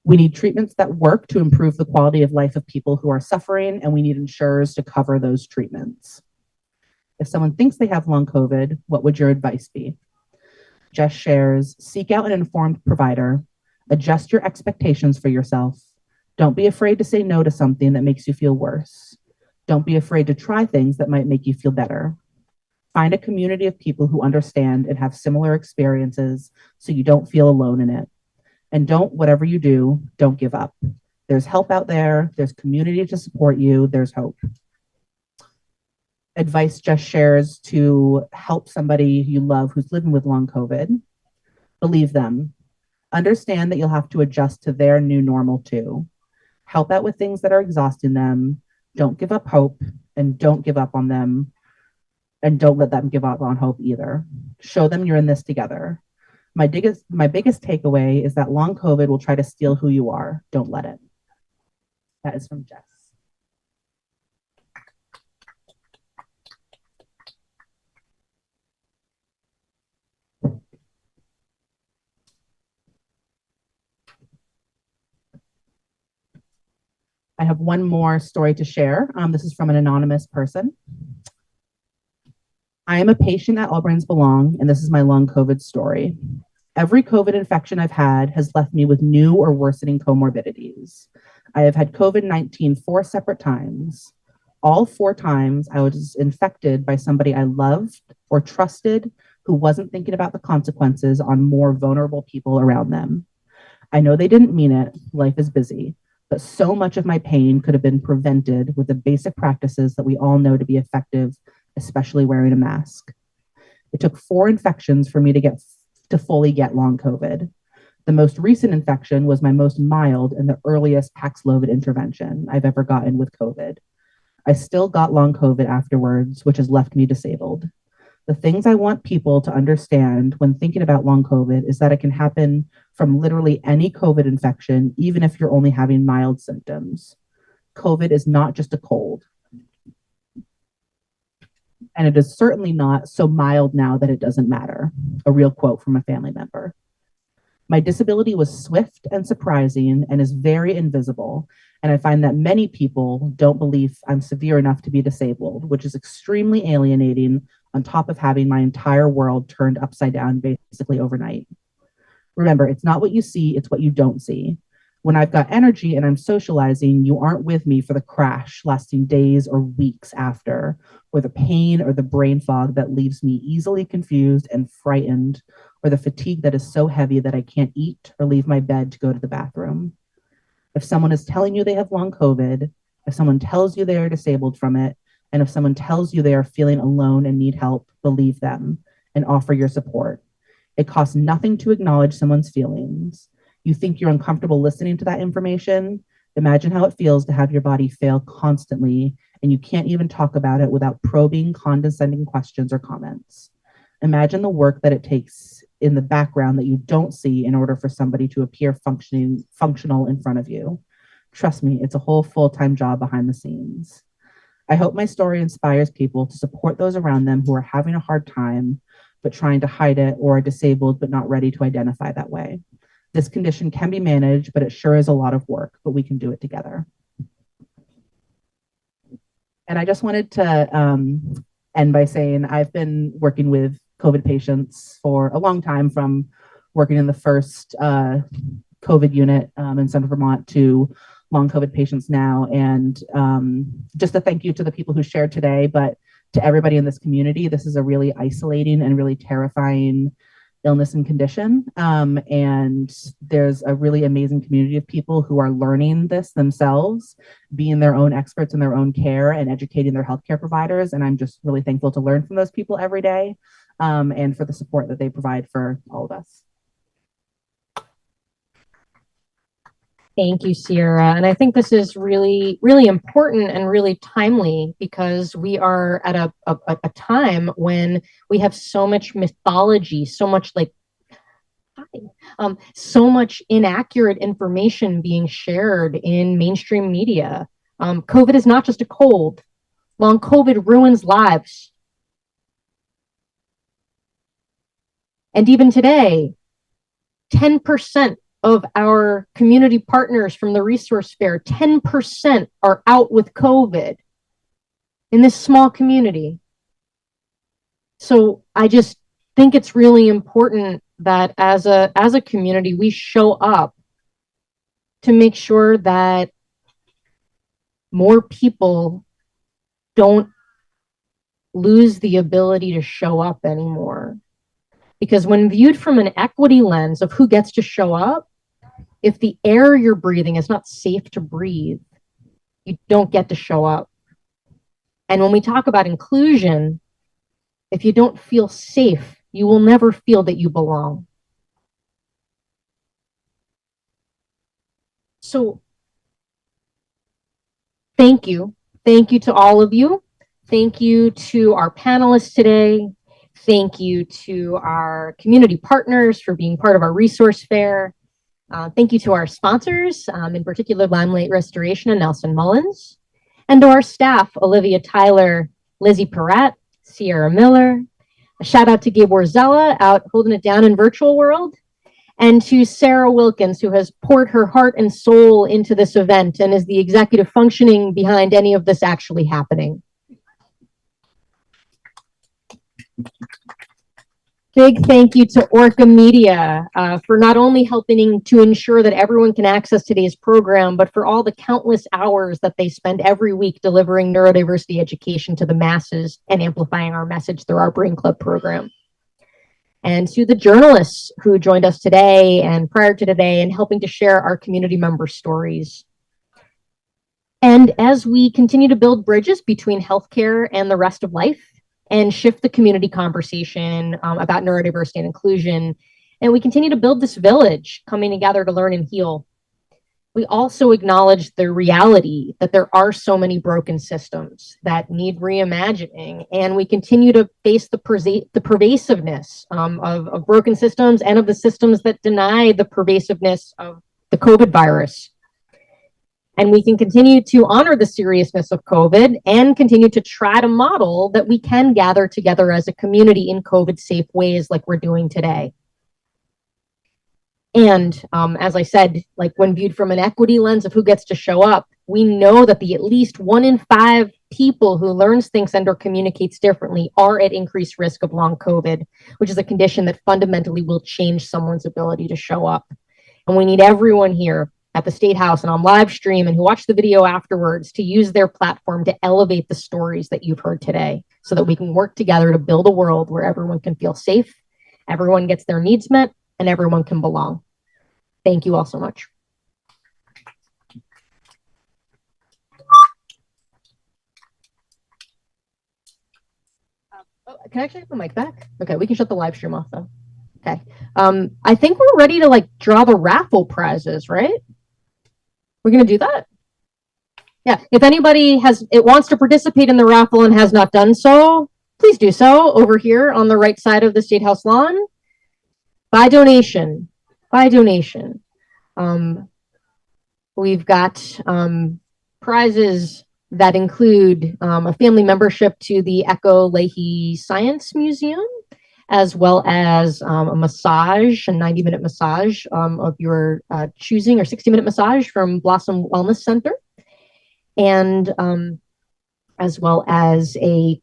We need treatments that work to improve the quality of life of people who are suffering, and we need insurers to cover those treatments. If someone thinks they have long COVID, what would your advice be? Jess shares, seek out an informed provider, adjust your expectations for yourself. Don't be afraid to say no to something that makes you feel worse. Don't be afraid to try things that might make you feel better. Find a community of people who understand and have similar experiences so you don't feel alone in it. And whatever you do, don't give up. There's help out there. There's community to support you. There's hope. Advice Jess shares to help somebody you love who's living with long COVID. Believe them. Understand that you'll have to adjust to their new normal too. Help out with things that are exhausting them. Don't give up hope, and don't give up on them. And don't let them give up on hope either. Show them you're in this together. My biggest takeaway is that long COVID will try to steal who you are. Don't let it. That is from Jess. I have one more story to share. This is from an anonymous person. I am a patient at All Brains Belong, and this is my long COVID story. Every COVID infection I've had has left me with new or worsening comorbidities. I have had COVID-19 4 separate times. All 4 times I was infected by somebody I loved or trusted who wasn't thinking about the consequences on more vulnerable people around them. I know they didn't mean it. Life is busy. But so much of my pain could have been prevented with the basic practices that we all know to be effective, especially wearing a mask. It took 4 infections for me to fully get long COVID. The most recent infection was my most mild and the earliest Paxlovid intervention I've ever gotten with COVID. I still got long COVID afterwards, which has left me disabled. The things I want people to understand when thinking about long COVID is that it can happen from literally any COVID infection, even if you're only having mild symptoms. COVID is not just a cold. And it is certainly not so mild now that it doesn't matter. A real quote from a family member. My disability was swift and surprising and is very invisible. And I find that many people don't believe I'm severe enough to be disabled, which is extremely alienating on top of having my entire world turned upside down basically overnight. Remember, it's not what you see, it's what you don't see. When I've got energy and I'm socializing, you aren't with me for the crash lasting days or weeks after, or the pain or the brain fog that leaves me easily confused and frightened, or the fatigue that is so heavy that I can't eat or leave my bed to go to the bathroom. If someone is telling you they have long COVID, if someone tells you they are disabled from it, and if someone tells you they are feeling alone and need help, believe them and offer your support. It costs nothing to acknowledge someone's feelings. You think you're uncomfortable listening to that information? Imagine how it feels to have your body fail constantly and you can't even talk about it without probing, condescending questions or comments. Imagine the work that it takes in the background that you don't see in order for somebody to appear functional in front of you. Trust me, it's a whole full-time job behind the scenes. I hope my story inspires people to support those around them who are having a hard time, but trying to hide it, or are disabled, but not ready to identify that way. This condition can be managed, but it sure is a lot of work, but we can do it together. And I just wanted to end by saying I've been working with COVID patients for a long time, from working in the first COVID unit in Central Vermont to long COVID patients now. And just a thank you to the people who shared today, but to everybody in this community. This is a really isolating and really terrifying illness and condition. And there's a really amazing community of people who are learning this themselves, being their own experts in their own care and educating their healthcare providers. And I'm just really thankful to learn from those people every day, and for the support that they provide for all of us. Thank you, Sierra. And I think this is really, really important and really timely because we are at a time when we have so much mythology, so much so much inaccurate information being shared in mainstream media. COVID is not just a cold. Long COVID ruins lives. And even today, 10% of our community partners from the resource fair, 10% are out with COVID in this small community. So I just think it's really important that as a community, we show up to make sure that more people don't lose the ability to show up anymore. Because when viewed from an equity lens of who gets to show up, if the air you're breathing is not safe to breathe, you don't get to show up. And when we talk about inclusion, if you don't feel safe, you will never feel that you belong. So thank you. Thank you to all of you. Thank you to our panelists today. Thank you to our community partners for being part of our resource fair. Thank you to our sponsors, in particular Limelight Restoration and Nelson Mullins, and to our staff, Olivia Tyler, Lizzie Perrett, Sierra Miller. A shout out to Gabe Warzella out holding it down in virtual world, and to Sarah Wilkins, who has poured her heart and soul into this event and is the executive functioning behind any of this actually happening. Big thank you to Orca Media for not only helping to ensure that everyone can access today's program, but for all the countless hours that they spend every week delivering neurodiversity education to the masses and amplifying our message through our Brain Club program. And to the journalists who joined us today and prior to today and helping to share our community member stories. And as we continue to build bridges between healthcare and the rest of life, and shift the community conversation about neurodiversity and inclusion. And we continue to build this village coming together to learn and heal. We also acknowledge the reality that there are so many broken systems that need reimagining. And we continue to face the pervasiveness of broken systems and of the systems that deny the pervasiveness of the COVID virus. And we can continue to honor the seriousness of COVID and continue to try to model that we can gather together as a community in COVID-safe ways like we're doing today. And as I said, like when viewed from an equity lens of who gets to show up, we know that the at least 1 in 5 people who learns, thinks, and or communicates differently are at increased risk of long COVID, which is a condition that fundamentally will change someone's ability to show up. And we need everyone here at the State House and on live stream and who watch the video afterwards to use their platform to elevate the stories that you've heard today so that we can work together to build a world where everyone can feel safe, everyone gets their needs met, and everyone can belong. Thank you all so much. Can I actually have the mic back? Okay, we can shut the live stream off though. Okay. I think we're ready to like draw the raffle prizes, right? We're gonna do that? Yeah, if anybody wants to participate in the raffle and has not done so, please do so over here on the right side of the State House lawn. By donation, by donation. We've got prizes that include a family membership to the Echo Leahy Science Museum, as well as a massage, a 90-minute massage of your choosing, or 60-minute massage from Blossom Wellness Center, and as well as a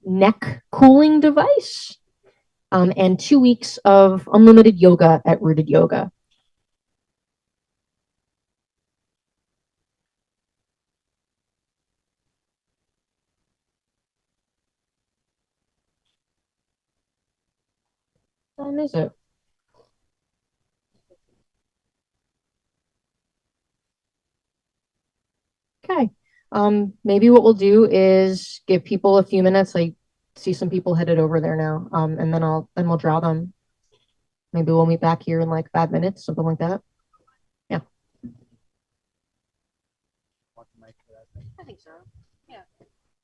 neck cooling device, and 2 weeks of unlimited yoga at Rooted Yoga. What time is it? Okay. Maybe what we'll do is give people a few minutes. I see some people headed over there now. And then we'll draw them. Maybe we'll meet back here in like 5 minutes, something like that. Yeah. think so.